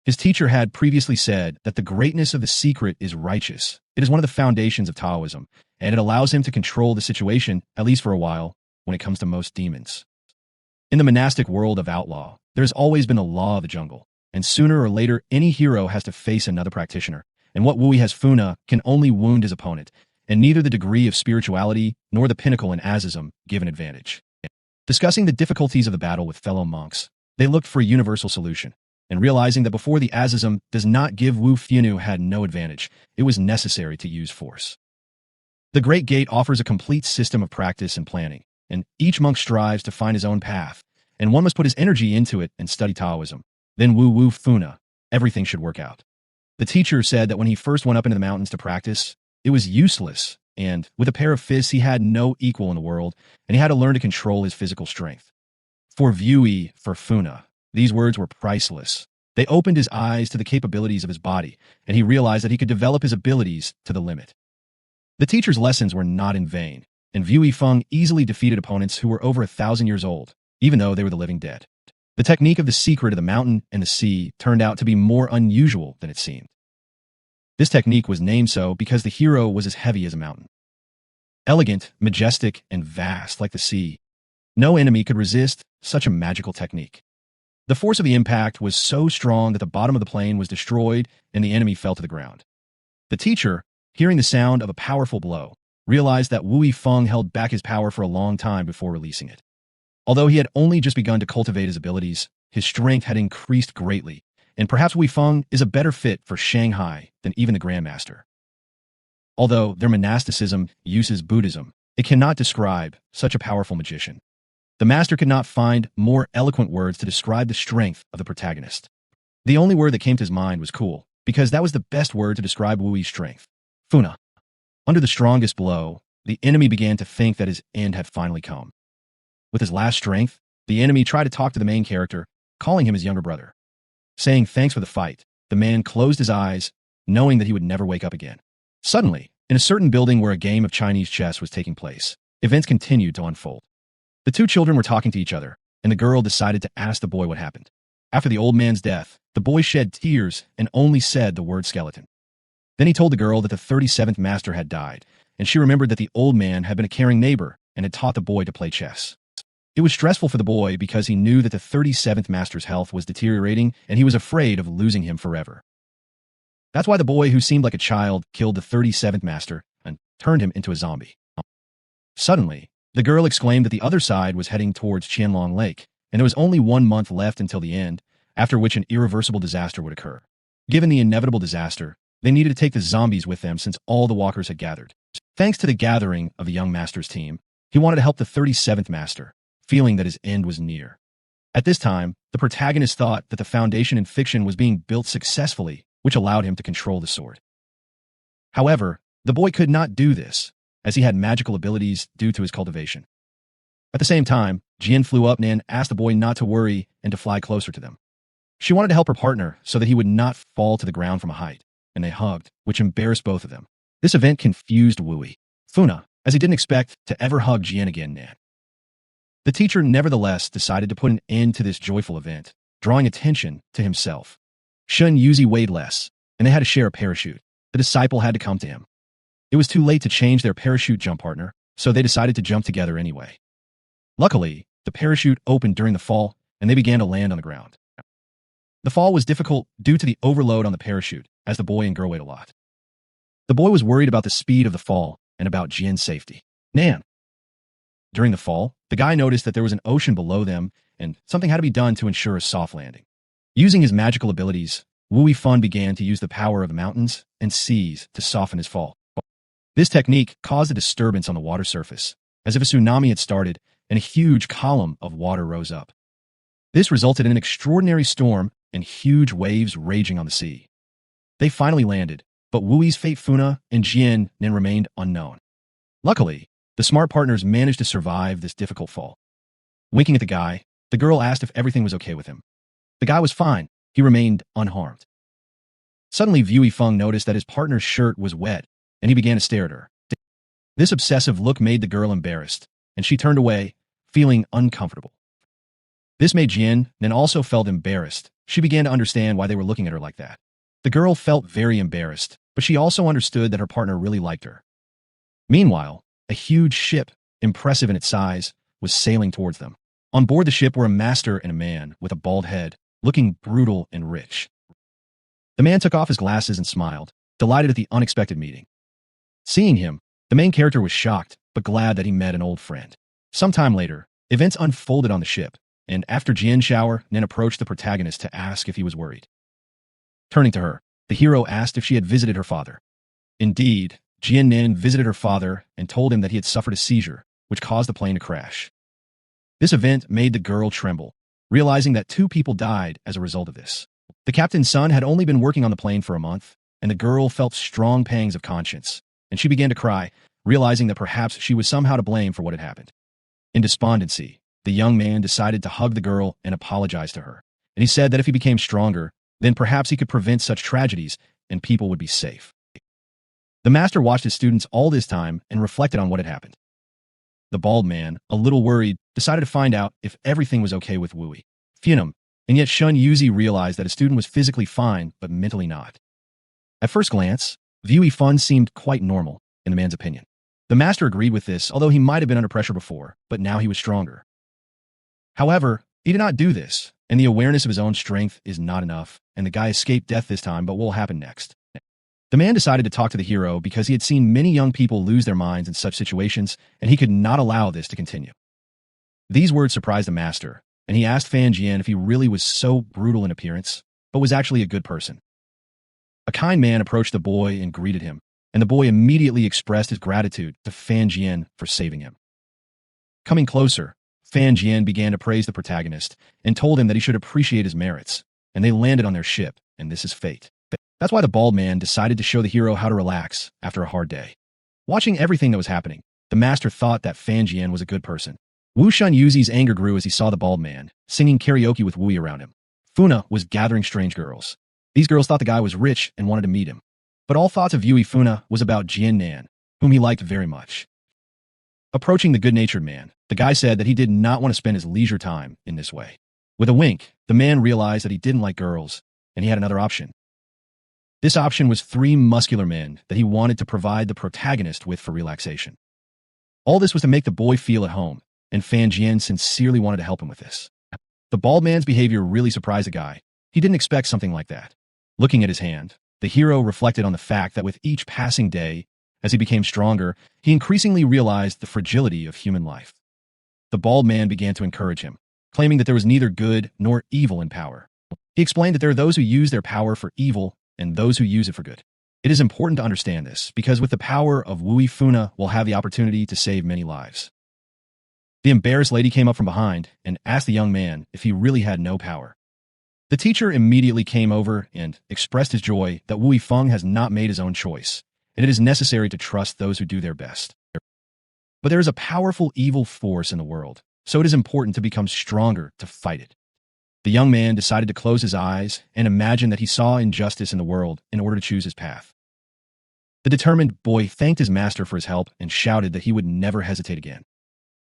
[SPEAKER 1] His teacher had previously said that the greatness of the secret is righteous. It is one of the foundations of Taoism, and it allows him to control the situation, at least for a while, when it comes to most demons. In the monastic world of outlaw, there has always been a law of the jungle, and sooner or later any hero has to face another practitioner, and what Wui has Funa can only wound his opponent, and neither the degree of spirituality nor the pinnacle in Azism give an advantage. Discussing the difficulties of the battle with fellow monks, they looked for a universal solution, and realizing that before the Azism does not give Wu Funu had no advantage, it was necessary to use force. The Great Gate offers a complete system of practice and planning, and each monk strives to find his own path, and one must put his energy into it and study Taoism. Then Wu Funa, everything should work out. The teacher said that when he first went up into the mountains to practice, it was useless, and with a pair of fists he had no equal in the world, and he had to learn to control his physical strength. For Vui, for Funa, these words were priceless. They opened his eyes to the capabilities of his body, and he realized that he could develop his abilities to the limit. The teacher's lessons were not in vain, and Vui Feng easily defeated opponents who were over 1,000 years old, even though they were the living dead. The technique of the secret of the mountain and the sea turned out to be more unusual than it seemed. This technique was named so because the hero was as heavy as a mountain. Elegant, majestic, and vast like the sea, no enemy could resist such a magical technique. The force of the impact was so strong that the bottom of the plane was destroyed and the enemy fell to the ground. The teacher, hearing the sound of a powerful blow, realized that Wui Feng held back his power for a long time before releasing it. Although he had only just begun to cultivate his abilities, his strength had increased greatly, and perhaps Wui Feng is a better fit for Shanghai than even the Grandmaster. Although their monasticism uses Buddhism, it cannot describe such a powerful magician. The master could not find more eloquent words to describe the strength of the protagonist. The only word that came to his mind was cool, because that was the best word to describe Wui's strength. Funa. Under the strongest blow, the enemy began to think that his end had finally come. With his last strength, the enemy tried to talk to the main character, calling him his younger brother. Saying thanks for the fight, the man closed his eyes, knowing that he would never wake up again. Suddenly, in a certain building where a game of Chinese chess was taking place, events continued to unfold. The two children were talking to each other, and the girl decided to ask the boy what happened. After the old man's death, the boy shed tears and only said the word skeleton. Then he told the girl that the 37th master had died, and she remembered that the old man had been a caring neighbor and had taught the boy to play chess. It was stressful for the boy because he knew that the 37th master's health was deteriorating and he was afraid of losing him forever. That's why the boy who seemed like a child killed the 37th master and turned him into a zombie. Suddenly, the girl exclaimed that the other side was heading towards Qianlong Lake, and there was only 1 month left until the end, after which an irreversible disaster would occur. Given the inevitable disaster, they needed to take the zombies with them since all the walkers had gathered. Thanks to the gathering of the young master's team, he wanted to help the 37th master, feeling that his end was near. At this time, the protagonist thought that the foundation in fiction was being built successfully, which allowed him to control the sword. However, the boy could not do this, as he had magical abilities due to his cultivation. At the same time, Jian flew up and asked the boy not to worry and to fly closer to them. She wanted to help her partner so that he would not fall to the ground from a height, and they hugged, which embarrassed both of them. This event confused Wui Funa, as he didn't expect to ever hug Jian again. The teacher nevertheless decided to put an end to this joyful event, drawing attention to himself. Shun Yuzi weighed less, and they had to share a parachute. The disciple had to come to him. It was too late to change their parachute jump partner, so they decided to jump together anyway. Luckily, the parachute opened during the fall, and they began to land on the ground. The fall was difficult due to the overload on the parachute, as the boy and girl weighed a lot. The boy was worried about the speed of the fall and about Jian's safety. During the fall, the guy noticed that there was an ocean below them, and something had to be done to ensure a soft landing. Using his magical abilities, Wui Fun began to use the power of the mountains and seas to soften his fall. This technique caused a disturbance on the water surface, as if a tsunami had started and a huge column of water rose up. This resulted in an extraordinary storm and huge waves raging on the sea. They finally landed, but Wui's fate Funa and Jian remained unknown. Luckily, the smart partners managed to survive this difficult fall. Winking at the guy, the girl asked if everything was okay with him. The guy was fine. He remained unharmed. Suddenly, Wui Feng noticed that his partner's shirt was wet, and he began to stare at her. This obsessive look made the girl embarrassed, and she turned away, feeling uncomfortable. This made Jian also felt embarrassed. She began to understand why they were looking at her like that. The girl felt very embarrassed, but she also understood that her partner really liked her. Meanwhile, a huge ship, impressive in its size, was sailing towards them. On board the ship were a master and a man with a bald head, looking brutal and rich. The man took off his glasses and smiled, delighted at the unexpected meeting. Seeing him, the main character was shocked, but glad that he met an old friend. Sometime later, events unfolded on the ship, and after Jian's shower, Nin approached the protagonist to ask if he was worried. Turning to her, the hero asked if she had visited her father. Indeed, Jian Nin visited her father and told him that he had suffered a seizure, which caused the plane to crash. This event made the girl tremble, realizing that 2 people died as a result of this. The captain's son had only been working on the plane for a month, and the girl felt strong pangs of conscience, and she began to cry, realizing that perhaps she was somehow to blame for what had happened. In despondency, the young man decided to hug the girl and apologize to her, and he said that if he became stronger, then perhaps he could prevent such tragedies and people would be safe. The master watched his students all this time and reflected on what had happened. The bald man, a little worried, decided to find out if everything was okay with Wui Funum, and yet Shun Yuzi realized that a student was physically fine but mentally not. At first glance, Wui Fun seemed quite normal, in the man's opinion. The master agreed with this, although he might have been under pressure before, but now he was stronger. However, he did not do this, and the awareness of his own strength is not enough, and the guy escaped death this time, but what will happen next? The man decided to talk to the hero because he had seen many young people lose their minds in such situations, and he could not allow this to continue. These words surprised the master, and he asked Fan Jian if he really was so brutal in appearance, but was actually a good person. A kind man approached the boy and greeted him, and the boy immediately expressed his gratitude to Fan Jian for saving him. Coming closer, Fan Jian began to praise the protagonist and told him that he should appreciate his merits, and they landed on their ship, and this is fate. That's why the bald man decided to show the hero how to relax after a hard day. Watching everything that was happening, the master thought that Fan Jian was a good person. Wu Shun Yuzi's anger grew as he saw the bald man, singing karaoke with Wui around him. Funa was gathering strange girls. These girls thought the guy was rich and wanted to meet him. But all thoughts of Yui Funa was about Jian Nan, whom he liked very much. Approaching the good-natured man, the guy said that he did not want to spend his leisure time in this way. With a wink, the man realized that he didn't like girls, and he had another option. This option was 3 muscular men that he wanted to provide the protagonist with for relaxation. All this was to make the boy feel at home, and Fan Jian sincerely wanted to help him with this. The bald man's behavior really surprised the guy. He didn't expect something like that. Looking at his hand, the hero reflected on the fact that with each passing day, as he became stronger, he increasingly realized the fragility of human life. The bald man began to encourage him, claiming that there was neither good nor evil in power. He explained that there are those who use their power for evil and those who use it for good. It is important to understand this, because with the power of Wui Funa, we'll have the opportunity to save many lives. The embarrassed lady came up from behind and asked the young man if he really had no power. The teacher immediately came over and expressed his joy that Wui Feng has not made his own choice, and it is necessary to trust those who do their best. But there is a powerful evil force in the world, so it is important to become stronger to fight it. The young man decided to close his eyes and imagine that he saw injustice in the world in order to choose his path. The determined boy thanked his master for his help and shouted that he would never hesitate again.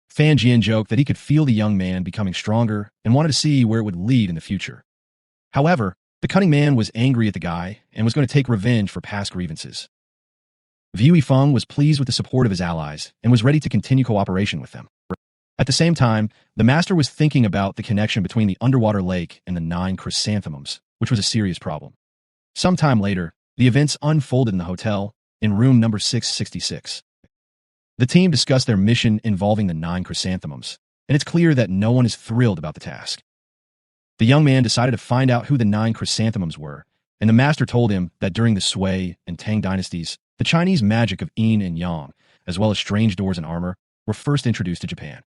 [SPEAKER 1] Fan Jian joked that he could feel the young man becoming stronger and wanted to see where it would lead in the future. However, the cunning man was angry at the guy and was going to take revenge for past grievances. Wui Feng was pleased with the support of his allies and was ready to continue cooperation with them. At the same time, the master was thinking about the connection between the underwater lake and the 9 chrysanthemums, which was a serious problem. Sometime later, the events unfolded in the hotel, in room number 666. The team discussed their mission involving the 9 chrysanthemums, and it's clear that no one is thrilled about the task. The young man decided to find out who the 9 chrysanthemums were, and the master told him that during the Sui and Tang dynasties, the Chinese magic of yin and yang, as well as strange doors and armor, were first introduced to Japan.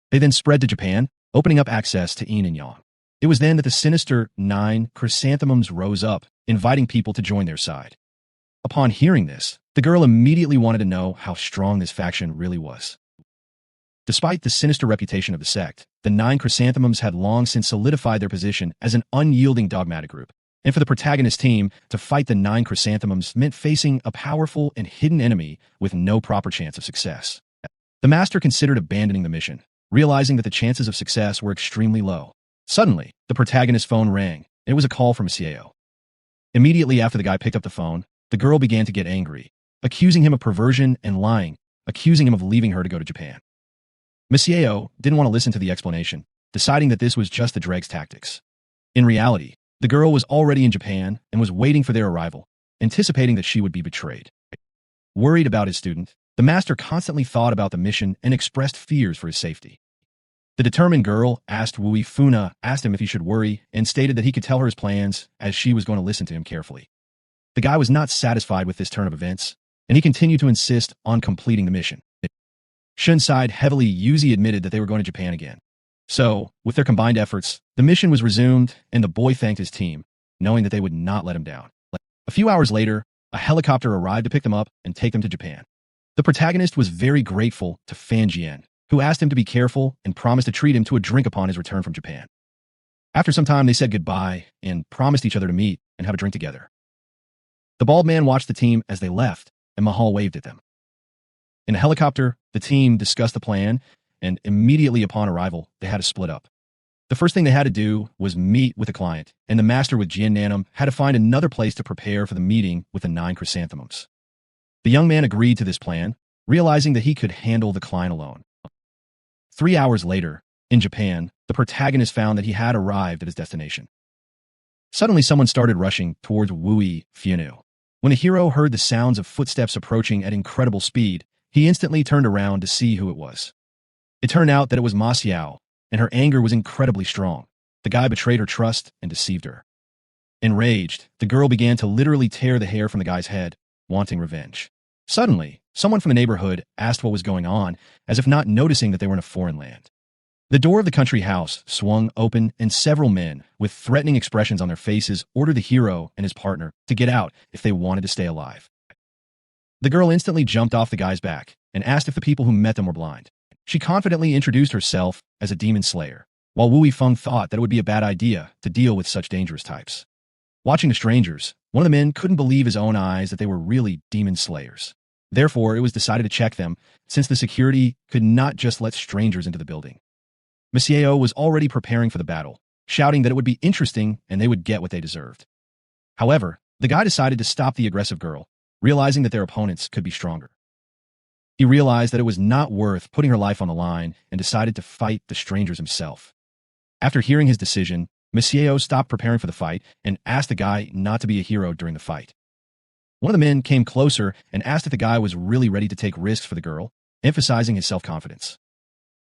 [SPEAKER 1] They then spread to Japan, opening up access to yin and yang. It was then that the sinister 9 chrysanthemums rose up, inviting people to join their side. Upon hearing this, the girl immediately wanted to know how strong this faction really was. Despite the sinister reputation of the sect, the 9 chrysanthemums had long since solidified their position as an unyielding dogmatic group, and for the protagonist team to fight the 9 chrysanthemums meant facing a powerful and hidden enemy with no proper chance of success. The master considered abandoning the mission, realizing that the chances of success were extremely low. Suddenly, the protagonist's phone rang, and it was a call from Monsieur. Immediately after the guy picked up the phone, the girl began to get angry, accusing him of perversion and lying, accusing him of leaving her to go to Japan. Monsieur didn't want to listen to the explanation, deciding that this was just the Dreg's tactics. In reality, the girl was already in Japan and was waiting for their arrival, anticipating that she would be betrayed. Worried about his student, the master constantly thought about the mission and expressed fears for his safety. The determined girl asked him if he should worry and stated that he could tell her his plans as she was going to listen to him carefully. The guy was not satisfied with this turn of events, and he continued to insist on completing the mission. Shun sighed heavily. Yuzi admitted that they were going to Japan again. So, with their combined efforts, the mission was resumed, and the boy thanked his team, knowing that they would not let him down. A few hours later, a helicopter arrived to pick them up and take them to Japan. The protagonist was very grateful to Fan Jian, who asked him to be careful and promised to treat him to a drink upon his return from Japan. After some time, they said goodbye and promised each other to meet and have a drink together. The bald man watched the team as they left, and Mahal waved at them. In a helicopter, the team discussed the plan, and immediately upon arrival, they had to split up. The first thing they had to do was meet with the client, and the master with Jian Nanam had to find another place to prepare for the meeting with the 9 chrysanthemums. The young man agreed to this plan, realizing that he could handle the client alone. 3 hours later, in Japan, the protagonist found that he had arrived at his destination. Suddenly, someone started rushing towards Wui Fianu. When the hero heard the sounds of footsteps approaching at incredible speed, he instantly turned around to see who it was. It turned out that it was Ma Xiao, and her anger was incredibly strong. The guy betrayed her trust and deceived her. Enraged, the girl began to literally tear the hair from the guy's head, wanting revenge. Suddenly, someone from the neighborhood asked what was going on, as if not noticing that they were in a foreign land. The door of the country house swung open, and several men, with threatening expressions on their faces, ordered the hero and his partner to get out if they wanted to stay alive. The girl instantly jumped off the guy's back and asked if the people who met them were blind. She confidently introduced herself as a demon slayer, while Wu Yifeng thought that it would be a bad idea to deal with such dangerous types. Watching the strangers, one of the men couldn't believe his own eyes that they were really demon slayers. Therefore, it was decided to check them, since the security could not just let strangers into the building. Monsieur was already preparing for the battle, shouting that it would be interesting and they would get what they deserved. However, the guy decided to stop the aggressive girl, realizing that their opponents could be stronger. He realized that it was not worth putting her life on the line and decided to fight the strangers himself. After hearing his decision, Monsieur stopped preparing for the fight and asked the guy not to be a hero during the fight. One of the men came closer and asked if the guy was really ready to take risks for the girl, emphasizing his self-confidence.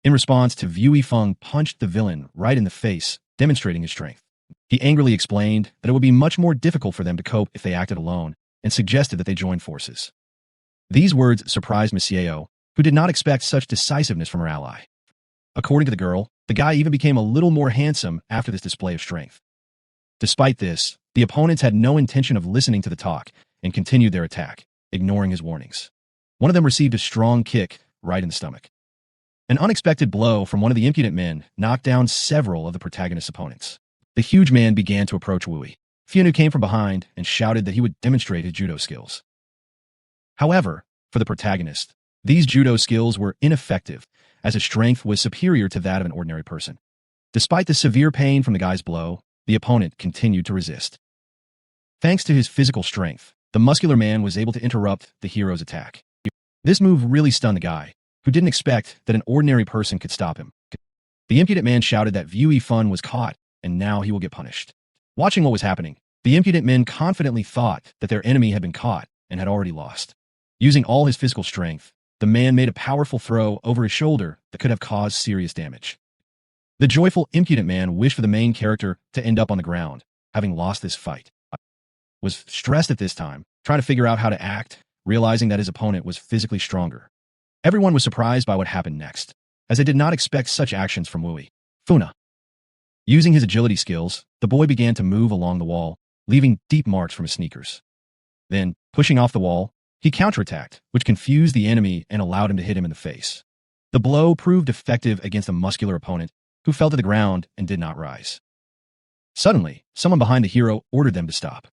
[SPEAKER 1] In response, Wu Yifeng punched the villain right in the face, demonstrating his strength. He angrily explained that it would be much more difficult for them to cope if they acted alone, and suggested that they join forces. These words surprised Monsieur, who did not expect such decisiveness from her ally. According to the girl, the guy even became a little more handsome after this display of strength. Despite this, the opponents had no intention of listening to the talk and continued their attack, ignoring his warnings. One of them received a strong kick right in the stomach. An unexpected blow from one of the impudent men knocked down several of the protagonist's opponents. The huge man began to approach Wui. Fianu came from behind and shouted that he would demonstrate his judo skills. However, for the protagonist, these judo skills were ineffective, as his strength was superior to that of an ordinary person. Despite the severe pain from the guy's blow, the opponent continued to resist. Thanks to his physical strength, the muscular man was able to interrupt the hero's attack. This move really stunned the guy, who didn't expect that an ordinary person could stop him. The impudent man shouted that Wu Yifeng was caught, and now he will get punished. Watching what was happening, the impudent men confidently thought that their enemy had been caught and had already lost. Using all his physical strength, the man made a powerful throw over his shoulder that could have caused serious damage. The joyful, impudent man wished for the main character to end up on the ground, having lost this fight. Was stressed at this time, trying to figure out how to act, realizing that his opponent was physically stronger. Everyone was surprised by what happened next, as they did not expect such actions from Wui. Funa. Using his agility skills, the boy began to move along the wall, leaving deep marks from his sneakers. Then, pushing off the wall, he counterattacked, which confused the enemy and allowed him to hit him in the face. The blow proved effective against a muscular opponent, who fell to the ground and did not rise. Suddenly, someone behind the hero ordered them to stop.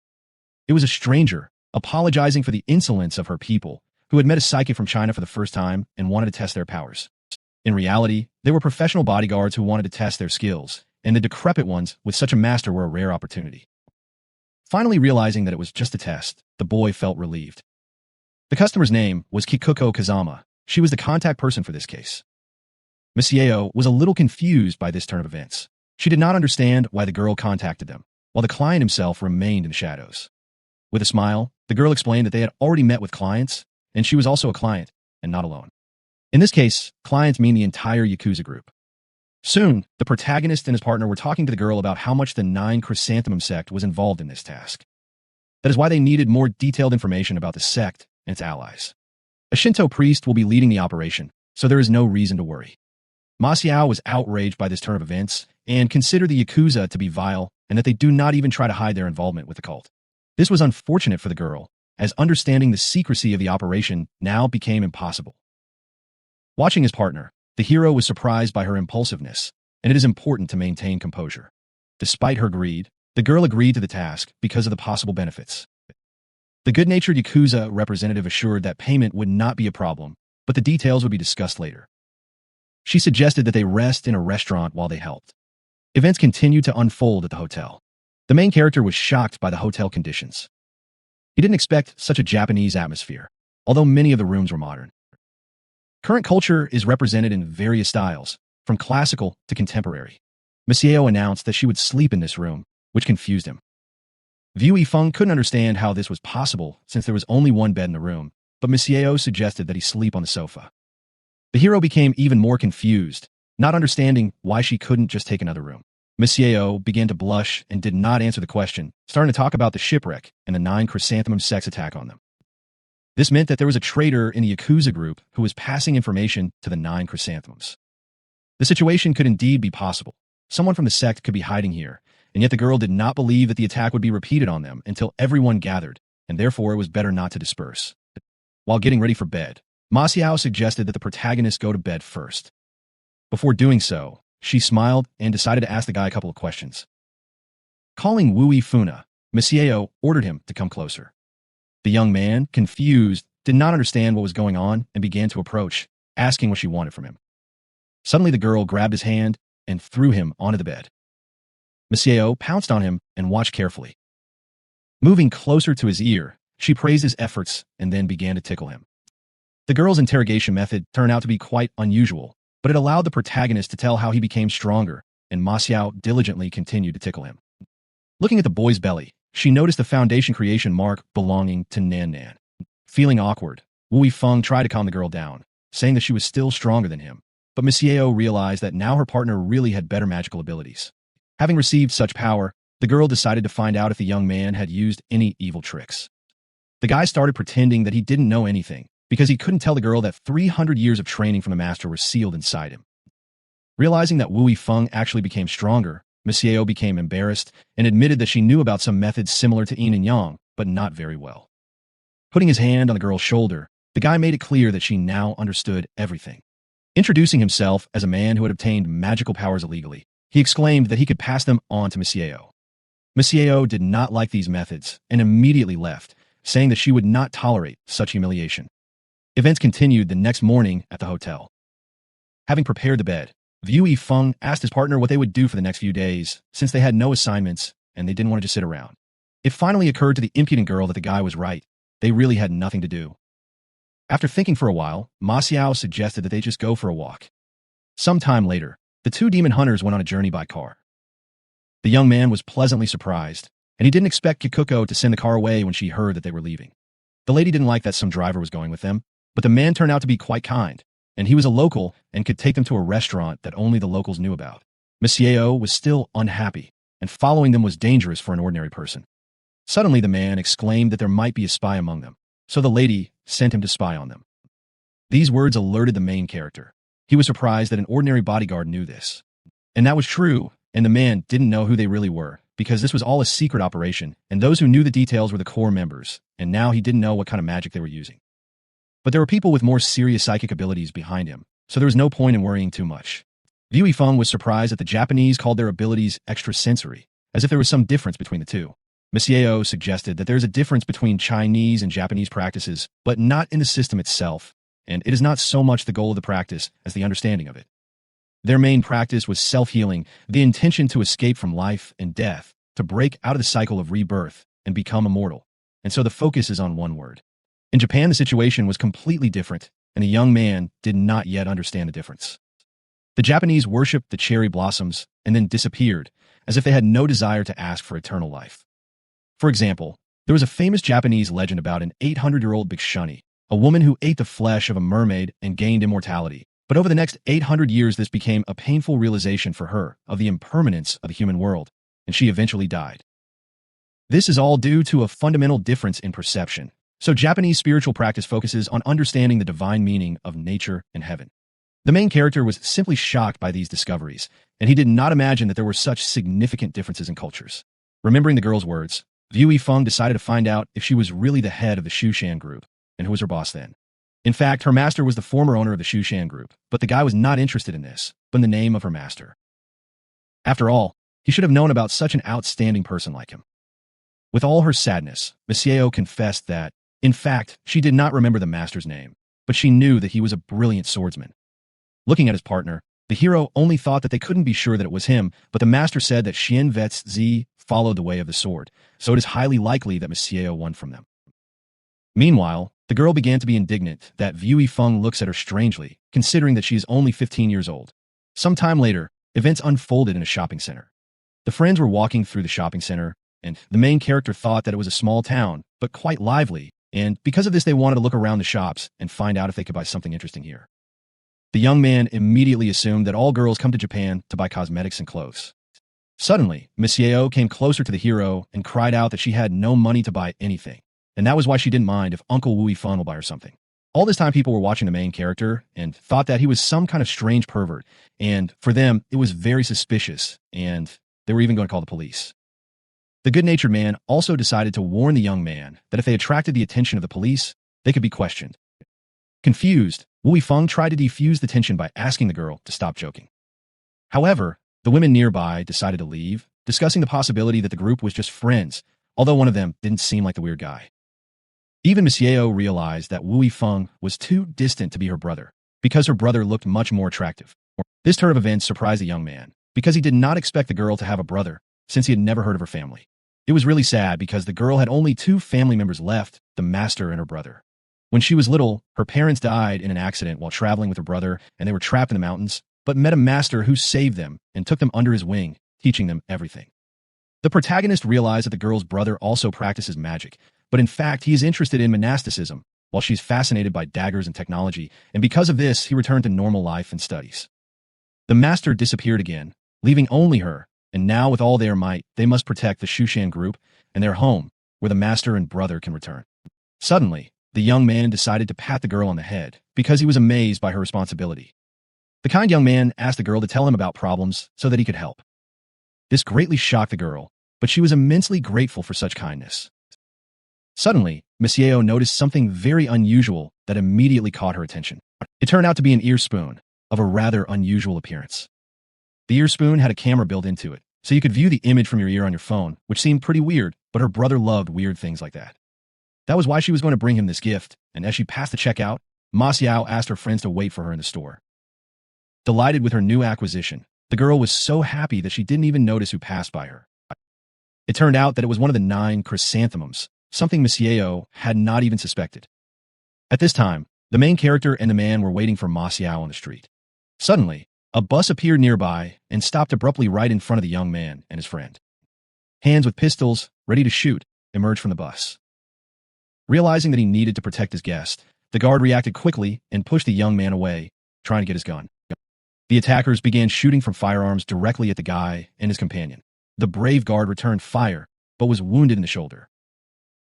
[SPEAKER 1] It was a stranger, apologizing for the insolence of her people, who had met a psychic from China for the first time and wanted to test their powers. In reality, they were professional bodyguards who wanted to test their skills, and the decrepit ones with such a master were a rare opportunity. Finally realizing that it was just a test, the boy felt relieved. The customer's name was Kikuko Kazama. She was the contact person for this case. Monsieur was a little confused by this turn of events. She did not understand why the girl contacted them, while the client himself remained in the shadows. With a smile, the girl explained that they had already met with clients, and she was also a client, and not alone. In this case, clients mean the entire Yakuza group. Soon, the protagonist and his partner were talking to the girl about how much the Nine Chrysanthemum sect was involved in this task. That is why they needed more detailed information about the sect and its allies. A Shinto priest will be leading the operation, so there is no reason to worry. Ma Xiao was outraged by this turn of events and considered the Yakuza to be vile and that they do not even try to hide their involvement with the cult. This was unfortunate for the girl, as understanding the secrecy of the operation now became impossible. Watching his partner, the hero was surprised by her impulsiveness, and it is important to maintain composure. Despite her greed, the girl agreed to the task because of the possible benefits. The good-natured Yakuza representative assured that payment would not be a problem, but the details would be discussed later. She suggested that they rest in a restaurant while they helped. Events continued to unfold at the hotel. The main character was shocked by the hotel conditions. He didn't expect such a Japanese atmosphere, although many of the rooms were modern. Current culture is represented in various styles, from classical to contemporary. Misaeo announced that she would sleep in this room, which confused him. Vu Yifeng couldn't understand how this was possible since there was only one bed in the room, but Misaeo suggested that he sleep on the sofa. The hero became even more confused, not understanding why she couldn't just take another room. Misaeo began to blush and did not answer the question, starting to talk about the shipwreck and the Nine Chrysanthemum sect's attack on them. This meant that there was a traitor in the Yakuza group who was passing information to the Nine Chrysanthemums. The situation could indeed be possible. Someone from the sect could be hiding here, and yet the girl did not believe that the attack would be repeated on them until everyone gathered, and therefore it was better not to disperse. While getting ready for bed, Ma Xiao suggested that the protagonist go to bed first. Before doing so, she smiled and decided to ask the guy a couple of questions. Calling Wu Yifuna, Misaeo ordered him to come closer. The young man, confused, did not understand what was going on and began to approach, asking what she wanted from him. Suddenly the girl grabbed his hand and threw him onto the bed. Misaeo pounced on him and watched carefully. Moving closer to his ear, she praised his efforts and then began to tickle him. The girl's interrogation method turned out to be quite unusual, but it allowed the protagonist to tell how he became stronger, and Ma Xiao diligently continued to tickle him. Looking at the boy's belly, she noticed a foundation creation mark belonging to Nan Nan. Feeling awkward, Wu Yifeng tried to calm the girl down, saying that she was still stronger than him, but Misaeo realized that now her partner really had better magical abilities. Having received such power, the girl decided to find out if the young man had used any evil tricks. The guy started pretending that he didn't know anything, because he couldn't tell the girl that 300 years of training from the master were sealed inside him. Realizing that Wu Yifeng actually became stronger, Misaeo became embarrassed and admitted that she knew about some methods similar to yin and yang, but not very well. Putting his hand on the girl's shoulder, the guy made it clear that she now understood everything. Introducing himself as a man who had obtained magical powers illegally, he exclaimed that he could pass them on to Misaeo. Misaeo did not like these methods and immediately left, saying that she would not tolerate such humiliation. Events continued the next morning at the hotel. Having prepared the bed, Vu Yifeng asked his partner what they would do for the next few days, since they had no assignments and they didn't want to just sit around. It finally occurred to the impudent girl that the guy was right. They really had nothing to do. After thinking for a while, Ma Xiao suggested that they just go for a walk. Some time later, the two demon hunters went on a journey by car. The young man was pleasantly surprised, and he didn't expect Kikuko to send the car away when she heard that they were leaving. The lady didn't like that some driver was going with them, but the man turned out to be quite kind, and he was a local and could take them to a restaurant that only the locals knew about. Misaeo was still unhappy, and following them was dangerous for an ordinary person. Suddenly the man exclaimed that there might be a spy among them, so the lady sent him to spy on them. These words alerted the main character. He was surprised that an ordinary bodyguard knew this. And that was true, and the man didn't know who they really were, because this was all a secret operation, and those who knew the details were the core members, and now he didn't know what kind of magic they were using. But there were people with more serious psychic abilities behind him, so there was no point in worrying too much. Vu Yifeng was surprised that the Japanese called their abilities extrasensory, as if there was some difference between the two. Misaeo suggested that there is a difference between Chinese and Japanese practices, but not in the system itself, and it is not so much the goal of the practice as the understanding of it. Their main practice was self-healing, the intention to escape from life and death, to break out of the cycle of rebirth and become immortal, and so the focus is on one word. In Japan, the situation was completely different, and the young man did not yet understand the difference. The Japanese worshipped the cherry blossoms and then disappeared, as if they had no desire to ask for eternal life. For example, There was a famous Japanese legend about an 800-year-old bhikshuni, a woman who ate the flesh of a mermaid and gained immortality. But over the next 800 years, this became a painful realization for her of the impermanence of the human world, and she eventually died. This is all due to a fundamental difference in perception. So Japanese spiritual practice focuses on understanding the divine meaning of nature and heaven. The main character was simply shocked by these discoveries, and he did not imagine that there were such significant differences in cultures. Remembering the girl's words, Vu Yifeng decided to find out if she was really the head of the Shushan group, and who was her boss then. In fact, her master was the former owner of the Shushan group, but the guy was not interested in this, but in the name of her master. After all, he should have known about such an outstanding person like him. With all her sadness, Misieo confessed that, in fact, she did not remember the master's name, but she knew that he was a brilliant swordsman. Looking at his partner, the hero only thought that they couldn't be sure that it was him, but the master said that Xian Vet's Zi followed the way of the sword, so it is highly likely that Misieo won from them. Meanwhile, the girl began to be indignant that Vu Yifeng looks at her strangely, considering that she is only 15 years old. Some time later, events unfolded in a shopping center. The friends were walking through the shopping center, and the main character thought that it was a small town, but quite lively, and because of this they wanted to look around the shops and find out if they could buy something interesting here. The young man immediately assumed that all girls come to Japan to buy cosmetics and clothes. Suddenly, Misieo came closer to the hero and cried out that she had no money to buy anything, and that was why she didn't mind if Uncle Wu Yifeng will buy her something. All this time people were watching the main character and thought that he was some kind of strange pervert, and for them, it was very suspicious, and they were even going to call the police. The good-natured man also decided to warn the young man that if they attracted the attention of the police, they could be questioned. Confused, Wu Yifeng tried to defuse the tension by asking the girl to stop joking. However, the women nearby decided to leave, discussing the possibility that the group was just friends, although one of them didn't seem like the weird guy. Even Misieo realized that Wu Yifeng was too distant to be her brother, because her brother looked much more attractive. This turn of events surprised the young man, because he did not expect the girl to have a brother, since he had never heard of her family. It was really sad because the girl had only 2 family members left, the master and her brother. When she was little, her parents died in an accident while traveling with her brother, and they were trapped in the mountains, but met a master who saved them and took them under his wing, teaching them everything. The protagonist realized that the girl's brother also practices magic, but in fact he is interested in monasticism, while she's fascinated by daggers and technology, and because of this he returned to normal life and studies. The master disappeared again, leaving only her, and now with all their might, they must protect the Shushan group and their home, where the master and brother can return. Suddenly, the young man decided to pat the girl on the head, because he was amazed by her responsibility. The kind young man asked the girl to tell him about problems so that he could help. This greatly shocked the girl, but she was immensely grateful for such kindness. Suddenly, Misieo noticed something very unusual that immediately caught her attention. It turned out to be an ear spoon, of a rather unusual appearance. The ear spoon had a camera built into it, so you could view the image from your ear on your phone, which seemed pretty weird, but her brother loved weird things like that. That was why she was going to bring him this gift, and as she passed the checkout, Ma Xiao asked her friends to wait for her in the store. Delighted with her new acquisition, the girl was so happy that she didn't even notice who passed by her. It turned out that it was one of the 9 chrysanthemums, something Misieo had not even suspected. At this time, the main character and the man were waiting for Ma Xiao on the street. Suddenly, a bus appeared nearby and stopped abruptly right in front of the young man and his friend. Hands with pistols, ready to shoot, emerged from the bus. Realizing that he needed to protect his guest, the guard reacted quickly and pushed the young man away, trying to get his gun. The attackers began shooting from firearms directly at the guy and his companion. The brave guard returned fire, but was wounded in the shoulder.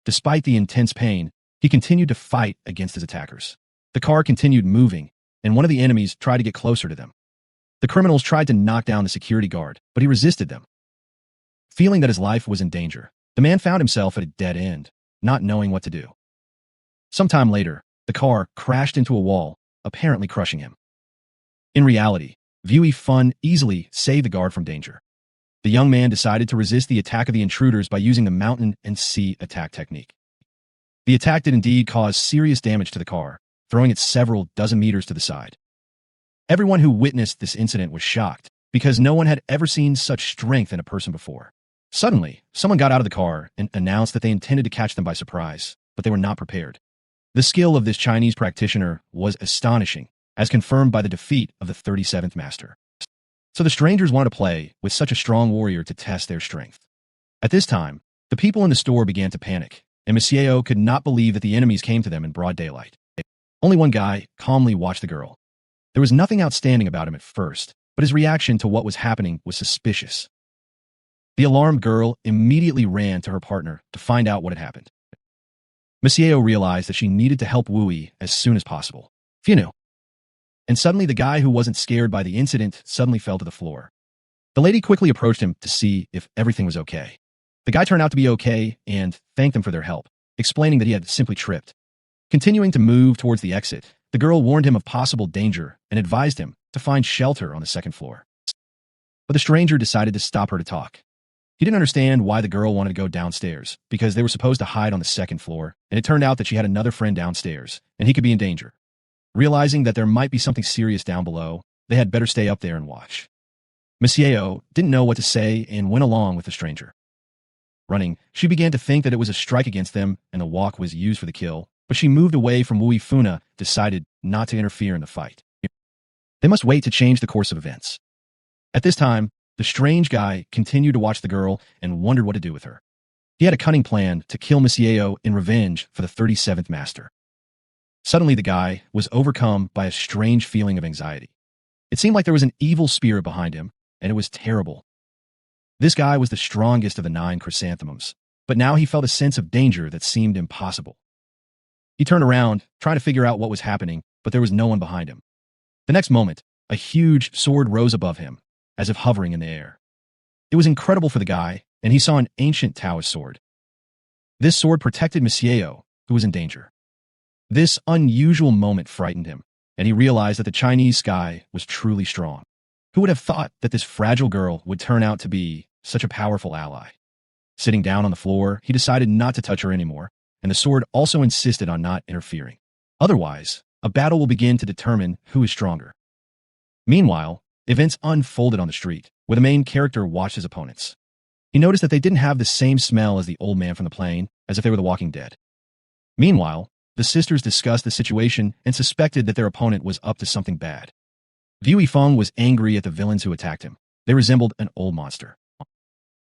[SPEAKER 1] Despite the intense pain, he continued to fight against his attackers. The car continued moving, and one of the enemies tried to get closer to them. The criminals tried to knock down the security guard, but he resisted them. Feeling that his life was in danger, the man found himself at a dead end, not knowing what to do. Sometime later, the car crashed into a wall, apparently crushing him. In reality, Vu Yifeng easily saved the guard from danger. The young man decided to resist the attack of the intruders by using the mountain and sea attack technique. The attack did indeed cause serious damage to the car, throwing it several dozen meters to the side. Everyone who witnessed this incident was shocked, because no one had ever seen such strength in a person before. Suddenly, someone got out of the car and announced that they intended to catch them by surprise, but they were not prepared. The skill of this Chinese practitioner was astonishing, as confirmed by the defeat of the 37th master. So the strangers wanted to play with such a strong warrior to test their strength. At this time, The people in the store began to panic, and Monsieur could not believe that the enemies came to them in broad daylight. Only one guy calmly watched the girl. There was nothing outstanding about him at first, but his reaction to what was happening was suspicious. The alarmed girl immediately ran to her partner to find out what had happened. Monsieur realized that she needed to help Wooey as soon as possible. Phew. And suddenly the guy who wasn't scared by the incident suddenly fell to the floor. The lady quickly approached him to see if everything was okay. The guy turned out to be okay and thanked them for their help, explaining that he had simply tripped. Continuing to move towards the exit, the girl warned him of possible danger and advised him to find shelter on the second floor. But the stranger decided to stop her to talk. He didn't understand why the girl wanted to go downstairs, because they were supposed to hide on the second floor, and it turned out that she had another friend downstairs, and he could be in danger. Realizing that there might be something serious down below, they had better stay up there and watch. Monsieur didn't know what to say and went along with the stranger. Running, she began to think that it was a strike against them and the walk was used for the kill, but she moved away from Wooey Funa, decided not to interfere in the fight. They must wait to change the course of events. At this time, the strange guy continued to watch the girl and wondered what to do with her. He had a cunning plan to kill Monsieur in revenge for the 37th master. Suddenly, the guy was overcome by a strange feeling of anxiety. It seemed like there was an evil spirit behind him, and it was terrible. This guy was the strongest of the 9 chrysanthemums, but now he felt a sense of danger that seemed impossible. He turned around, trying to figure out what was happening, but there was no one behind him. The next moment, a huge sword rose above him, as if hovering in the air. It was incredible for the guy, and he saw an ancient Taoist sword. This sword protected Monsieur, who was in danger. This unusual moment frightened him, and he realized that the Chinese sky was truly strong. Who would have thought that this fragile girl would turn out to be such a powerful ally? Sitting down on the floor, he decided not to touch her anymore, and the sword also insisted on not interfering. Otherwise, a battle will begin to determine who is stronger. Meanwhile, events unfolded on the street, where the main character watched his opponents. He noticed that they didn't have the same smell as the old man from the plane, as if they were the Walking Dead. Meanwhile, the sisters discussed the situation and suspected that their opponent was up to something bad. Vu Yifeng was angry at the villains who attacked him. They resembled an old monster.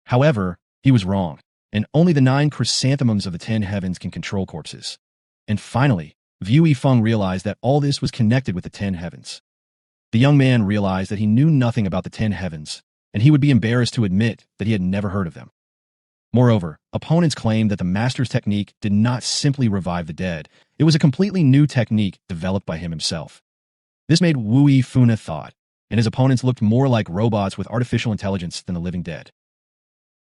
[SPEAKER 1] However, he was wrong, and only the 9 chrysanthemums of the 10 heavens can control corpses. And finally, Vu Yifeng realized that all this was connected with the 10 heavens. The young man realized that he knew nothing about the 10 heavens, and he would be embarrassed to admit that he had never heard of them. Moreover, opponents claimed that the master's technique did not simply revive the dead. It was a completely new technique developed by him himself. This made Wooey Funa thought, and his opponents looked more like robots with artificial intelligence than the living dead.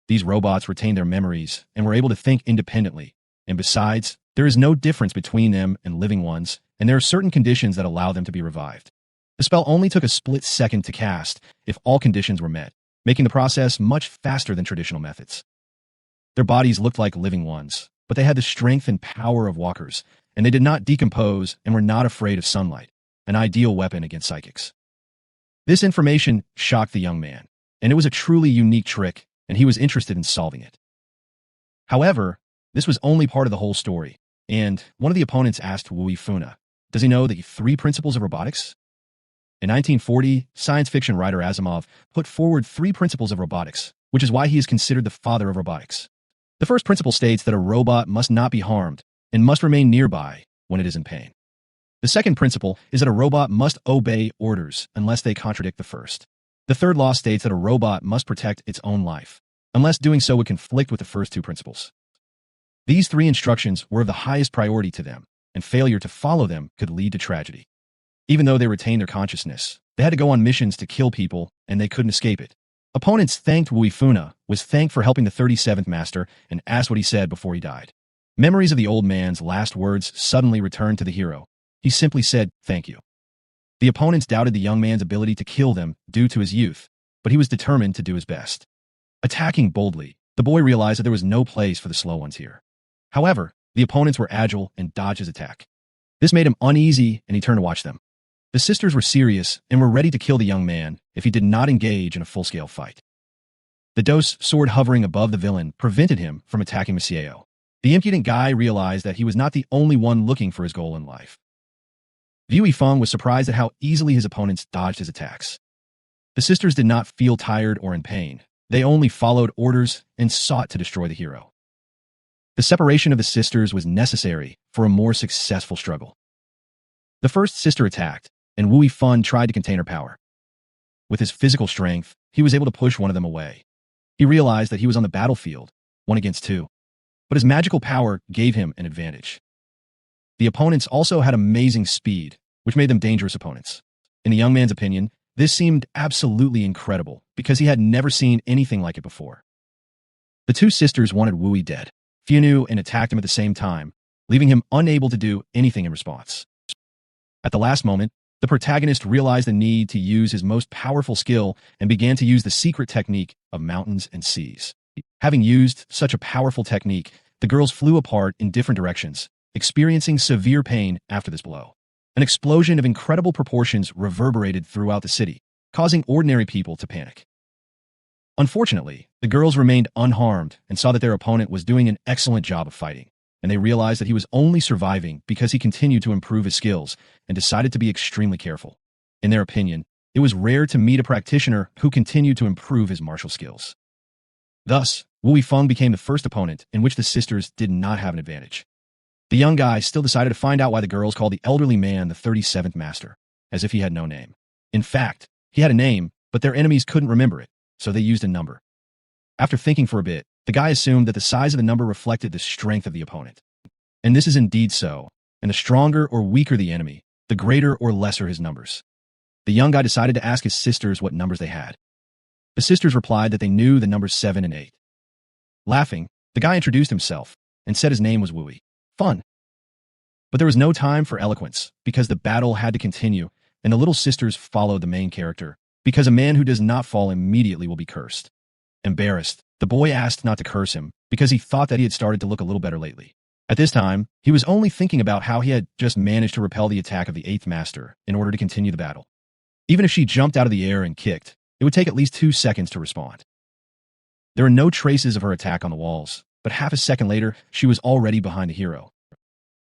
[SPEAKER 1] These robots retained their memories and were able to think independently, and besides, there is no difference between them and living ones, and there are certain conditions that allow them to be revived. The spell only took a split second to cast if all conditions were met, making the process much faster than traditional methods. Their bodies looked like living ones, but they had the strength and power of walkers, and they did not decompose and were not afraid of sunlight, an ideal weapon against psychics. This information shocked the young man, and it was a truly unique trick, and he was interested in solving it. However, this was only part of the whole story, and one of the opponents asked Wooey Funa, does he know the 3 principles of robotics? In 1940, science fiction writer Asimov put forward 3 principles of robotics, which is why he is considered the father of robotics. The first principle states that a robot must not be harmed and must remain nearby when it is in pain. The second principle is that a robot must obey orders unless they contradict the first. The third law states that a robot must protect its own life, unless doing so would conflict with the first 2 principles. These 3 instructions were of the highest priority to them, and failure to follow them could lead to tragedy. Even though they retained their consciousness, they had to go on missions to kill people, and they couldn't escape it. Opponents thanked Wooey Funa, was thanked for helping the 37th master, and asked what he said before he died. Memories of the old man's last words suddenly returned to the hero. He simply said, thank you. The opponents doubted the young man's ability to kill them due to his youth, but he was determined to do his best. Attacking boldly, the boy realized that there was no place for the slow ones here. However, the opponents were agile and dodged his attack. This made him uneasy, and he turned to watch them. The sisters were serious and were ready to kill the young man if he did not engage in a full-scale fight. The Dos sword hovering above the villain prevented him from attacking Monsieur. The impudent guy realized that he was not the only one looking for his goal in life. Vu Yifeng was surprised at how easily his opponents dodged his attacks. The sisters did not feel tired or in pain. They only followed orders and sought to destroy the hero. The separation of the sisters was necessary for a more successful struggle. The first sister attacked, and Wu Yifan tried to contain her power. With his physical strength, he was able to push one of them away. He realized that he was on the battlefield, 1 against 2. But his magical power gave him an advantage. The opponents also had amazing speed, which made them dangerous opponents. In the young man's opinion, this seemed absolutely incredible because he had never seen anything like it before. The 2 sisters wanted Wu Yi dead. Few knew and attacked him at the same time, leaving him unable to do anything in response. At the last moment, the protagonist realized the need to use his most powerful skill and began to use the secret technique of mountains and seas. Having used such a powerful technique, the girls flew apart in different directions, experiencing severe pain after this blow. An explosion of incredible proportions reverberated throughout the city, causing ordinary people to panic. Unfortunately, the girls remained unharmed and saw that their opponent was doing an excellent job of fighting, and they realized that he was only surviving because he continued to improve his skills and decided to be extremely careful. In their opinion, it was rare to meet a practitioner who continued to improve his martial skills. Thus, Wu Yifeng became the first opponent in which the sisters did not have an advantage. The young guy still decided to find out why the girls called the elderly man the 37th master, as if he had no name. In fact, he had a name, but their enemies couldn't remember it, so they used a number. After thinking for a bit, the guy assumed that the size of the number reflected the strength of the opponent. And this is indeed so, and the stronger or weaker the enemy, the greater or lesser his numbers. The young guy decided to ask his sisters what numbers they had. The sisters replied that they knew the numbers 7 and 8. Laughing, the guy introduced himself and said his name was Wu Yi. Fun. But there was no time for eloquence because the battle had to continue, and the little sisters followed the main character because a man who does not fall immediately will be cursed. Embarrassed, the boy asked not to curse him because he thought that he had started to look a little better lately. At this time, he was only thinking about how he had just managed to repel the attack of the 8th master in order to continue the battle. Even if she jumped out of the air and kicked, it would take at least 2 seconds to respond. There were no traces of her attack on the walls, but half a second later, she was already behind the hero.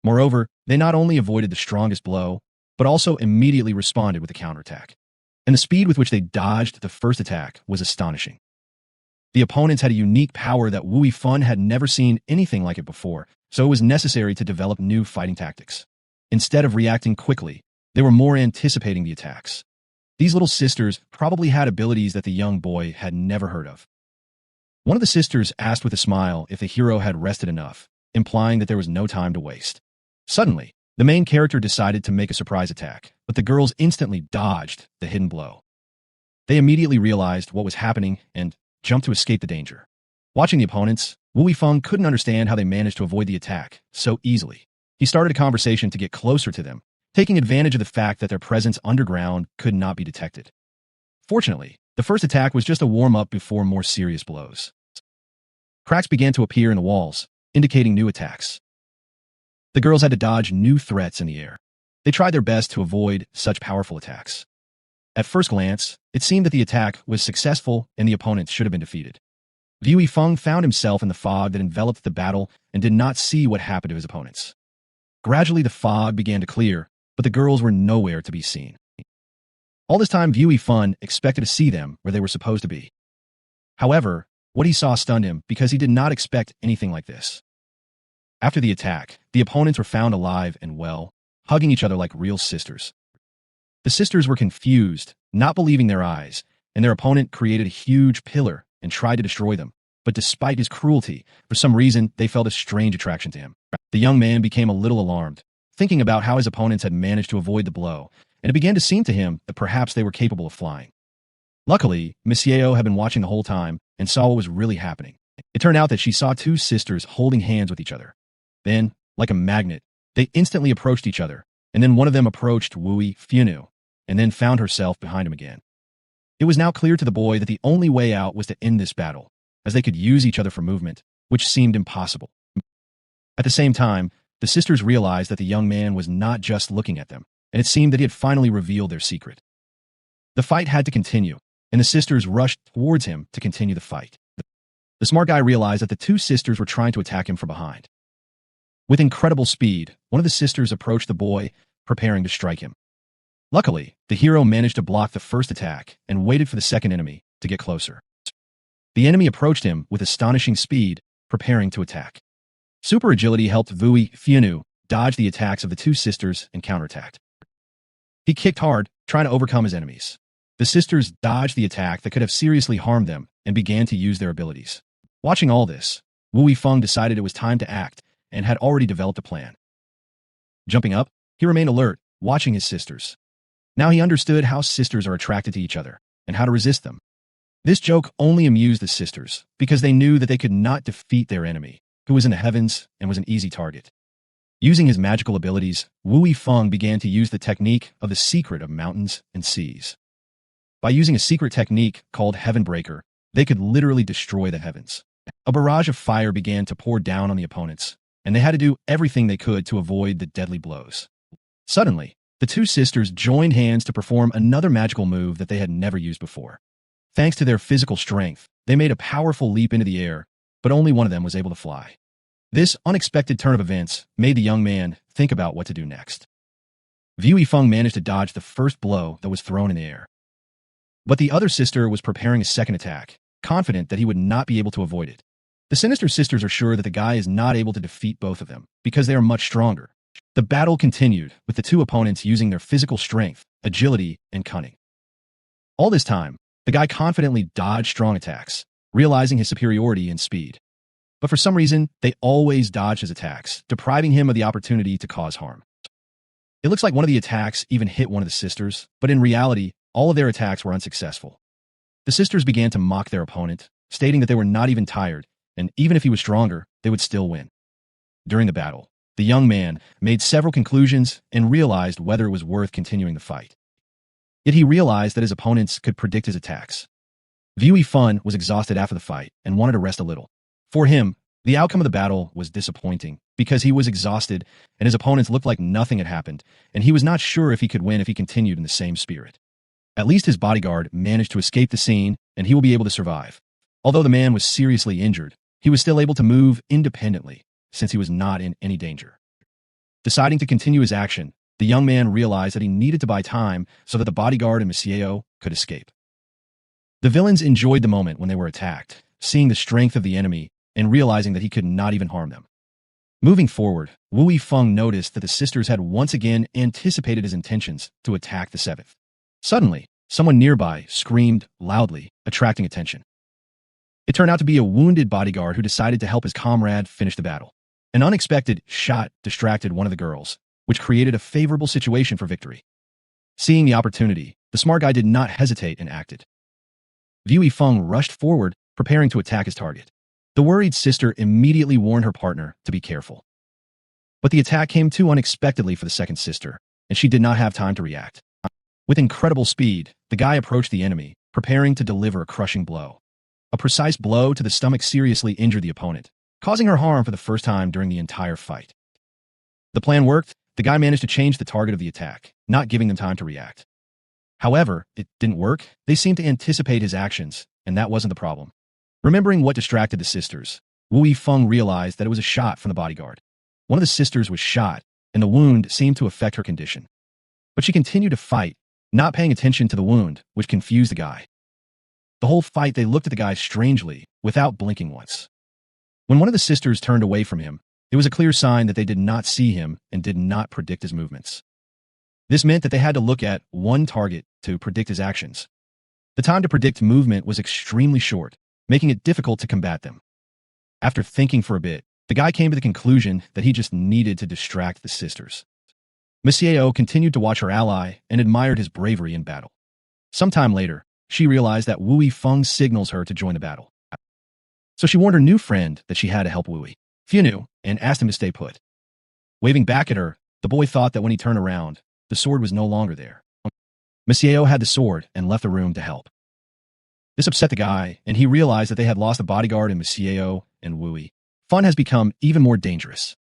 [SPEAKER 1] Moreover, they not only avoided the strongest blow, but also immediately responded with a counterattack. And the speed with which they dodged the first attack was astonishing. The opponents had a unique power that Wu Yifan had never seen anything like it before, so it was necessary to develop new fighting tactics. Instead of reacting quickly, they were more anticipating the attacks. These little sisters probably had abilities that the young boy had never heard of. One of the sisters asked with a smile if the hero had rested enough, implying that there was no time to waste. Suddenly, the main character decided to make a surprise attack, but the girls instantly dodged the hidden blow. They immediately realized what was happening and jumped to escape the danger. Watching the opponents, Wu Yifeng couldn't understand how they managed to avoid the attack so easily. He started a conversation to get closer to them, taking advantage of the fact that their presence underground could not be detected. Fortunately, the first attack was just a warm-up before more serious blows. Cracks began to appear in the walls, indicating new attacks. The girls had to dodge new threats in the air. They tried their best to avoid such powerful attacks. At first glance, it seemed that the attack was successful and the opponents should have been defeated. Wu Yifeng found himself in the fog that enveloped the battle and did not see what happened to his opponents. Gradually, the fog began to clear, but the girls were nowhere to be seen. All this time, Wu Yifeng expected to see them where they were supposed to be. However, what he saw stunned him because he did not expect anything like this. After the attack, the opponents were found alive and well, hugging each other like real sisters. The sisters were confused, not believing their eyes, and their opponent created a huge pillar and tried to destroy them. But despite his cruelty, for some reason, they felt a strange attraction to him. The young man became a little alarmed, thinking about how his opponents had managed to avoid the blow, and it began to seem to him that perhaps they were capable of flying. Luckily, Miss Yeo had been watching the whole time and saw what was really happening. It turned out that she saw 2 sisters holding hands with each other. Then, like a magnet, they instantly approached each other, and then one of them approached Wu Yifeng, and then found herself behind him again. It was now clear to the boy that the only way out was to end this battle, as they could use each other for movement, which seemed impossible. At the same time, the sisters realized that the young man was not just looking at them, and it seemed that he had finally revealed their secret. The fight had to continue, and the sisters rushed towards him to continue the fight. The smart guy realized that the 2 sisters were trying to attack him from behind. With incredible speed, one of the sisters approached the boy, preparing to strike him. Luckily, the hero managed to block the first attack and waited for the second enemy to get closer. The enemy approached him with astonishing speed, preparing to attack. Super agility helped Vui Fianu dodge the attacks of the two sisters and counterattacked. He kicked hard, trying to overcome his enemies. The sisters dodged the attack that could have seriously harmed them and began to use their abilities. Watching all this, Wu Yifeng decided it was time to act and had already developed a plan. Jumping up, he remained alert, watching his sisters. Now he understood how sisters are attracted to each other and how to resist them. This joke only amused the sisters because they knew that they could not defeat their enemy, who was in the heavens and was an easy target. Using his magical abilities, Wu Yifeng began to use the technique of the secret of mountains and seas. By using a secret technique called Heaven Breaker, they could literally destroy the heavens. A barrage of fire began to pour down on the opponents, and they had to do everything they could to avoid the deadly blows. Suddenly, the two sisters joined hands to perform another magical move that they had never used before. Thanks to their physical strength, they made a powerful leap into the air, but only one of them was able to fly. This unexpected turn of events made the young man think about what to do next. Wu Yifeng managed to dodge the first blow that was thrown in the air. But the other sister was preparing a second attack, confident that he would not be able to avoid it. The sinister sisters are sure that the guy is not able to defeat both of them because they are much stronger. The battle continued, with the two opponents using their physical strength, agility, and cunning. All this time, the guy confidently dodged strong attacks, realizing his superiority in speed. But for some reason, they always dodged his attacks, depriving him of the opportunity to cause harm. It looks like one of the attacks even hit one of the sisters, but in reality, all of their attacks were unsuccessful. The sisters began to mock their opponent, stating that they were not even tired, and even if he was stronger, they would still win. During the battle, the young man made several conclusions and realized whether it was worth continuing the fight. Yet he realized that his opponents could predict his attacks. Wu Yifeng was exhausted after the fight and wanted to rest a little. For him, the outcome of the battle was disappointing because he was exhausted and his opponents looked like nothing had happened, and he was not sure if he could win if he continued in the same spirit. At least his bodyguard managed to escape the scene and he will be able to survive. Although the man was seriously injured, he was still able to move independently since he was not in any danger. Deciding to continue his action, the young man realized that he needed to buy time so that the bodyguard and Monsieur could escape. The villains enjoyed the moment when they were attacked, seeing the strength of the enemy and realizing that he could not even harm them. Moving forward, Wu Yifeng noticed that the sisters had once again anticipated his intentions to attack the seventh. Suddenly, someone nearby screamed loudly, attracting attention. It turned out to be a wounded bodyguard who decided to help his comrade finish the battle. An unexpected shot distracted one of the girls, which created a favorable situation for victory. Seeing the opportunity, the smart guy did not hesitate and acted. Wu Yifeng rushed forward, preparing to attack his target. The worried sister immediately warned her partner to be careful. But the attack came too unexpectedly for the second sister, and she did not have time to react. With incredible speed, the guy approached the enemy, preparing to deliver a crushing blow. A precise blow to the stomach seriously injured the opponent, causing her harm for the first time during the entire fight. The plan worked. The guy managed to change the target of the attack, not giving them time to react. However, it didn't work. They seemed to anticipate his actions, and that wasn't the problem. Remembering what distracted the sisters, Wu Yifeng realized that it was a shot from the bodyguard. One of the sisters was shot, and the wound seemed to affect her condition. But she continued to fight, not paying attention to the wound, which confused the guy. The whole fight they looked at the guy strangely, without blinking once. When one of the sisters turned away from him, it was a clear sign that they did not see him and did not predict his movements. This meant that they had to look at one target to predict his actions. The time to predict movement was extremely short, making it difficult to combat them. After thinking for a bit, the guy came to the conclusion that he just needed to distract the sisters. Monsieur continued to watch her ally and admired his bravery in battle. Sometime later, she realized that Wu Yifeng signals her to join the battle. So she warned her new friend that she had to help Wu Yifeng and asked him to stay put. Waving back at her, the boy thought that when he turned around, the sword was no longer there. Monsieur had the sword and left the room to help. This upset the guy, and he realized that they had lost the bodyguard in Monsieur and Wu Yifeng. Fun has become even more dangerous.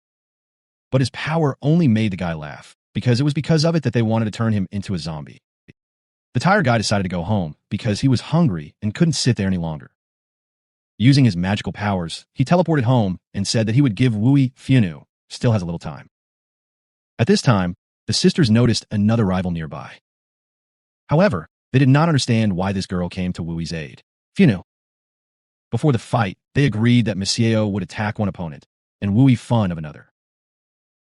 [SPEAKER 1] But his power only made the guy laugh, because it was because of it that they wanted to turn him into a zombie. The tired guy decided to go home because he was hungry and couldn't sit there any longer. Using his magical powers, he teleported home and said that he would give Wu Yifeng still has a little time. At this time, the sisters noticed another rival nearby. However, they did not understand why this girl came to Wui's aid. Before the fight, they agreed that Monsieur would attack one opponent, and wooey fun of another.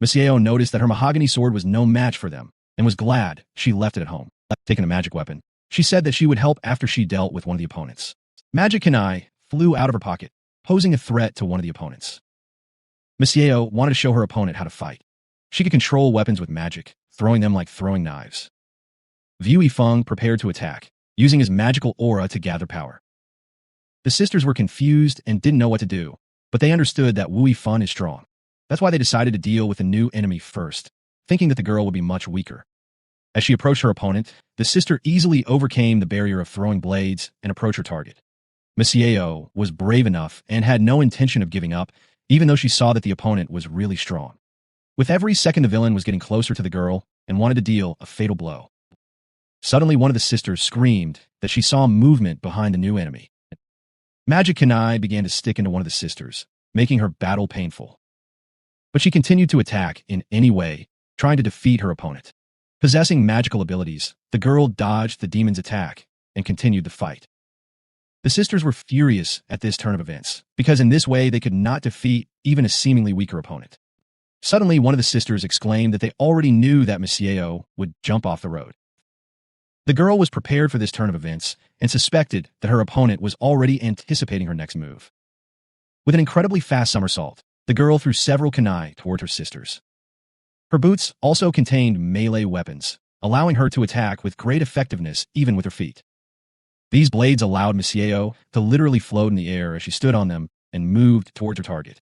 [SPEAKER 1] Misaeo noticed that her mahogany sword was no match for them and was glad she left it at home. Taking a magic weapon, she said that she would help after she dealt with one of the opponents. Magic kunai flew out of her pocket, posing a threat to one of the opponents. Misaeo wanted to show her opponent how to fight. She could control weapons with magic, throwing them like throwing knives. Vu Yifeng prepared to attack, using his magical aura to gather power. The sisters were confused and didn't know what to do, but they understood that Wu Yifeng is strong. That's why they decided to deal with the new enemy first, thinking that the girl would be much weaker. As she approached her opponent, the sister easily overcame the barrier of throwing blades and approached her target. Misaeo was brave enough and had no intention of giving up, even though she saw that the opponent was really strong. With every second, the villain was getting closer to the girl and wanted to deal a fatal blow. Suddenly, one of the sisters screamed that she saw movement behind the new enemy. Magic kunai began to stick into one of the sisters, making her battle painful. But she continued to attack in any way, trying to defeat her opponent. Possessing magical abilities, the girl dodged the demon's attack and continued the fight. The sisters were furious at this turn of events, because in this way they could not defeat even a seemingly weaker opponent. Suddenly, one of the sisters exclaimed that they already knew that Misaeo would jump off the road. The girl was prepared for this turn of events and suspected that her opponent was already anticipating her next move. With an incredibly fast somersault, the girl threw several kunai toward her sisters. Her boots also contained melee weapons, allowing her to attack with great effectiveness even with her feet. These blades allowed Misaeo to literally float in the air as she stood on them and moved towards her target.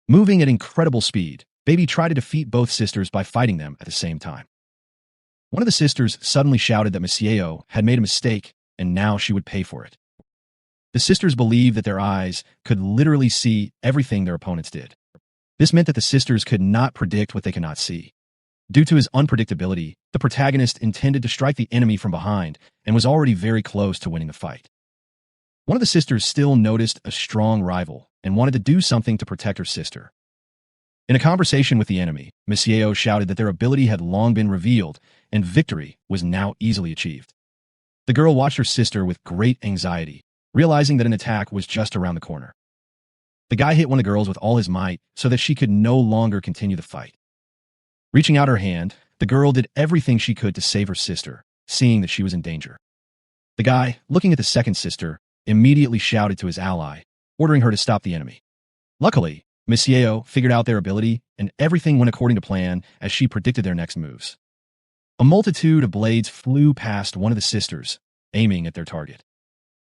[SPEAKER 1] Moving at incredible speed, Baby tried to defeat both sisters by fighting them at the same time. One of the sisters suddenly shouted that Misaeo had made a mistake and now she would pay for it. The sisters believed that their eyes could literally see everything their opponents did. This meant that the sisters could not predict what they could not see. Due to his unpredictability, the protagonist intended to strike the enemy from behind and was already very close to winning the fight. One of the sisters still noticed a strong rival and wanted to do something to protect her sister. In a conversation with the enemy, Misaeo shouted that their ability had long been revealed and victory was now easily achieved. The girl watched her sister with great anxiety, realizing that an attack was just around the corner. The guy hit one of the girls with all his might so that she could no longer continue the fight. Reaching out her hand, the girl did everything she could to save her sister, seeing that she was in danger. The guy, looking at the second sister, immediately shouted to his ally, ordering her to stop the enemy. Luckily, Misaeo figured out their ability and everything went according to plan as she predicted their next moves. A multitude of blades flew past one of the sisters, aiming at their target.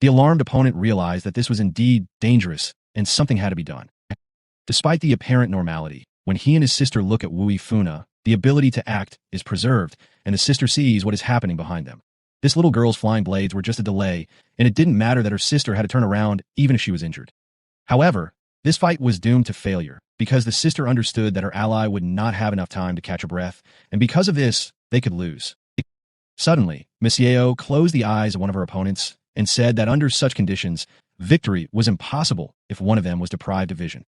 [SPEAKER 1] The alarmed opponent realized that this was indeed dangerous and something had to be done. Despite the apparent normality, when he and his sister look at Wu Yifeng, the ability to act is preserved and the sister sees what is happening behind them. This little girl's flying blades were just a delay, and it didn't matter that her sister had to turn around even if she was injured. However, this fight was doomed to failure because the sister understood that her ally would not have enough time to catch her breath, and because of this, they could lose. Suddenly, Misaeo closed the eyes of one of her opponents and said that under such conditions, victory was impossible if one of them was deprived of vision.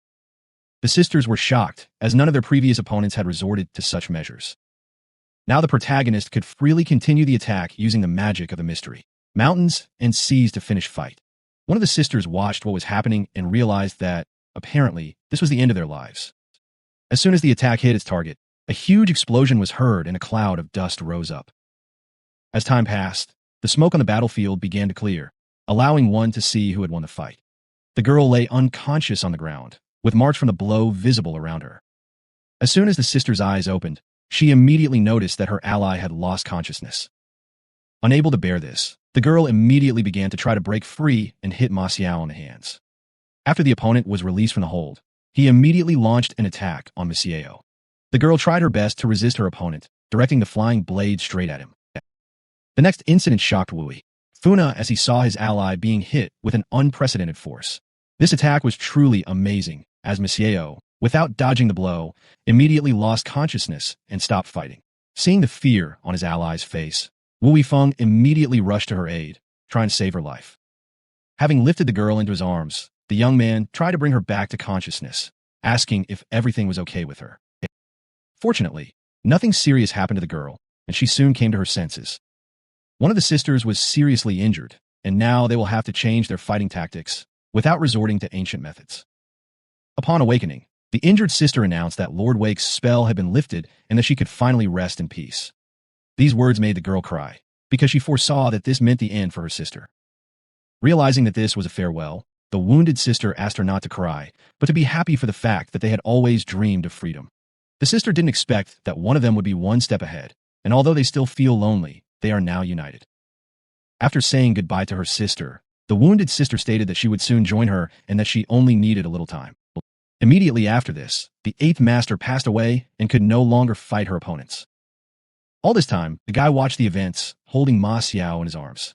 [SPEAKER 1] The sisters were shocked, as none of their previous opponents had resorted to such measures. Now the protagonist could freely continue the attack using the magic of the mystery, mountains and seas to finish fight. One of the sisters watched what was happening and realized that, apparently, this was the end of their lives. As soon as the attack hit its target, a huge explosion was heard and a cloud of dust rose up. As time passed, the smoke on the battlefield began to clear, allowing one to see who had won the fight. The girl lay unconscious on the ground, with marks from the blow visible around her. As soon as the sister's eyes opened, she immediately noticed that her ally had lost consciousness. Unable to bear this, the girl immediately began to try to break free and hit Misaeo on the hands. After the opponent was released from the hold, he immediately launched an attack on Misaeo. The girl tried her best to resist her opponent, directing the flying blade straight at him. The next incident shocked Wu Yifeng as he saw his ally being hit with an unprecedented force. This attack was truly amazing, as Misaeo, without dodging the blow, immediately lost consciousness and stopped fighting. Seeing the fear on his ally's face, Wu Yifeng immediately rushed to her aid, trying to save her life. Having lifted the girl into his arms, the young man tried to bring her back to consciousness, asking if everything was okay with her. Fortunately, nothing serious happened to the girl, and she soon came to her senses. One of the sisters was seriously injured, and now they will have to change their fighting tactics without resorting to ancient methods. Upon awakening, The injured sister announced that Lord Wake's spell had been lifted and that she could finally rest in peace. These words made the girl cry, because she foresaw that this meant the end for her sister. Realizing that this was a farewell, the wounded sister asked her not to cry, but to be happy for the fact that they had always dreamed of freedom. The sister didn't expect that one of them would be one step ahead, and although they still feel lonely, they are now united. After saying goodbye to her sister, the wounded sister stated that she would soon join her and that she only needed a little time. Immediately after this, the 8th master passed away and could no longer fight her opponents. All this time, the guy watched the events, holding Ma Xiao in his arms.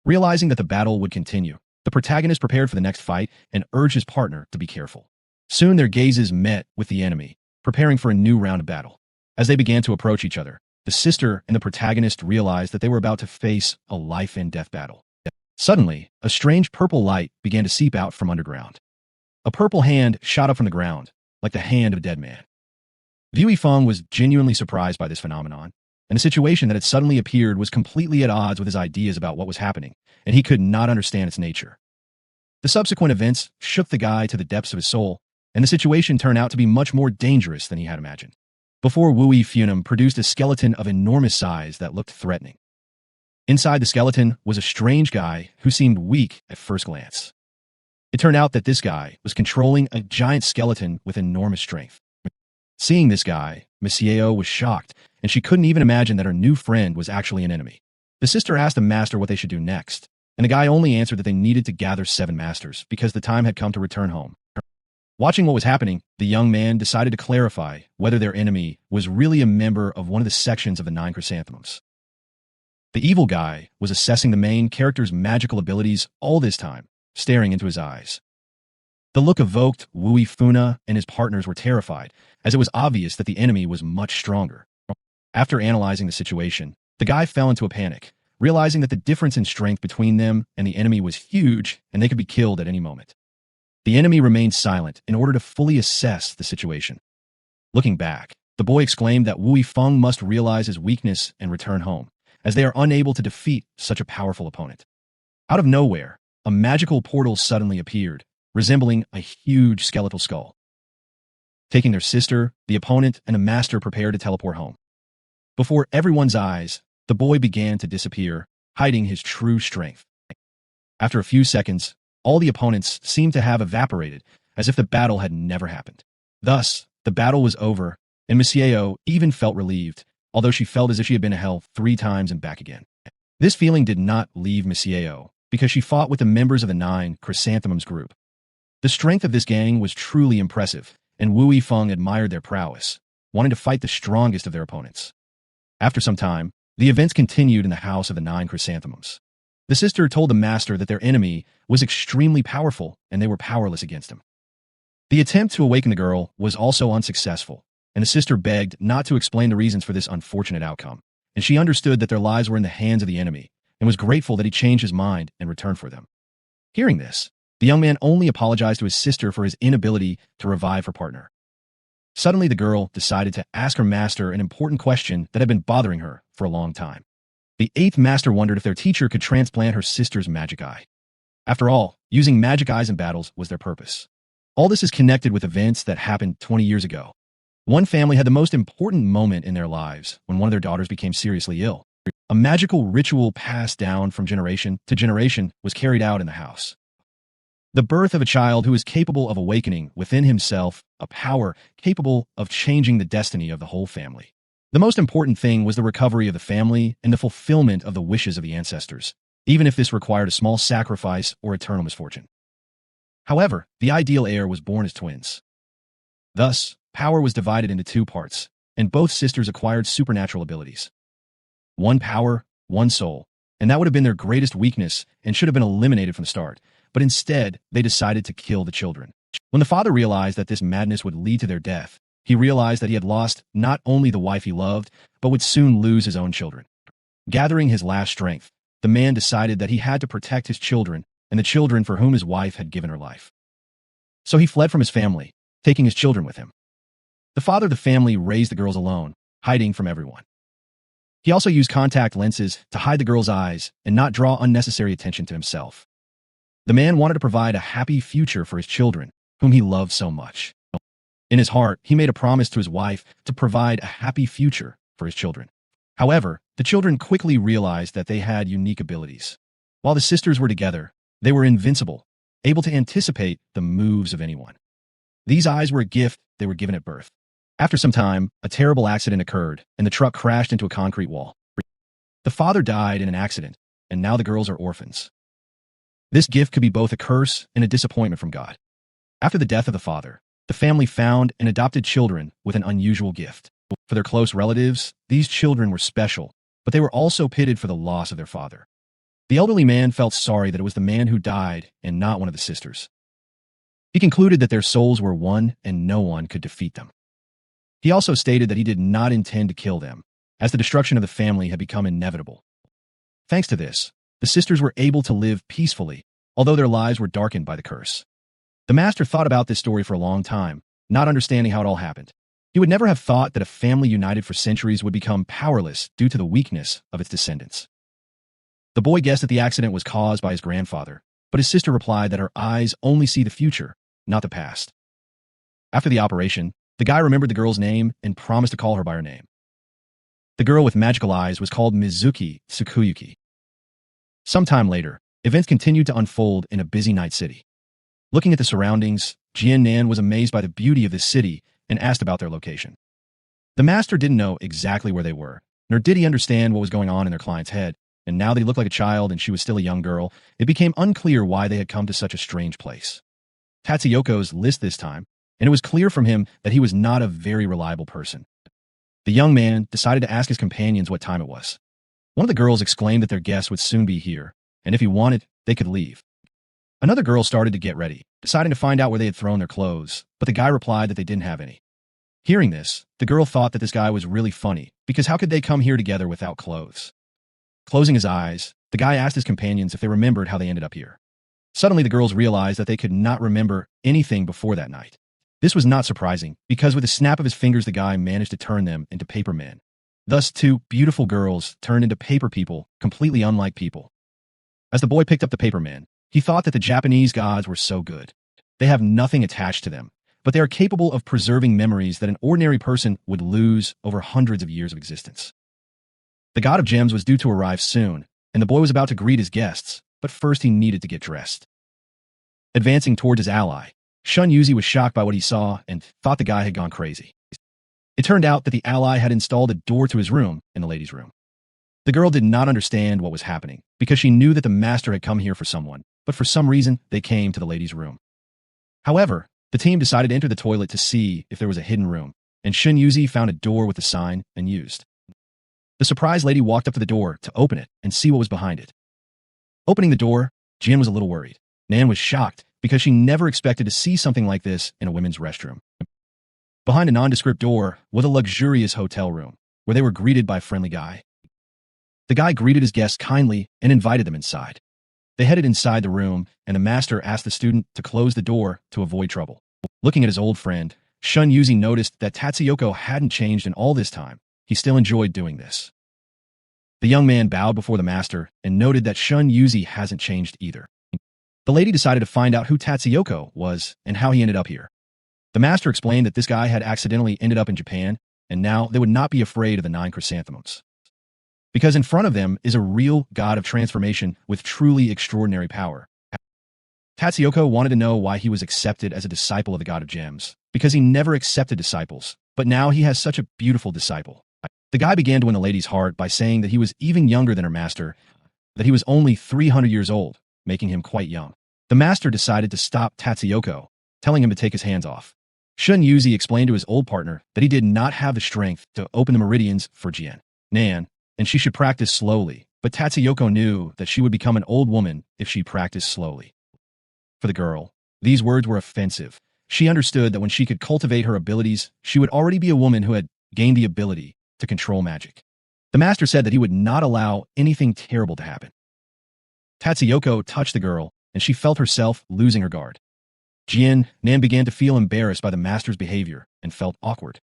[SPEAKER 1] Realizing that the battle would continue, the protagonist prepared for the next fight and urged his partner to be careful. Soon their gazes met with the enemy, preparing for a new round of battle. As they began to approach each other, the sister and the protagonist realized that they were about to face a life-and-death battle. Suddenly, a strange purple light began to seep out from underground. A purple hand shot up from the ground, like the hand of a dead man. Vui Feng was genuinely surprised by this phenomenon, and the situation that had suddenly appeared was completely at odds with his ideas about what was happening, and he could not understand its nature. The subsequent events shook the guy to the depths of his soul, and the situation turned out to be much more dangerous than he had imagined. Before Wui Funum produced a skeleton of enormous size that looked threatening. Inside the skeleton was a strange guy who seemed weak at first glance. It turned out that this guy was controlling a giant skeleton with enormous strength. Seeing this guy, Missieo was shocked, and she couldn't even imagine that her new friend was actually an enemy. The sister asked the master what they should do next, and the guy only answered that they needed to gather 7 masters because the time had come to return home. Watching what was happening, the young man decided to clarify whether their enemy was really a member of one of the sections of the 9 chrysanthemums. The evil guy was assessing the main character's magical abilities all this time, staring into his eyes. The look evoked Wui Funa and his partners were terrified, as it was obvious that the enemy was much stronger. After analyzing the situation, the guy fell into a panic, realizing that the difference in strength between them and the enemy was huge and they could be killed at any moment. The enemy remained silent in order to fully assess the situation. Looking back, the boy exclaimed that Wui Feng must realize his weakness and return home, as they are unable to defeat such a powerful opponent. Out of nowhere, a magical portal suddenly appeared, resembling a huge skeletal skull. Taking their sister, the opponent, and a master prepared to teleport home. Before everyone's eyes, the boy began to disappear, hiding his true strength. After a few seconds, all the opponents seemed to have evaporated, as if the battle had never happened. Thus, the battle was over, and Missieo even felt relieved, although she felt as if she had been to hell 3 times and back again. This feeling did not leave Missieo, because she fought with the members of the 9 chrysanthemums group. The strength of this gang was truly impressive, and Wui Feng admired their prowess, wanting to fight the strongest of their opponents. After some time, the events continued in the house of the 9 chrysanthemums. The sister told the master that their enemy was extremely powerful and they were powerless against him. The attempt to awaken the girl was also unsuccessful, and the sister begged not to explain the reasons for this unfortunate outcome, and she understood that their lives were in the hands of the enemy and was grateful that he changed his mind and returned for them. Hearing this, the young man only apologized to his sister for his inability to revive her partner. Suddenly, the girl decided to ask her master an important question that had been bothering her for a long time. The 8th master wondered if their teacher could transplant her sister's magic eye. After all, using magic eyes in battles was their purpose. All this is connected with events that happened 20 years ago. One family had the most important moment in their lives when one of their daughters became seriously ill. A magical ritual passed down from generation to generation was carried out in the house. The birth of a child who is capable of awakening within himself a power capable of changing the destiny of the whole family. The most important thing was the recovery of the family and the fulfillment of the wishes of the ancestors, even if this required a small sacrifice or eternal misfortune. However, the ideal heir was born as twins. Thus, power was divided into 2 parts, and both sisters acquired supernatural abilities. One power, one soul, and that would have been their greatest weakness and should have been eliminated from the start, but instead, they decided to kill the children. When the father realized that this madness would lead to their death, he realized that he had lost not only the wife he loved, but would soon lose his own children. Gathering his last strength, the man decided that he had to protect his children and the children for whom his wife had given her life. So he fled from his family, taking his children with him. The father of the family raised the girls alone, hiding from everyone. He also used contact lenses to hide the girl's eyes and not draw unnecessary attention to himself. The man wanted to provide a happy future for his children, whom he loved so much. In his heart, he made a promise to his wife to provide a happy future for his children. However, the children quickly realized that they had unique abilities. While the sisters were together, they were invincible, able to anticipate the moves of anyone. These eyes were a gift they were given at birth. After some time, a terrible accident occurred, and the truck crashed into a concrete wall. The father died in an accident, and now the girls are orphans. This gift could be both a curse and a disappointment from God. After the death of the father, the family found and adopted children with an unusual gift. For their close relatives, these children were special, but they were also pitted for the loss of their father. The elderly man felt sorry that it was the man who died and not one of the sisters. He concluded that their souls were one and no one could defeat them. He also stated that he did not intend to kill them, as the destruction of the family had become inevitable. Thanks to this, the sisters were able to live peacefully, although their lives were darkened by the curse. The master thought about this story for a long time, not understanding how it all happened. He would never have thought that a family united for centuries would become powerless due to the weakness of its descendants. The boy guessed that the accident was caused by his grandfather, but his sister replied that her eyes only see the future, not the past. After the operation, the guy remembered the girl's name and promised to call her by her name. The girl with magical eyes was called Mizuki Tsukuyuki. Sometime later, events continued to unfold in a busy night city. Looking at the surroundings, Jian-nan was amazed by the beauty of this city and asked about their location. The master didn't know exactly where they were, nor did he understand what was going on in their client's head, and now they looked like a child and she was still a young girl. It became unclear why they had come to such a strange place. Tatsuyoko's list this time, and it was clear from him that he was not a very reliable person. The young man decided to ask his companions what time it was. One of the girls exclaimed that their guests would soon be here, and if he wanted, they could leave. Another girl started to get ready, deciding to find out where they had thrown their clothes, but the guy replied that they didn't have any. Hearing this, the girl thought that this guy was really funny, because how could they come here together without clothes? Closing his eyes, the guy asked his companions if they remembered how they ended up here. Suddenly, the girls realized that they could not remember anything before that night. This was not surprising, because with a snap of his fingers, the guy managed to turn them into paper men. Thus, two beautiful girls turned into paper people, completely unlike people. As the boy picked up the paper men, he thought that the Japanese gods were so good. They have nothing attached to them, but they are capable of preserving memories that an ordinary person would lose over hundreds of years of existence. The god of gems was due to arrive soon, and the boy was about to greet his guests, but first he needed to get dressed. Advancing towards his ally, Shun Yuzi was shocked by what he saw and thought the guy had gone crazy. It turned out that the ally had installed a door to his room in the ladies' room. The girl did not understand what was happening, because she knew that the master had come here for someone, but for some reason, they came to the ladies' room. However, the team decided to enter the toilet to see if there was a hidden room, and Shun Yuzi found a door with a sign and used. The surprised lady walked up to the door to open it and see what was behind it. Opening the door, Jian was a little worried. Nan was shocked because she never expected to see something like this in a women's restroom. Behind a nondescript door was a luxurious hotel room, where they were greeted by a friendly guy. The guy greeted his guests kindly and invited them inside. They headed inside the room, and the master asked the student to close the door to avoid trouble. Looking at his old friend, Shun Yuzi noticed that Tatsuyoko hadn't changed in all this time. He still enjoyed doing this. The young man bowed before the master and noted that Shun Yuzi hasn't changed either. The lady decided to find out who Tatsuyoko was and how he ended up here. The master explained that this guy had accidentally ended up in Japan, and now they would not be afraid of the 9 chrysanthemums. Because in front of them is a real god of transformation with truly extraordinary power. Tatsuyoko wanted to know why he was accepted as a disciple of the god of gems, because he never accepted disciples, but now he has such a beautiful disciple. The guy began to win the lady's heart by saying that he was even younger than her master, that he was only 300 years old, making him quite young. The master decided to stop Tatsuyoko, telling him to take his hands off. Shun Yuzi explained to his old partner that he did not have the strength to open the meridians for Jian Nan, and she should practice slowly, but Tatsuyoko knew that she would become an old woman if she practiced slowly. For the girl, these words were offensive. She understood that when she could cultivate her abilities, she would already be a woman who had gained the ability to control magic. The master said that he would not allow anything terrible to happen. Tatsuyoko touched the girl, and she felt herself losing her guard. Jian Nan began to feel embarrassed by the master's behavior and felt awkward.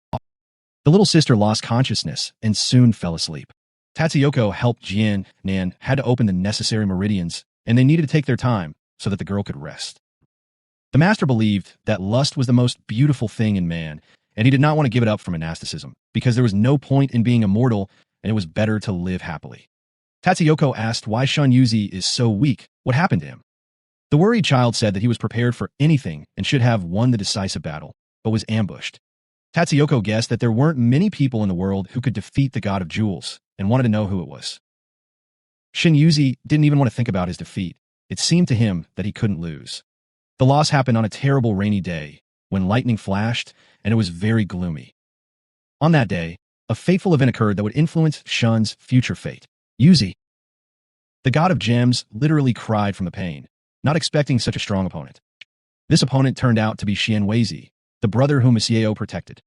[SPEAKER 1] The little sister lost consciousness and soon fell asleep. Tatsuyoko helped Jian Nan had to open the necessary meridians, and they needed to take their time so that the girl could rest. The master believed that lust was the most beautiful thing in man, and he did not want to give it up for monasticism, because there was no point in being immortal, and it was better to live happily. Tatsuyoko asked why Shun Yuzi is so weak. What happened to him? The worried child said that he was prepared for anything and should have won the decisive battle, but was ambushed. Tatsuyoko guessed that there weren't many people in the world who could defeat the god of jewels, and wanted to know who it was. Shin Yuzi didn't even want to think about his defeat. It seemed to him that he couldn't lose. The loss happened on a terrible rainy day, when lightning flashed, and it was very gloomy. On that day, a fateful event occurred that would influence Shun's future fate. Yuzi, the god of gems, literally cried from the pain, not expecting such a strong opponent. This opponent turned out to be Xianweizi, the brother whom Masieo protected.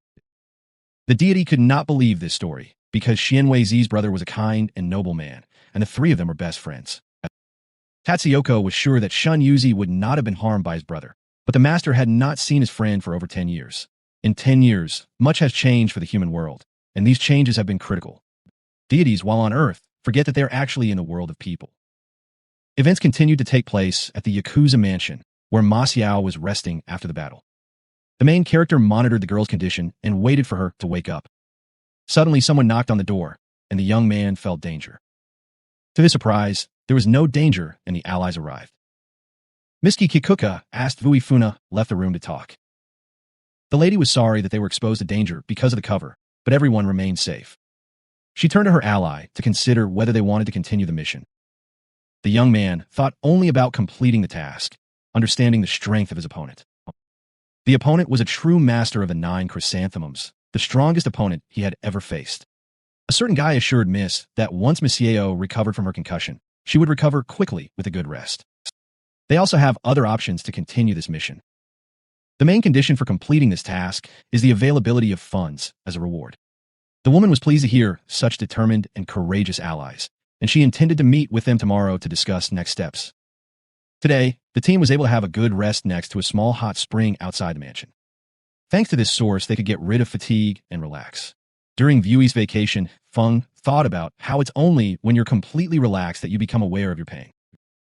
[SPEAKER 1] The deity could not believe this story, because Xianweizi's brother was a kind and noble man, and the three of them were best friends. Tatsuyoko was sure that Shun Yuzi would not have been harmed by his brother, but the master had not seen his friend for over 10 years. In 10 years, much has changed for the human world, and these changes have been critical. Deities, while on Earth, forget that they're actually in the world of people. Events continued to take place at the Yakuza mansion, where Ma Xiao was resting after the battle. The main character monitored the girl's condition and waited for her to wake up. Suddenly, someone knocked on the door, and the young man felt danger. To his surprise, there was no danger, and the allies arrived. Miski Kikuka asked Vuifuna left the room to talk. The lady was sorry that they were exposed to danger because of the cover, but everyone remained safe. She turned to her ally to consider whether they wanted to continue the mission. The young man thought only about completing the task, understanding the strength of his opponent. The opponent was a true master of the 9 chrysanthemums, the strongest opponent he had ever faced. A certain guy assured Miss that once Masieo recovered from her concussion, she would recover quickly with a good rest. They also have other options to continue this mission. The main condition for completing this task is the availability of funds as a reward. The woman was pleased to hear such determined and courageous allies, and she intended to meet with them tomorrow to discuss next steps. Today, the team was able to have a good rest next to a small hot spring outside the mansion. Thanks to this source, they could get rid of fatigue and relax. During Vui's vacation, Feng thought about how it's only when you're completely relaxed that you become aware of your pain.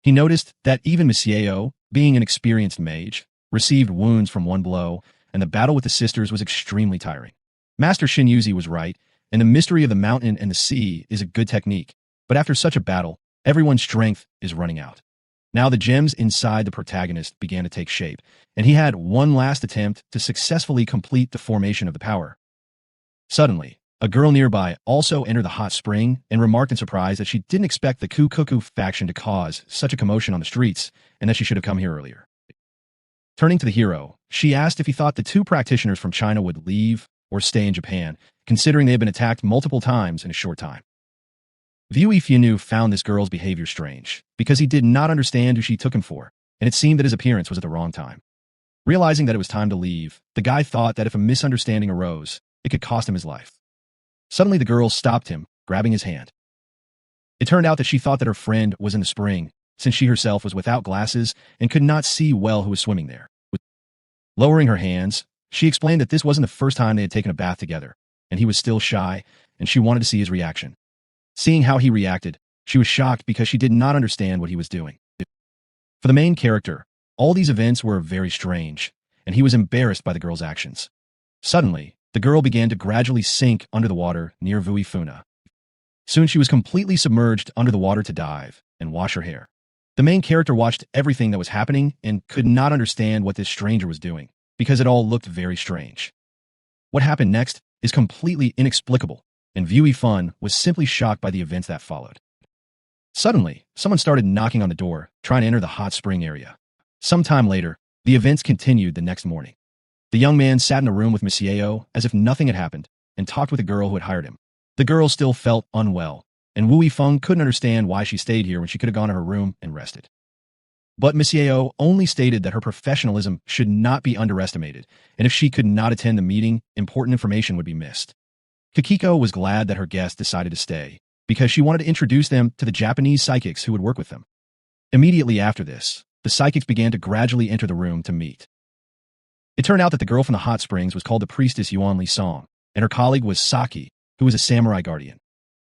[SPEAKER 1] He noticed that even Masieo, being an experienced mage, received wounds from one blow, and the battle with the sisters was extremely tiring. Master Shin Yuzi was right, and the mystery of the mountain and the sea is a good technique, but after such a battle, everyone's strength is running out. Now the gems inside the protagonist began to take shape, and he had one last attempt to successfully complete the formation of the power. Suddenly, a girl nearby also entered the hot spring and remarked in surprise that she didn't expect the Kukuku faction to cause such a commotion on the streets, and that she should have come here earlier. Turning to the hero, she asked if he thought the 2 practitioners from China would leave or stay in Japan, considering they had been attacked multiple times in a short time. Vui Fianu found this girl's behavior strange, because he did not understand who she took him for, and it seemed that his appearance was at the wrong time. Realizing that it was time to leave, the guy thought that if a misunderstanding arose, it could cost him his life. Suddenly the girl stopped him, grabbing his hand. It turned out that she thought that her friend was in the spring, since she herself was without glasses and could not see well who was swimming there. Lowering her hands, she explained that this wasn't the first time they had taken a bath together, and he was still shy, and she wanted to see his reaction. Seeing how he reacted, she was shocked because she did not understand what he was doing. For the main character, all these events were very strange, and he was embarrassed by the girl's actions. Suddenly, the girl began to gradually sink under the water near Vuifuna. Soon she was completely submerged under the water to dive and wash her hair. The main character watched everything that was happening and could not understand what this stranger was doing, because it all looked very strange. What happened next is completely inexplicable, and Vui Fun was simply shocked by the events that followed. Suddenly, someone started knocking on the door, trying to enter the hot spring area. Some time later, the events continued the next morning. The young man sat in a room with Masieo as if nothing had happened, and talked with the girl who had hired him. The girl still felt unwell, and Wu Yifeng couldn't understand why she stayed here when she could have gone to her room and rested. But Masieo only stated that her professionalism should not be underestimated, and if she could not attend the meeting, important information would be missed. Kikiko was glad that her guest decided to stay, because she wanted to introduce them to the Japanese psychics who would work with them. Immediately after this, the psychics began to gradually enter the room to meet. It turned out that the girl from the hot springs was called the priestess Yuan Li Song, and her colleague was Saki, who was a samurai guardian.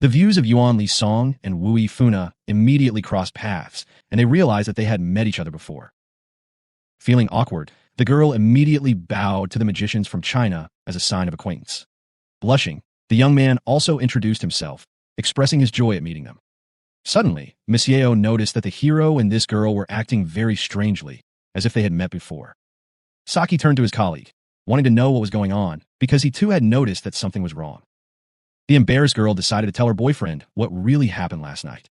[SPEAKER 1] The views of Yuan Li Song and Wu Yifuna immediately crossed paths, and they realized that they had met each other before. Feeling awkward, the girl immediately bowed to the magicians from China as a sign of acquaintance. Blushing, the young man also introduced himself, expressing his joy at meeting them. Suddenly, Monsieur noticed that the hero and this girl were acting very strangely, as if they had met before. Saki turned to his colleague, wanting to know what was going on, because he too had noticed that something was wrong. The embarrassed girl decided to tell her boyfriend what really happened last night.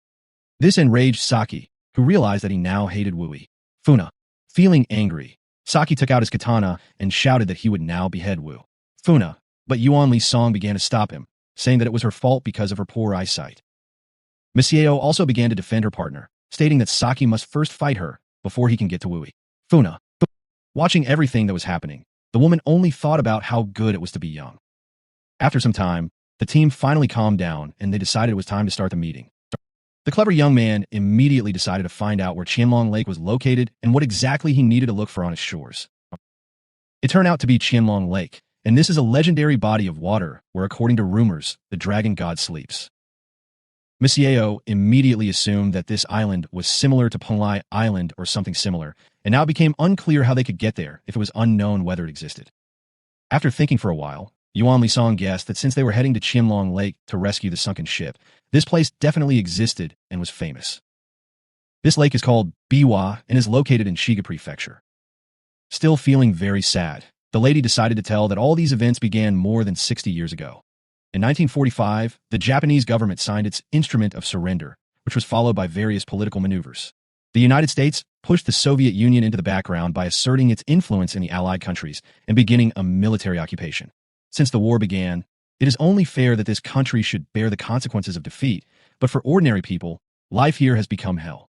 [SPEAKER 1] This enraged Saki, who realized that he now hated Wooey. Funa. Feeling angry, Saki took out his katana and shouted that he would now behead Wu. Funa, but Yuan Li's song began to stop him, saying that it was her fault because of her poor eyesight. Monsieur also began to defend her partner, stating that Saki must first fight her before he can get to Wooey. Funa. Watching everything that was happening, the woman only thought about how good it was to be young. After some time, the team finally calmed down and they decided it was time to start the meeting. The clever young man immediately decided to find out where Qianlong Lake was located and what exactly he needed to look for on its shores. It turned out to be Qianlong Lake, and this is a legendary body of water where, according to rumors, the dragon god sleeps. Monsieur immediately assumed that this island was similar to Penglai Island or something similar, and now it became unclear how they could get there if it was unknown whether it existed. After thinking for a while, Yuan Lisong guessed that since they were heading to Qianlong Lake to rescue the sunken ship, this place definitely existed and was famous. This lake is called Biwa and is located in Shiga Prefecture. Still feeling very sad, the lady decided to tell that all these events began more than 60 years ago. In 1945, the Japanese government signed its Instrument of Surrender, which was followed by various political maneuvers. The United States pushed the Soviet Union into the background by asserting its influence in the Allied countries and beginning a military occupation. Since the war began, it is only fair that this country should bear the consequences of defeat, but for ordinary people, life here has become hell.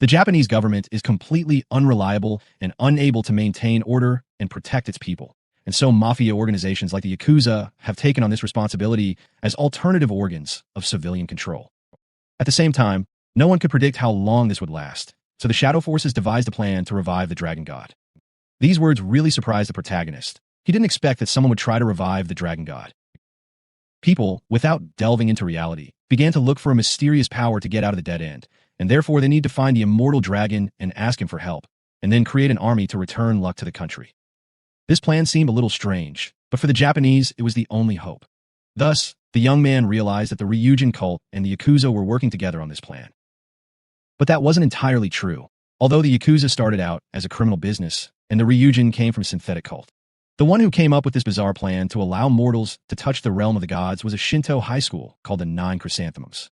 [SPEAKER 1] The Japanese government is completely unreliable and unable to maintain order and protect its people, and so mafia organizations like the Yakuza have taken on this responsibility as alternative organs of civilian control. At the same time, no one could predict how long this would last, so the Shadow Forces devised a plan to revive the Dragon God. These words really surprised the protagonist. He didn't expect that someone would try to revive the Dragon God. People, without delving into reality, began to look for a mysterious power to get out of the dead end, and therefore they need to find the immortal dragon and ask him for help, and then create an army to return luck to the country. This plan seemed a little strange, but for the Japanese, it was the only hope. Thus, the young man realized that the Ryujin cult and the Yakuza were working together on this plan. But that wasn't entirely true, although the Yakuza started out as a criminal business, and the Ryujin came from a synthetic cult. The one who came up with this bizarre plan to allow mortals to touch the realm of the gods was a Shinto high school called the Nine Chrysanthemums.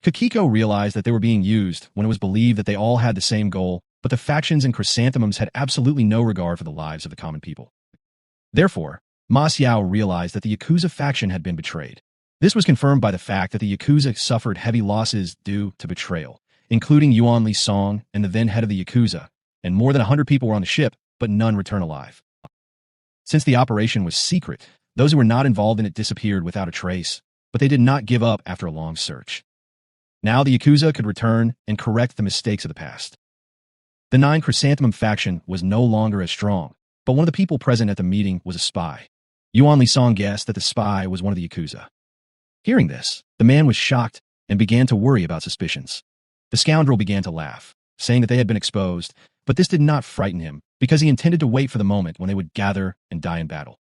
[SPEAKER 1] Kakiko realized that they were being used when it was believed that they all had the same goal, but the factions and chrysanthemums had absolutely no regard for the lives of the common people. Therefore, Ma Xiao realized that the Yakuza faction had been betrayed. This was confirmed by the fact that the Yakuza suffered heavy losses due to betrayal, including Yuan Li Song and the then head of the Yakuza, and more than 100 people were on the ship, but none returned alive. Since the operation was secret, those who were not involved in it disappeared without a trace, but they did not give up after a long search. Now the Yakuza could return and correct the mistakes of the past. The Nine Chrysanthemum faction was no longer as strong, but one of the people present at the meeting was a spy. Yuan Li Song guessed that the spy was one of the Yakuza. Hearing this, the man was shocked and began to worry about suspicions. The scoundrel began to laugh, saying that they had been exposed, but this did not frighten him, because he intended to wait for the moment when they would gather and die in battle.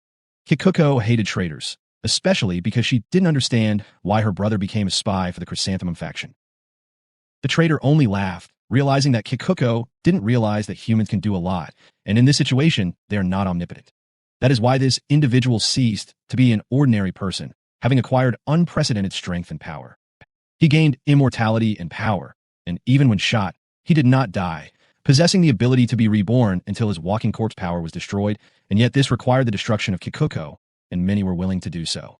[SPEAKER 1] Kikuko hated traitors, especially because she didn't understand why her brother became a spy for the Chrysanthemum faction. The traitor only laughed, realizing that Kikuko didn't realize that humans can do a lot, and in this situation, they are not omnipotent. That is why this individual ceased to be an ordinary person, having acquired unprecedented strength and power. He gained immortality and power, and even when shot, he did not die, possessing the ability to be reborn until his walking corpse power was destroyed, and yet this required the destruction of Kikuko, and many were willing to do so.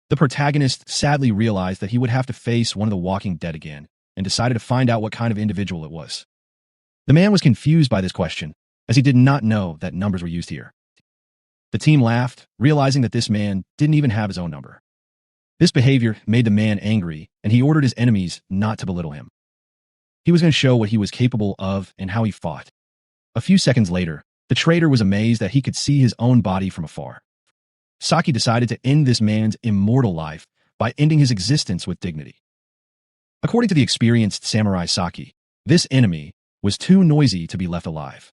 [SPEAKER 1] The protagonist sadly realized that he would have to face one of the walking dead again, and decided to find out what kind of individual it was. The man was confused by this question, as he did not know that numbers were used here. The team laughed, realizing that this man didn't even have his own number. This behavior made the man angry, and he ordered his enemies not to belittle him. He was going to show what he was capable of and how he fought. A few seconds later, the traitor was amazed that he could see his own body from afar. Saki decided to end this man's immortal life by ending his existence with dignity. According to the experienced samurai Saki, this enemy was too noisy to be left alive.